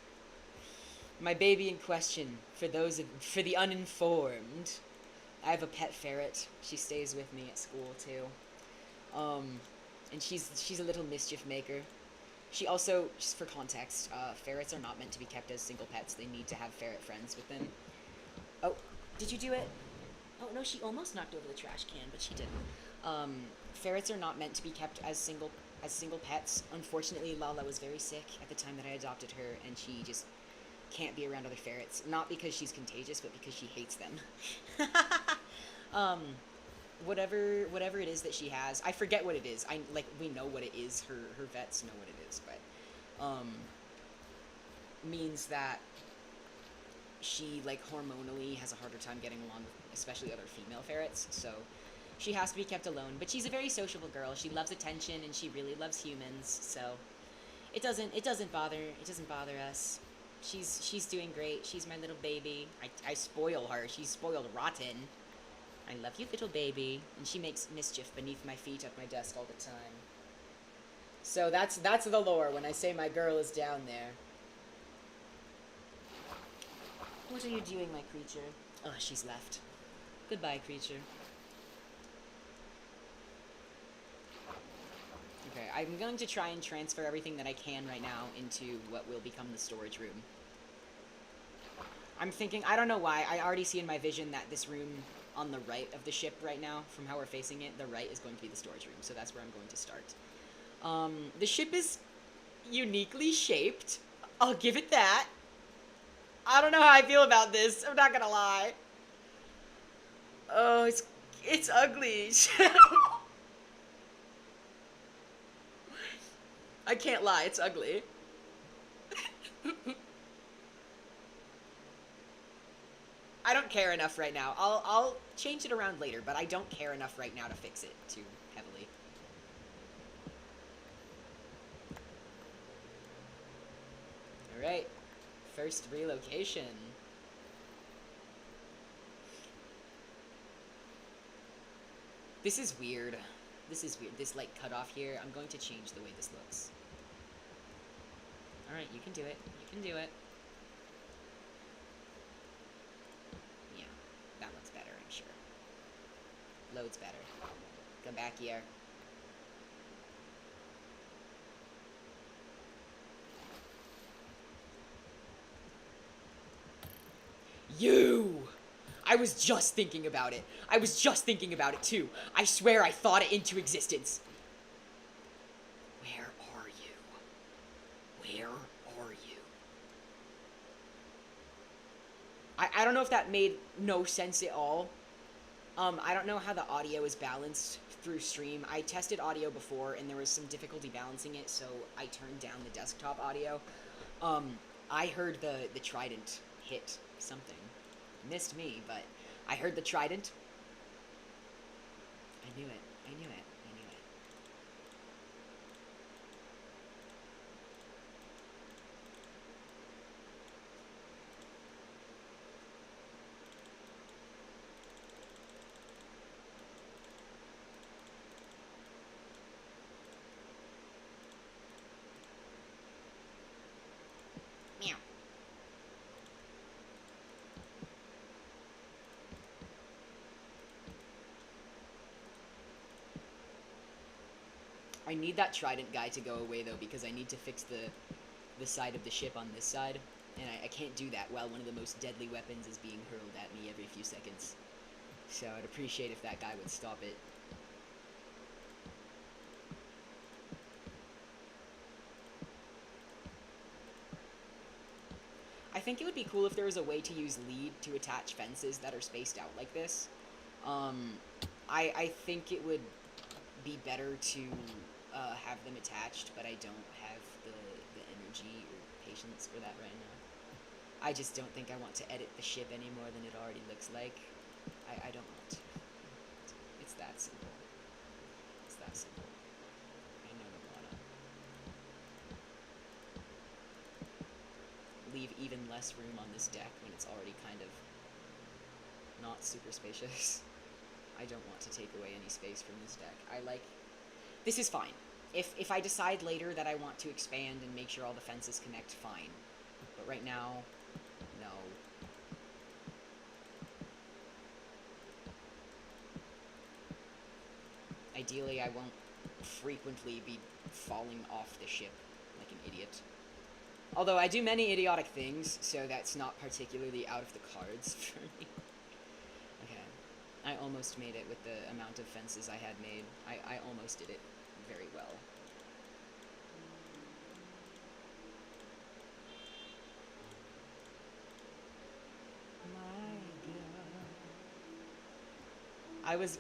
My baby in question, for the uninformed. I have a pet ferret. She stays with me at school too. And she's a little mischief maker. She also, just for context, ferrets are not meant to be kept as single pets. They need to have ferret friends with them. Oh, did you do it? Oh no, she almost knocked over the trash can, but she didn't. Ferrets are not meant to be kept as single pets. Unfortunately, Lala was very sick at the time that I adopted her, and she just can't be around other ferrets. Not because she's contagious, but because she hates them. um, whatever it is that she has, I forget what it is. We know what it is. Her vets know what it is, but means that she like hormonally has a harder time getting along with especially other female ferrets. So she has to be kept alone. But she's a very sociable girl. She loves attention and she really loves humans. So it doesn't bother us. She's doing great. She's my little baby. I spoil her. She's spoiled rotten. I love you, little baby. And she makes mischief beneath my feet at my desk all the time. So that's the lore when I say my girl is down there. What are you doing, my creature? Oh, she's left. Goodbye, creature. Okay, I'm going to try and transfer everything that I can right now into what will become the storage room. I'm thinking, I don't know why, I already see in my vision that this room on the right of the ship right now, from how we're facing it, the right is going to be the storage room, so that's where I'm going to start. The ship is uniquely shaped. I'll give it that. I don't know how I feel about this, I'm not gonna lie. Oh, it's ugly. I can't lie, it's ugly. I don't care enough right now. I'll change it around later, but I don't care enough right now to fix it too heavily. Alright. First relocation. This is weird. This is weird. This, like, cut off here. I'm going to change the way this looks. Alright, you can do it. You can do it. Yeah, that looks better, I'm sure. Loads better. Come back here. You! I was just thinking about it. I was just thinking about it, too. I swear I thought it into existence. Where are you? Where are you? I don't know if that made no sense at all. I don't know how the audio is balanced through stream. I tested audio before, and there was some difficulty balancing it, so I turned down the desktop audio. I heard the trident hit something. Missed me, but I heard the trident. I knew it. I knew it. I knew it. Meow. I need that trident guy to go away, though, because I need to fix the side of the ship on this side, and I can't do that while one of the most deadly weapons is being hurled at me every few seconds. So I'd appreciate if that guy would stop it. I think it would be cool if there was a way to use lead to attach fences that are spaced out like this. I think it would be better to have them attached, but I don't have the energy or patience for that right now. I just don't think I want to edit the ship any more than it already looks like. I don't want to. It's that simple. It's that simple. I don't want to leave even less room on this deck when it's already kind of not super spacious. I don't want to take away any space from this deck. I like... This is fine. If I decide later that I want to expand and make sure all the fences connect, fine. But right now, no. Ideally, I won't frequently be falling off the ship like an idiot. Although I do many idiotic things, so that's not particularly out of the cards for me. Okay. I almost made it with the amount of fences I had made. I almost did it very well.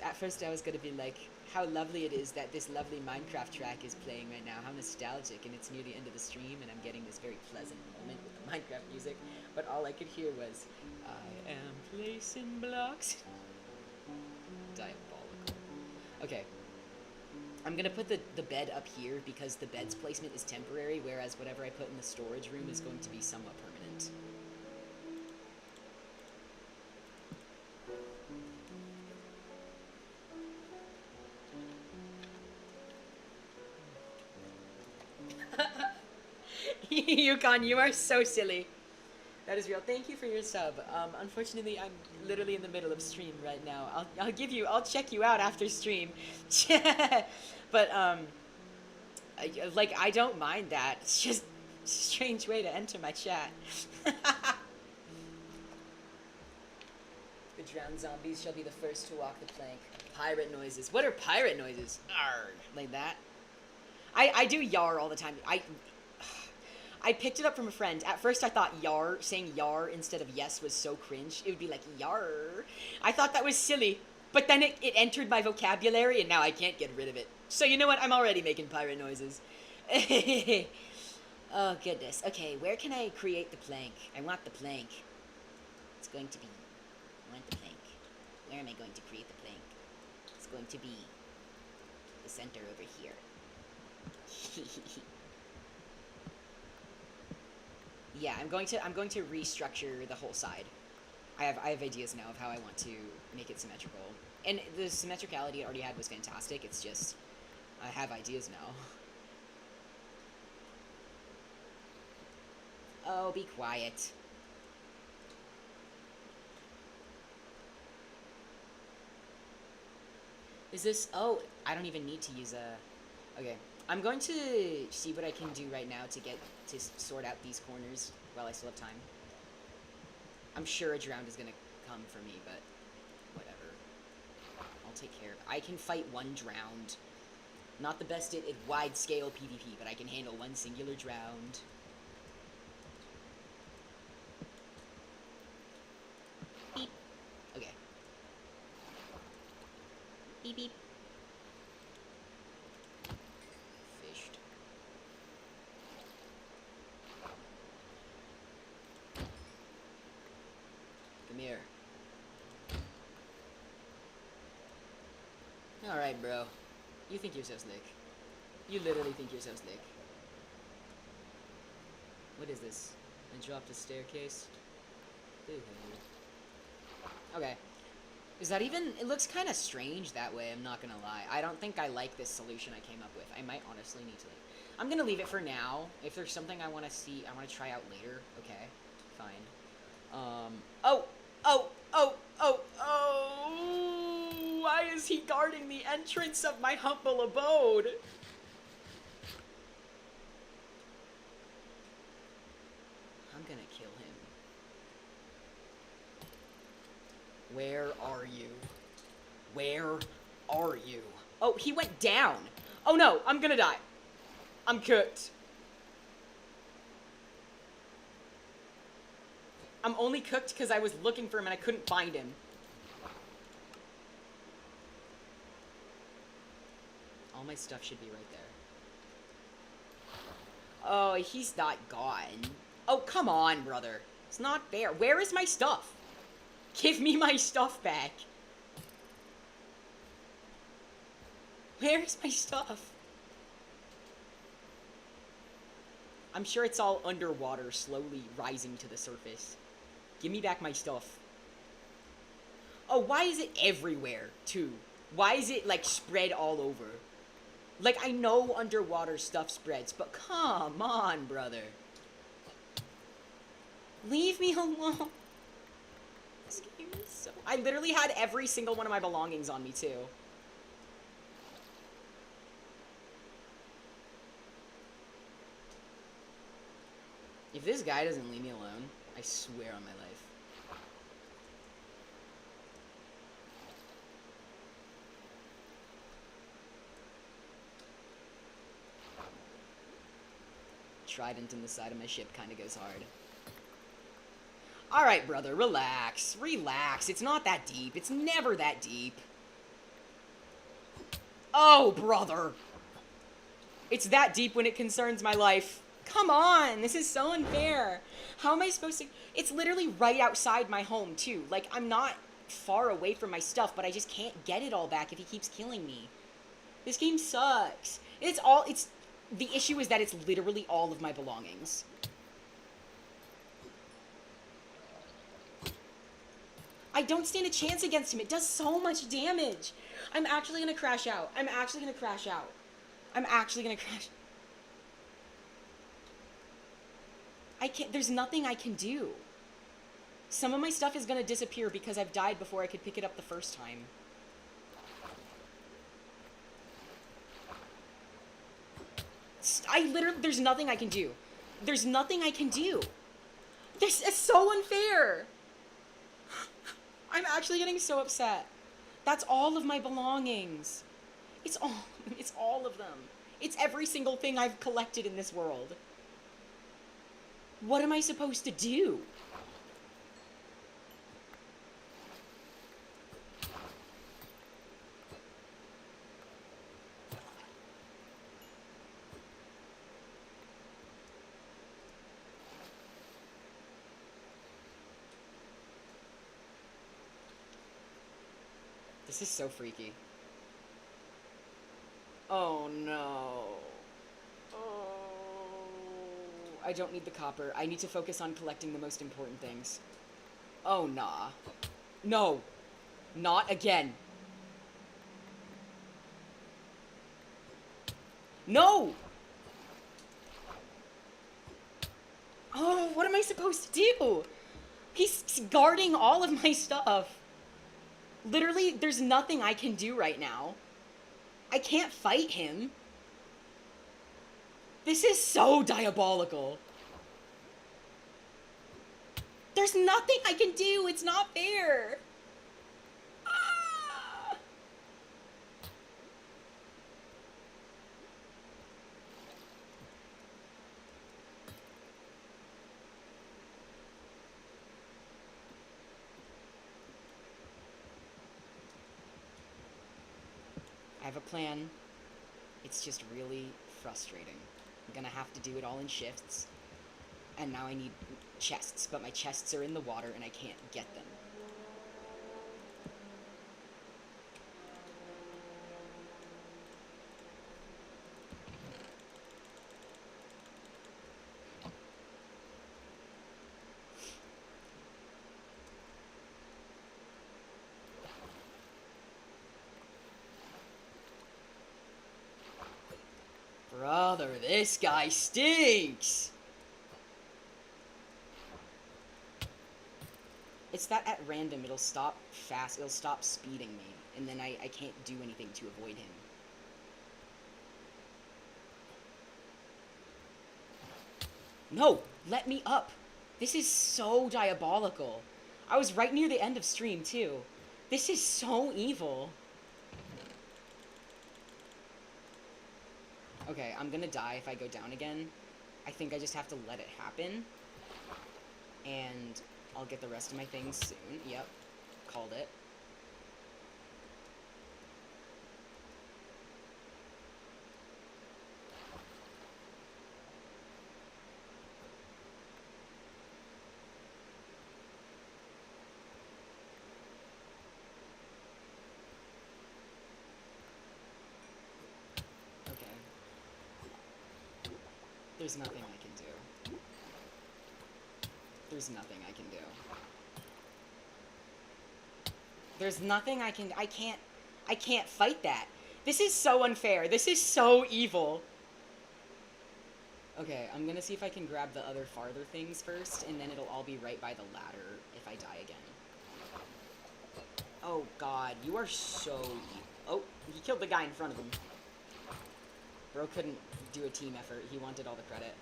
At first I was gonna be like, how lovely it is that this lovely Minecraft track is playing right now, how nostalgic, and it's near the end of the stream, and I'm getting this very pleasant moment with the Minecraft music, but all I could hear was, I am placing blocks. Diabolical. Okay. I'm gonna put the bed up here, because the bed's placement is temporary, whereas whatever I put in the storage room is going to be somewhat permanent. Yukon, you are so silly. That is real. Thank you for your sub. Unfortunately, I'm literally in the middle of stream right now. I'll check you out after stream. But, I don't mind that. It's just a strange way to enter my chat. The drowned zombies shall be the first to walk the plank. Pirate noises. What are pirate noises? Arrgh. Like that? I do yar all the time. I picked it up from a friend. At first I thought yar, saying yar instead of yes was so cringe. It would be like yar. I thought that was silly. But then it entered my vocabulary and now I can't get rid of it. So you know what? I'm already making pirate noises. Oh goodness. Okay, where can I create the plank? I want the plank. It's going to be... I want the plank. Where am I going to create the plank? It's going to be the center over here. Yeah, I'm going to restructure the whole side. I have ideas now of how I want to make it symmetrical. And the symmetricality I already had was fantastic. It's just I have ideas now. Oh, be quiet. Is this... Oh, I don't even need to use a... Okay. I'm going to see what I can do right now to sort out these corners while I still have time. I'm sure a drowned is going to come for me, but whatever. I'll take care of it. I can fight one drowned. Not the best at wide-scale PvP, but I can handle one singular drowned. Beep. Okay. Beep, beep. Fished. Come here. Alright, bro. You think you're so slick. You literally think you're so slick. What is this? I dropped a staircase? Okay. Is that even... It looks kind of strange that way, I'm not gonna lie. I don't think I like this solution I came up with. I might honestly need to... I'm gonna leave it for now. If there's something I want to see, I want to try out later. Okay. Fine. Oh! Why is he guarding the entrance of my humble abode? I'm gonna kill him. Where are you? Where are you? Oh, he went down. Oh no, I'm gonna die. I'm cooked. I'm only cooked because I was looking for him and I couldn't find him. All my stuff should be right there. Oh, he's not gone. Oh, come on, brother. It's not fair. Where is my stuff? Give me my stuff back. Where is my stuff? I'm sure it's all underwater, slowly rising to the surface. Give me back my stuff. Oh, why is it everywhere, too? Why is it, like, spread all over? Like, I know underwater stuff spreads, but come on, brother. Leave me alone. This game is so... I literally had every single one of my belongings on me, too. If this guy doesn't leave me alone, I swear on my life. Trident in the side of my ship kind of goes hard. Alright, brother, relax. Relax. It's not that deep. It's never that deep. Oh, brother. It's that deep when it concerns my life. Come on, this is so unfair. How am I supposed to... It's literally right outside my home, too. Like, I'm not far away from my stuff, but I just can't get it all back if he keeps killing me. This game sucks. It's... The issue is that it's literally all of my belongings. I don't stand a chance against him. It does so much damage. I'm actually gonna crash out. I'm actually gonna crash out. I'm actually gonna crash... I can't... There's nothing I can do. Some of my stuff is gonna disappear because I've died before I could pick it up the first time. There's nothing I can do. There's nothing I can do. This is so unfair. I'm actually getting so upset. That's all of my belongings. It's all of them. It's every single thing I've collected in this world. What am I supposed to do? This is so freaky. Oh no. Oh. I don't need the copper. I need to focus on collecting the most important things. Oh nah. No. Not again. No! Oh, what am I supposed to do? He's guarding all of my stuff. Literally, there's nothing I can do right now. I can't fight him. This is so diabolical. There's nothing I can do. It's not fair. Ah! I have a plan. It's just really frustrating. I'm gonna have to do it all in shifts. And now I need chests, but my chests are in the water and I can't get them. Brother, this guy stinks! It's that at random it'll stop fast, it'll stop speeding me, and then I can't do anything to avoid him. No! Let me up! This is so diabolical. I was right near the end of stream, too. This is so evil. Okay, I'm gonna die if I go down again. I think I just have to let it happen. And I'll get the rest of my things soon. Yep. Called it. There's nothing I can do. There's nothing I can do. There's nothing I can't fight that. This is so unfair. This is so evil. Okay, I'm gonna see if I can grab the other farther things first, and then it'll all be right by the ladder if I die again. Oh god, you are so oh, he killed the guy in front of him. Bro couldn't do a team effort. He wanted all the credit.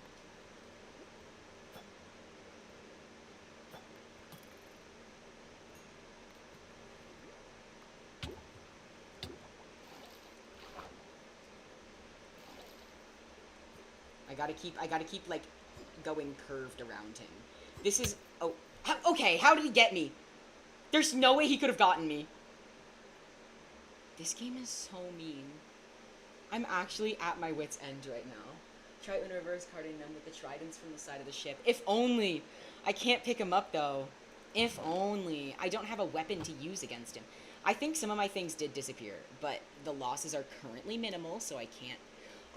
I gotta keep, like, going curved around him. This is, oh, okay, how did he get me? There's no way he could have gotten me. This game is so mean. I'm actually at my wit's end right now. Try in reverse carding them with the tridents from the side of the ship. If only. I can't pick him up, though. If only. I don't have a weapon to use against him. I think some of my things did disappear, but the losses are currently minimal, so I can't.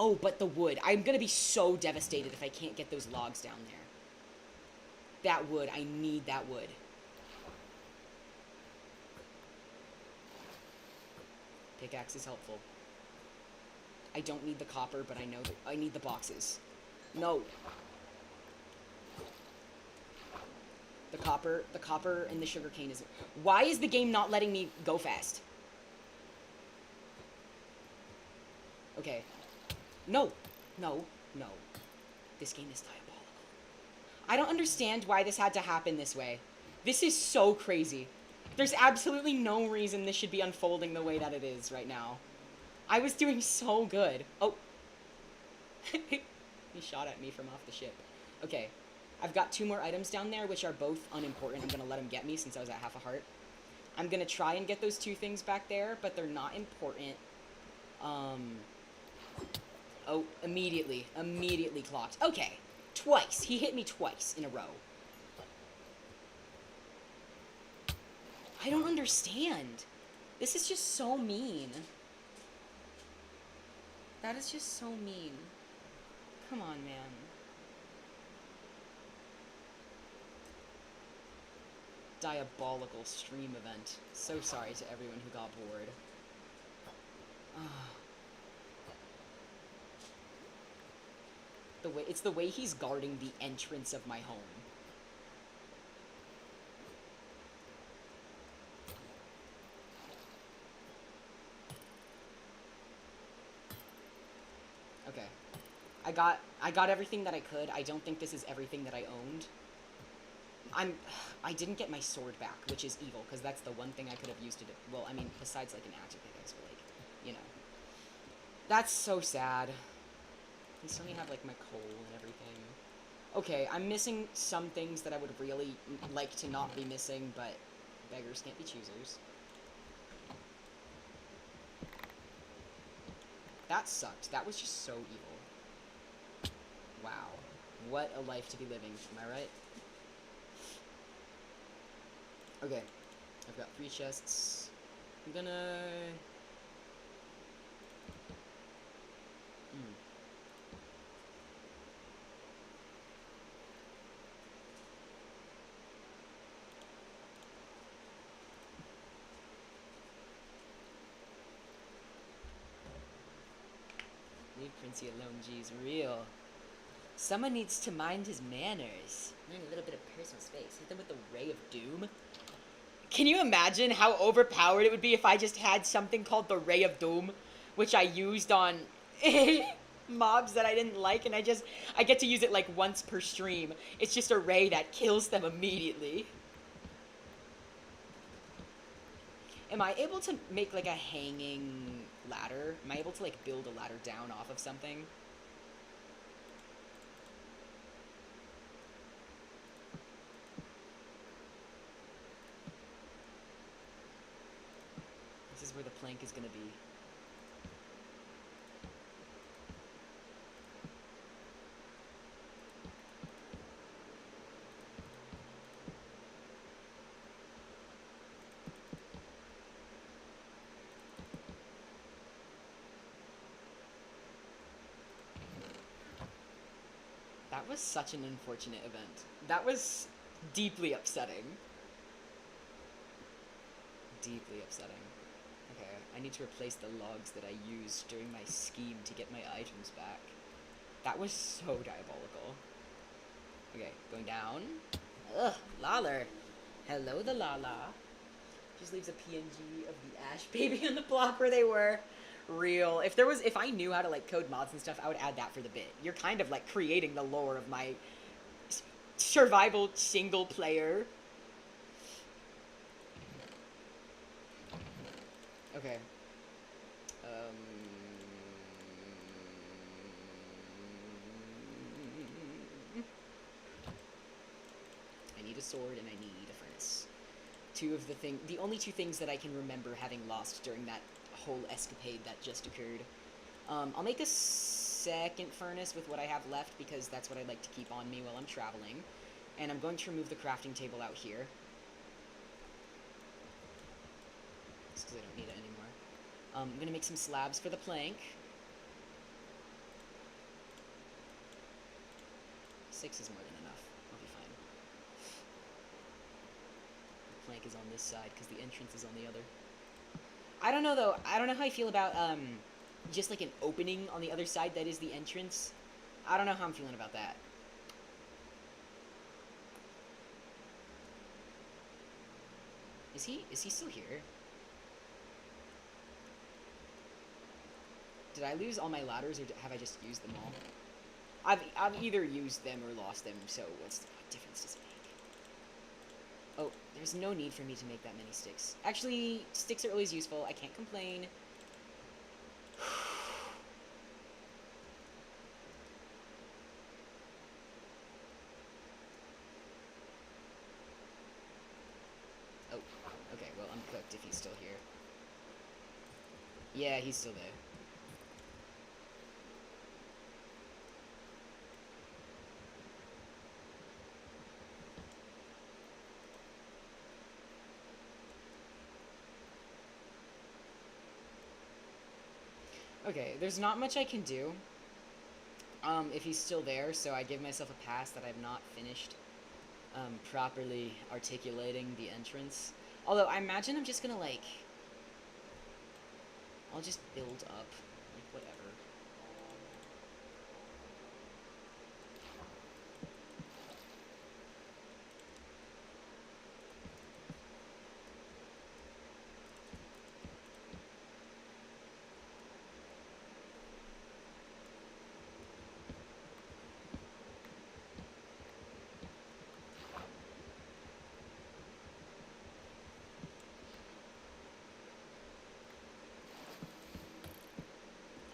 Oh, but the wood. I'm gonna be so devastated if I can't get those logs down there. That wood. I need that wood. Pickaxe is helpful. I don't need the copper, but I know that I need the boxes. No. The copper and the sugarcane is... Why is the game not letting me go fast? Okay. No. No. No. This game is diabolical. I don't understand why this had to happen this way. This is so crazy. There's absolutely no reason this should be unfolding the way that it is right now. I was doing so good. Oh. He shot at me from off the ship. Okay. I've got 2 more items down there, which are both unimportant. I'm going to let him get me since I was at half a heart. I'm going to try and get those 2 things back there, but they're not important. Oh, immediately clocked. Okay. Twice. He hit me twice in a row. I don't understand. This is just so mean. That is just so mean. Come on, man. Diabolical stream event. So sorry to everyone who got bored. It's the way he's guarding the entrance of my home. Okay. I got everything that I could. I don't think this is everything that I owned. I didn't get my sword back, which is evil, because that's the one thing I could have used to do. Well, I mean, besides, like, an action pickaxe, but, like, you know. That's so sad. I still only have, like, my coal and everything. Okay, I'm missing some things that I would really like to not be missing, but beggars can't be choosers. That sucked. That was just so evil. Wow. What a life to be living, am I right? Okay. I've got 3 chests. I'm gonna... Leave Princey alone, geez, real. Someone needs to mind his manners. Learn a little bit of personal space. Hit them with the Ray of Doom. Can you imagine how overpowered it would be if I just had something called the Ray of Doom, which I used on mobs that I didn't like, and I get to use it like once per stream. It's just a ray that kills them immediately. Am I able to make like a hanging ladder? Am I able to like build a ladder down off of something? This is where the plank is gonna be. That was such an unfortunate event. That was deeply upsetting. deeply upsetting. Okay, I need to replace the logs that I used during my scheme to get my items back. That was so diabolical. Okay, going down. Ugh, Lawler. Hello, the Lala. Just leaves a PNG of the Ash baby on the block where they were. Real. If I knew how to like code mods and stuff, I would add that for the bit. You're kind of like creating the lore of my survival single player. Okay. I need a sword and I need a furnace. The only two things that I can remember having lost during that whole escapade that just occurred. I'll make a second furnace with what I have left because that's what I'd like to keep on me while I'm traveling. And I'm going to remove the crafting table out here. Just because I don't need it anymore. I'm going to make some slabs for the plank. 6 is more than enough. I'll be fine. The plank is on this side because the entrance is on the other. I don't know, though. I don't know how I feel about, just like an opening on the other side that is the entrance. I don't know how I'm feeling about that. Is he still here? Did I lose all my ladders, or have I just used them all? I've either used them or lost them, so what difference does it make? Oh, there's no need for me to make that many sticks. Actually, sticks are always useful. I can't complain. Oh, okay, well, I'm cooked if he's still here. Yeah, he's still there. Okay, there's not much I can do if he's still there, so I give myself a pass that I've not finished properly articulating the entrance. Although, I imagine I'm just gonna, like... I'll just build up, like, whatever.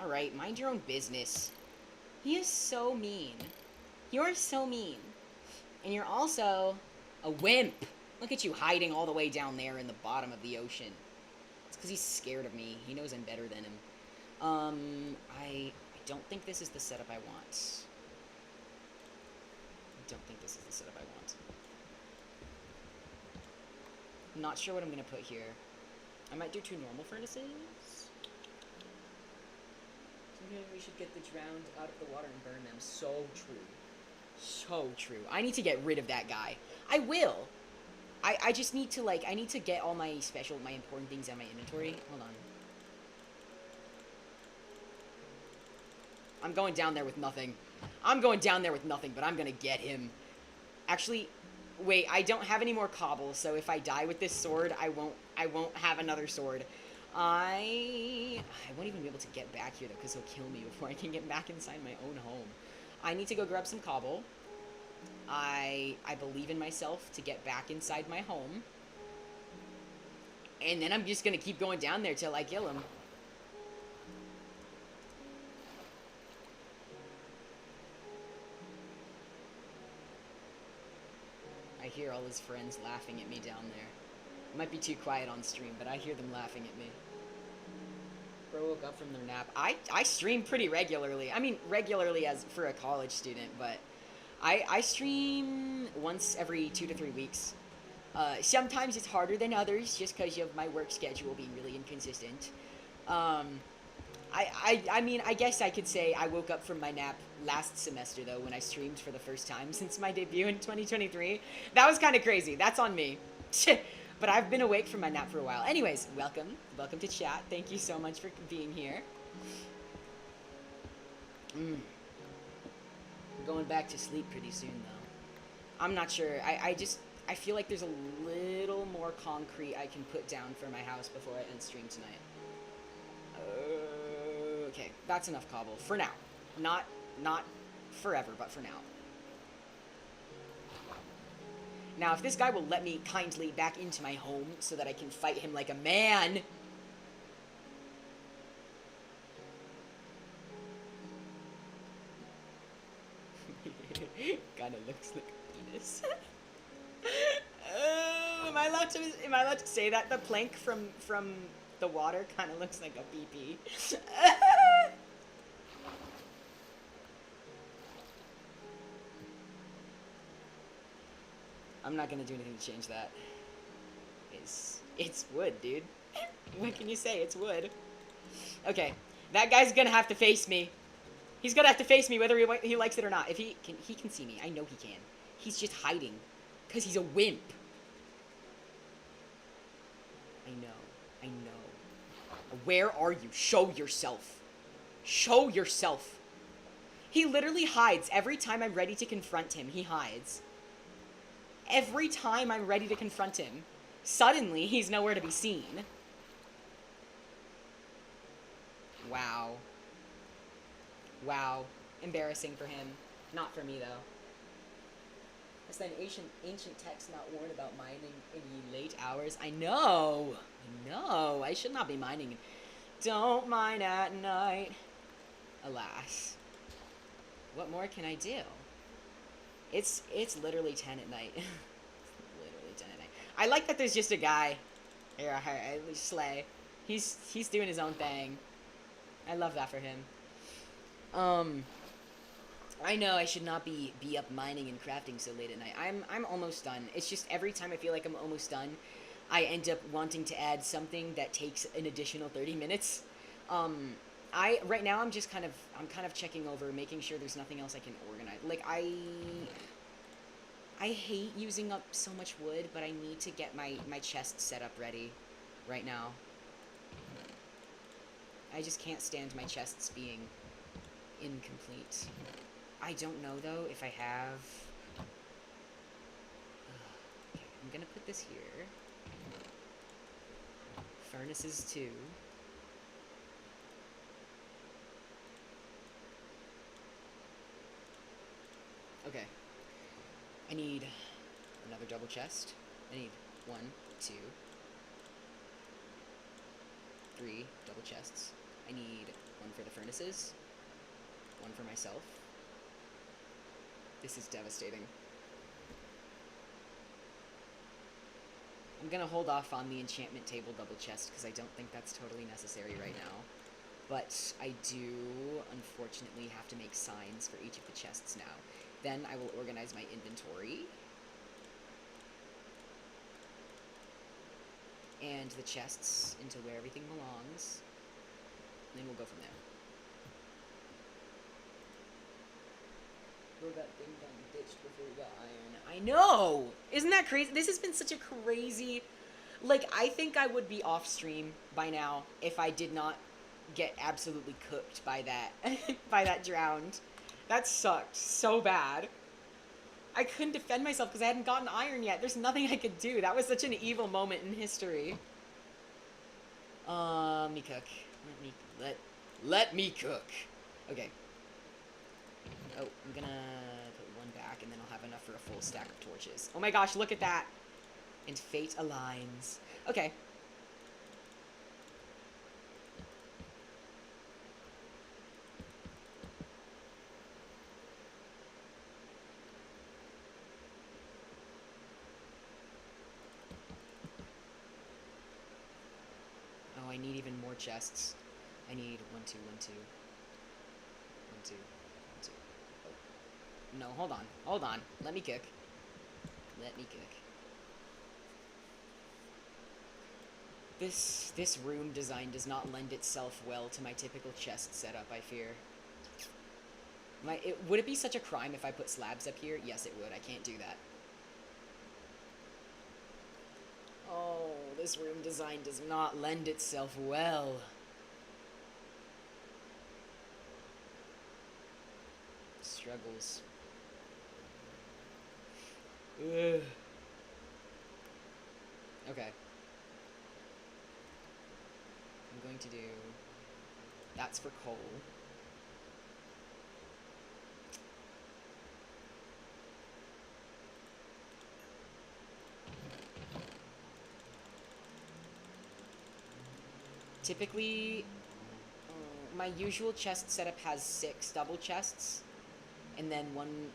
Alright, mind your own business. He is so mean. You're so mean. And you're also a wimp. Look at you hiding all the way down there in the bottom of the ocean. It's because he's scared of me. He knows I'm better than him. I don't think this is the setup I want. I don't think this is the setup I want. I'm not sure what I'm going to put here. I might do 2 normal furnaces. We should get the drowned out of the water and burn them. So true. So true. I need to get rid of that guy. I will. I just need to, like, I need to get all my important things out of my inventory. Hold on. I'm going down there with nothing. I'm going down there with nothing, but I'm gonna get him. Actually, wait, I don't have any more cobble, so if I die with this sword, I won't have another sword. I won't even be able to get back here, though, because he'll kill me before I can get back inside my own home. I need to go grab some cobble. I believe in myself to get back inside my home. And then I'm just going to keep going down there till I kill him. I hear all his friends laughing at me down there. It might be too quiet on stream, but I hear them laughing at me. Bro woke up from their nap. I stream pretty regularly. I mean, regularly as for a college student, but I stream once every 2 to 3 weeks. Sometimes it's harder than others, just because of my work schedule being really inconsistent. I mean, I guess I could say I woke up from my nap last semester, though, when I streamed for the first time since my debut in 2023. That was kind of crazy. That's on me. But I've been awake from my nap for a while. Anyways, welcome. Welcome to chat. Thank you so much for being here. I'm going back to sleep pretty soon, though. I'm not sure. I feel like there's a little more concrete I can put down for my house before I end stream tonight. Okay, that's enough cobble. For now. Not forever, but for now. Now, if this guy will let me kindly back into my home so that I can fight him like a man... Kinda looks like a penis. Oh, am I allowed to say that? The plank from the water kinda looks like a pee-pee. I'm not gonna do anything to change that. It's wood, dude. What can you say? It's wood. Okay, that guy's gonna have to face me. He's gonna have to face me whether he likes it or not. If he can see me. I know he can. He's just hiding. Because he's a wimp. I know. Where are you? Show yourself. Show yourself. He literally hides. Every time I'm ready to confront him, he hides. Every time I'm ready to confront him, suddenly he's nowhere to be seen. Wow. Wow. Embarrassing for him. Not for me, though. It's an ancient text not warned about mining in ye late hours. I know. I should not be mining. Don't mine at night. Alas. What more can I do? It's literally 10 at night. Literally 10 at night. I like that there's just a guy. Here, at least Slay. He's doing his own thing. I love that for him. I know I should not be up mining and crafting so late at night. I'm almost done. It's just every time I feel like I'm almost done, I end up wanting to add something that takes an additional 30 minutes. Right now I'm kind of checking over, making sure there's nothing else I can organize. Like I hate using up so much wood, but I need to get my chest set up ready right now. I just can't stand my chests being incomplete. I don't know, though, if I have... Okay, I'm gonna put this here. Furnaces, too. Okay. I need another double chest. I need 1, 2, 3 double chests. I need 1 for the furnaces, 1 for myself. This is devastating. I'm gonna hold off on the enchantment table double chest because I don't think that's totally necessary right now. But I do, unfortunately, have to make signs for each of the chests now. Then I will organize my inventory. And the chests into where everything belongs. And then we'll go from there. Throw that thing down the ditch before we got iron. I know! Isn't that crazy? This has been such a crazy... Like, I think I would be off stream by now if I did not get absolutely cooked by that, by that drowned. That sucked so bad. I couldn't defend myself because I hadn't gotten iron yet. There's nothing I could do. That was such an evil moment in history. Let me cook. Let me cook. Okay. Oh, I'm gonna put 1 back, and then I'll have enough for a full stack of torches. Oh my gosh, look at that! And fate aligns. Okay. Oh, I need even more chests. I need 1, 2, 1, 2. 1, 2, 1, 2. Oh. No, hold on. Hold on. Let me cook. Let me cook. This room design does not lend itself well to my typical chest setup, I fear. Would it be such a crime if I put slabs up here? Yes, it would. I can't do that. Oh, this room design does not lend itself well. Struggles. Ugh. Okay. I'm going to do... That's for coal. Typically, my usual chest setup has 6 double chests, and then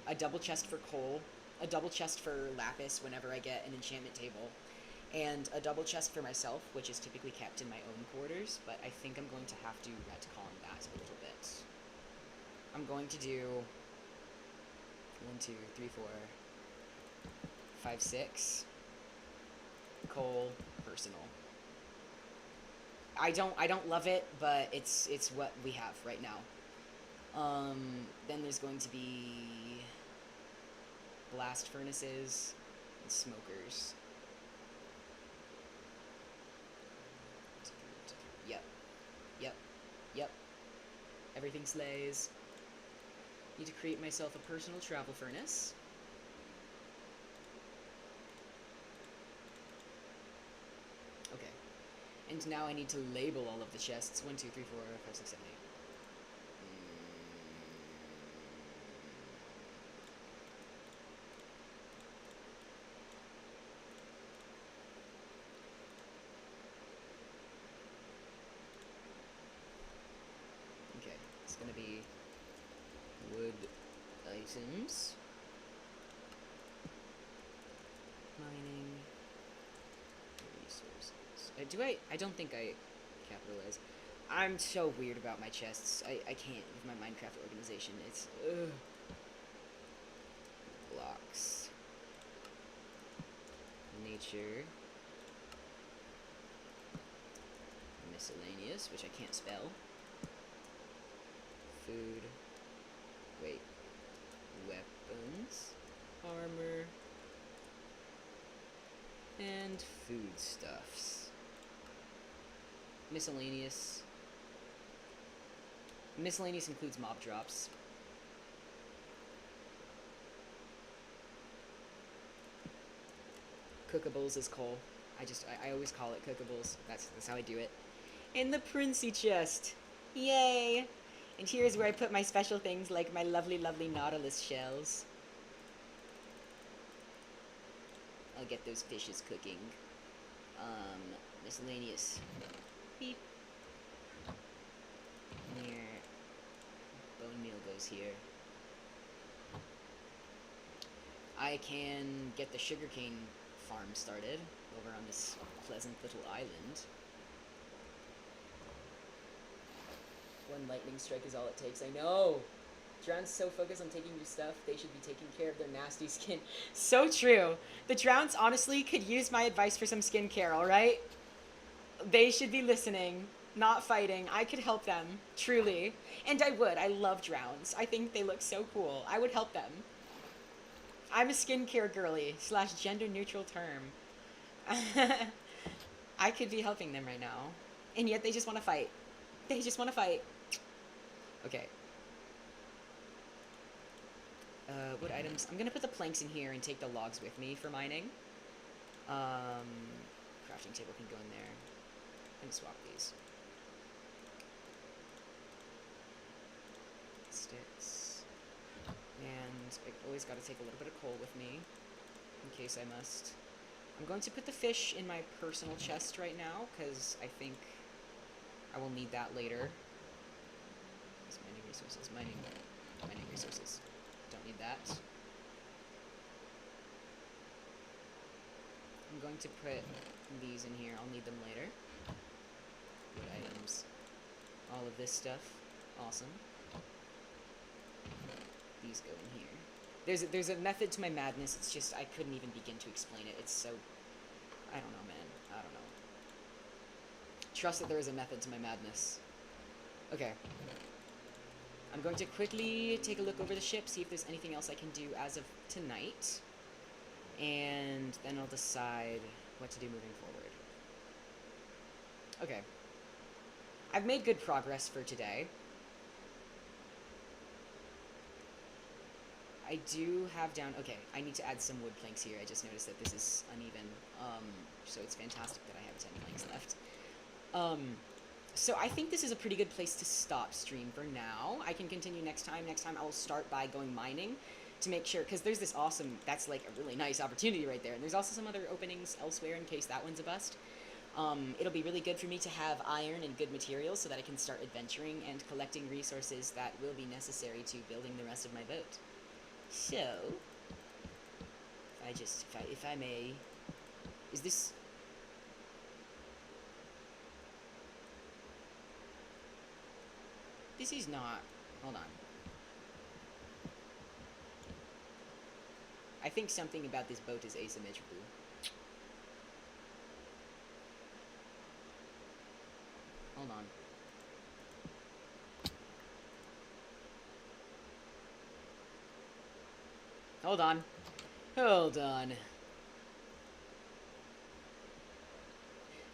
a double chest for coal, a double chest for lapis whenever I get an enchantment table, and a double chest for myself, which is typically kept in my own quarters, but I think I'm going to have to retcon that a little bit. I'm going to do 1, 2, 3, 4, 5, 6, coal, personal. I don't love it, but it's what we have right now. Then there's going to be blast furnaces and smokers. Yep. Yep. Yep. Everything slays. Need to create myself a personal travel furnace. Okay. And now I need to label all of the chests. 1, 2, 3, 4, 5, 6, 7, 8. Okay, it's gonna be wood items, mining, resources. I don't think I capitalize. I'm so weird about my chests. I can't with my Minecraft organization. It's, ugh. Blocks. Nature. Miscellaneous, which I can't spell. Food. Wait. Weapons. Armor. And foodstuffs. Miscellaneous. Miscellaneous includes mob drops. Cookables is coal. I always call it cookables. That's how I do it. And the Princey chest. Yay! And here's where I put my special things like my lovely, lovely Nautilus shells. I'll get those fishes cooking. Miscellaneous. Beep. Here. Bone meal goes here. I can get the sugarcane farm started over on this pleasant little island. 1 lightning strike is all it takes. I know! Drown's so focused on taking your stuff, they should be taking care of their nasty skin. So true! The Drowns honestly could use my advice for some skincare, alright? They should be listening, not fighting. I could help them, truly. And I would. I love Drowns. I think they look so cool. I would help them. I'm a skincare girly / gender neutral term. I could be helping them right now. And yet they just want to fight. They just want to fight. Okay. What items? I'm gonna put the planks in here and take the logs with me for mining. Crafting table can go in there. And swap these. Sticks. And I always gotta take a little bit of coal with me, in case I must. I'm going to put the fish in my personal chest right now, because I think I will need that later. Mining resources, mining resources. Don't need that. I'm going to put these in here. I'll need them later. Wood items. All of this stuff. Awesome. These go in here. There's a method to my madness. It's just I couldn't even begin to explain it. It's so... I don't know, man. I don't know. Trust that there is a method to my madness. Okay. I'm going to quickly take a look over the ship, see if there's anything else I can do as of tonight. And then I'll decide what to do moving forward. Okay. I've made good progress for today. I do have down... Okay, I need to add some wood planks here. I just noticed that this is uneven. So it's fantastic that I have 10 planks left. So I think this is a pretty good place to stop stream for now. I can continue next time. Next time I'll start by going mining to make sure... Because there's this awesome... That's like a really nice opportunity right there. And there's also some other openings elsewhere in case that one's a bust. It'll be really good for me to have iron and good materials so that I can start adventuring and collecting resources that will be necessary to building the rest of my boat. So, if I may, is this... This is not... Hold on. I think something about this boat is asymmetrical. Hold on. Hold on. Hold on.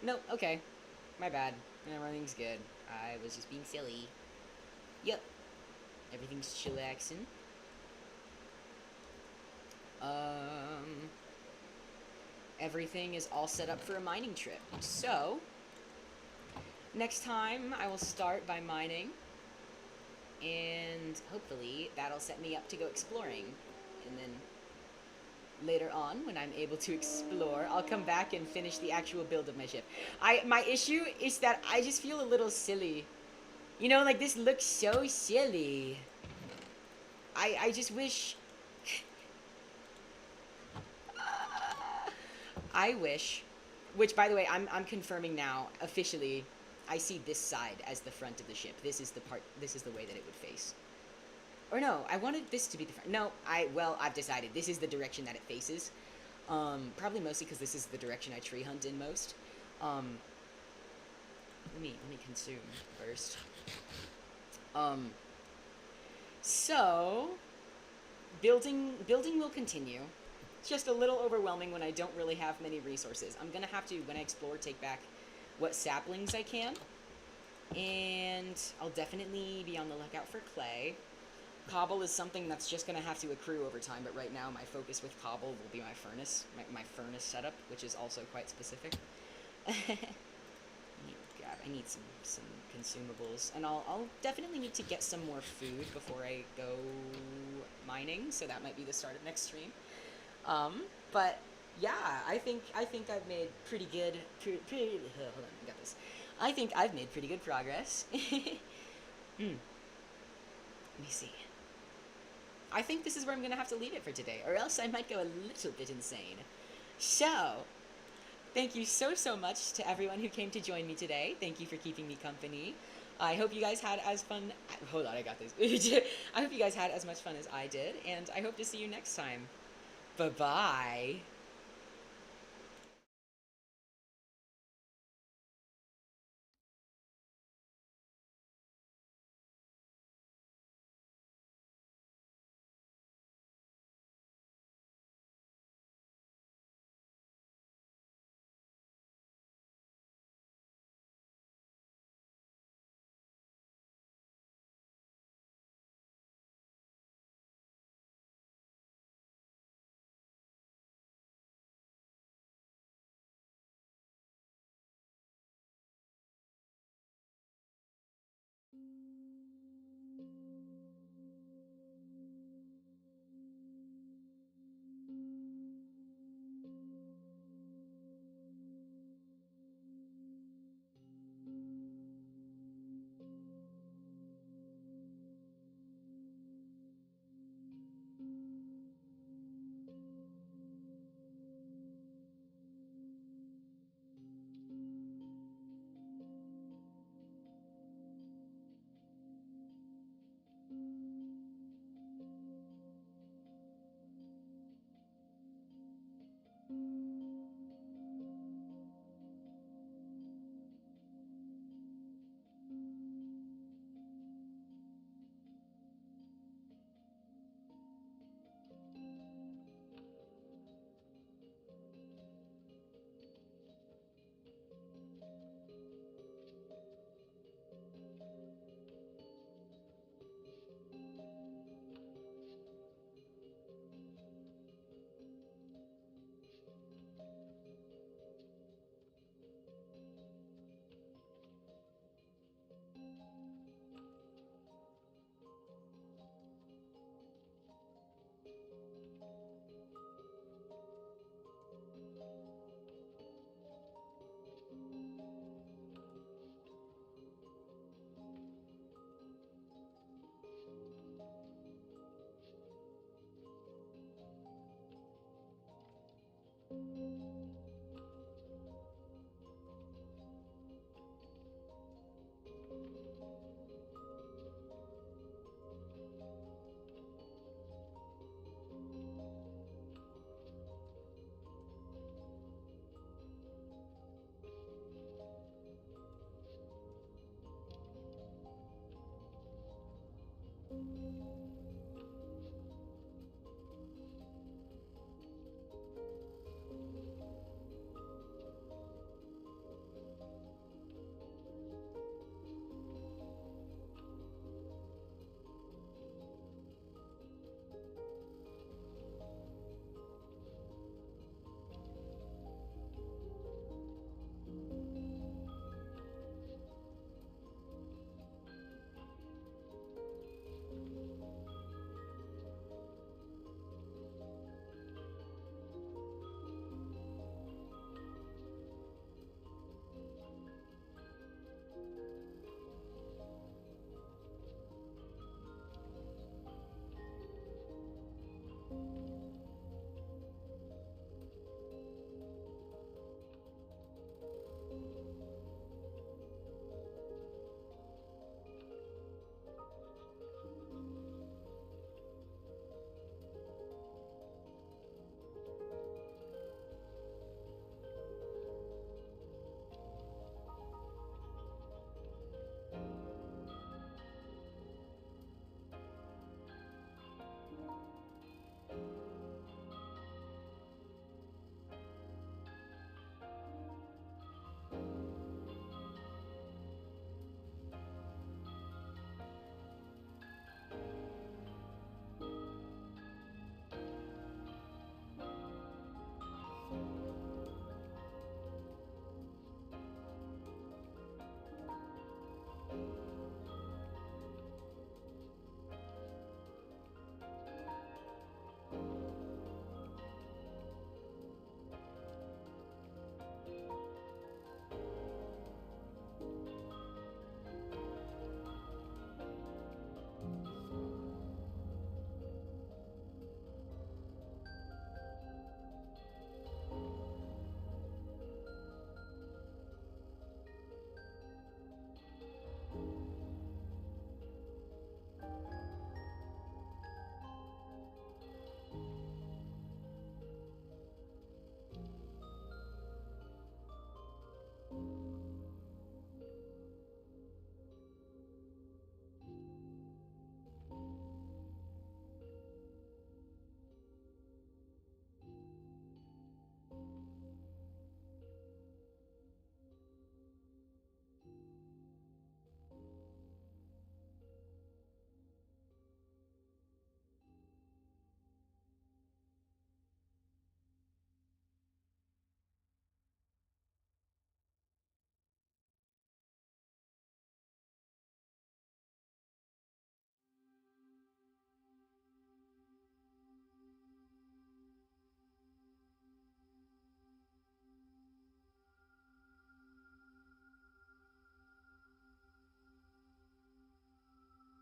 No, okay. My bad. Everything's good. I was just being silly. Yep. Everything's chillaxing. Everything is all set up for a mining trip. So, next time I will start by mining. And hopefully that'll set me up to go exploring. And then later on, when I'm able to explore, I'll come back and finish the actual build of my ship. My issue is that I just feel a little silly. You know, like, this looks so silly. I just wish... I wish... Which, by the way, I'm confirming now, officially, I see this side as the front of the ship. This is the way that it would face. Or no, I wanted this to be the front. No, I've decided. This is the direction that it faces. Probably mostly because this is the direction I tree hunt in most. Let me consume first. So, building will continue. It's just a little overwhelming when I don't really have many resources. I'm gonna have to, when I explore, take back what saplings I can. And I'll definitely be on the lookout for clay. Cobble is something that's just going to have to accrue over time, but right now my focus with cobble will be my furnace, my furnace setup, which is also quite specific. I need some consumables, and I'll definitely need to get some more food before I go mining, so that might be the start of next stream. But yeah, I think I've made pretty good, hold on, I got this. I think I've made pretty good progress. Let me see. I think this is where I'm going to have to leave it for today, or else I might go a little bit insane. So, thank you so much to everyone who came to join me today. Thank you for keeping me company. I hope you guys had as fun... Hold on, I got this. I hope you guys had as much fun as I did, and I hope to see you next time. Bye-bye.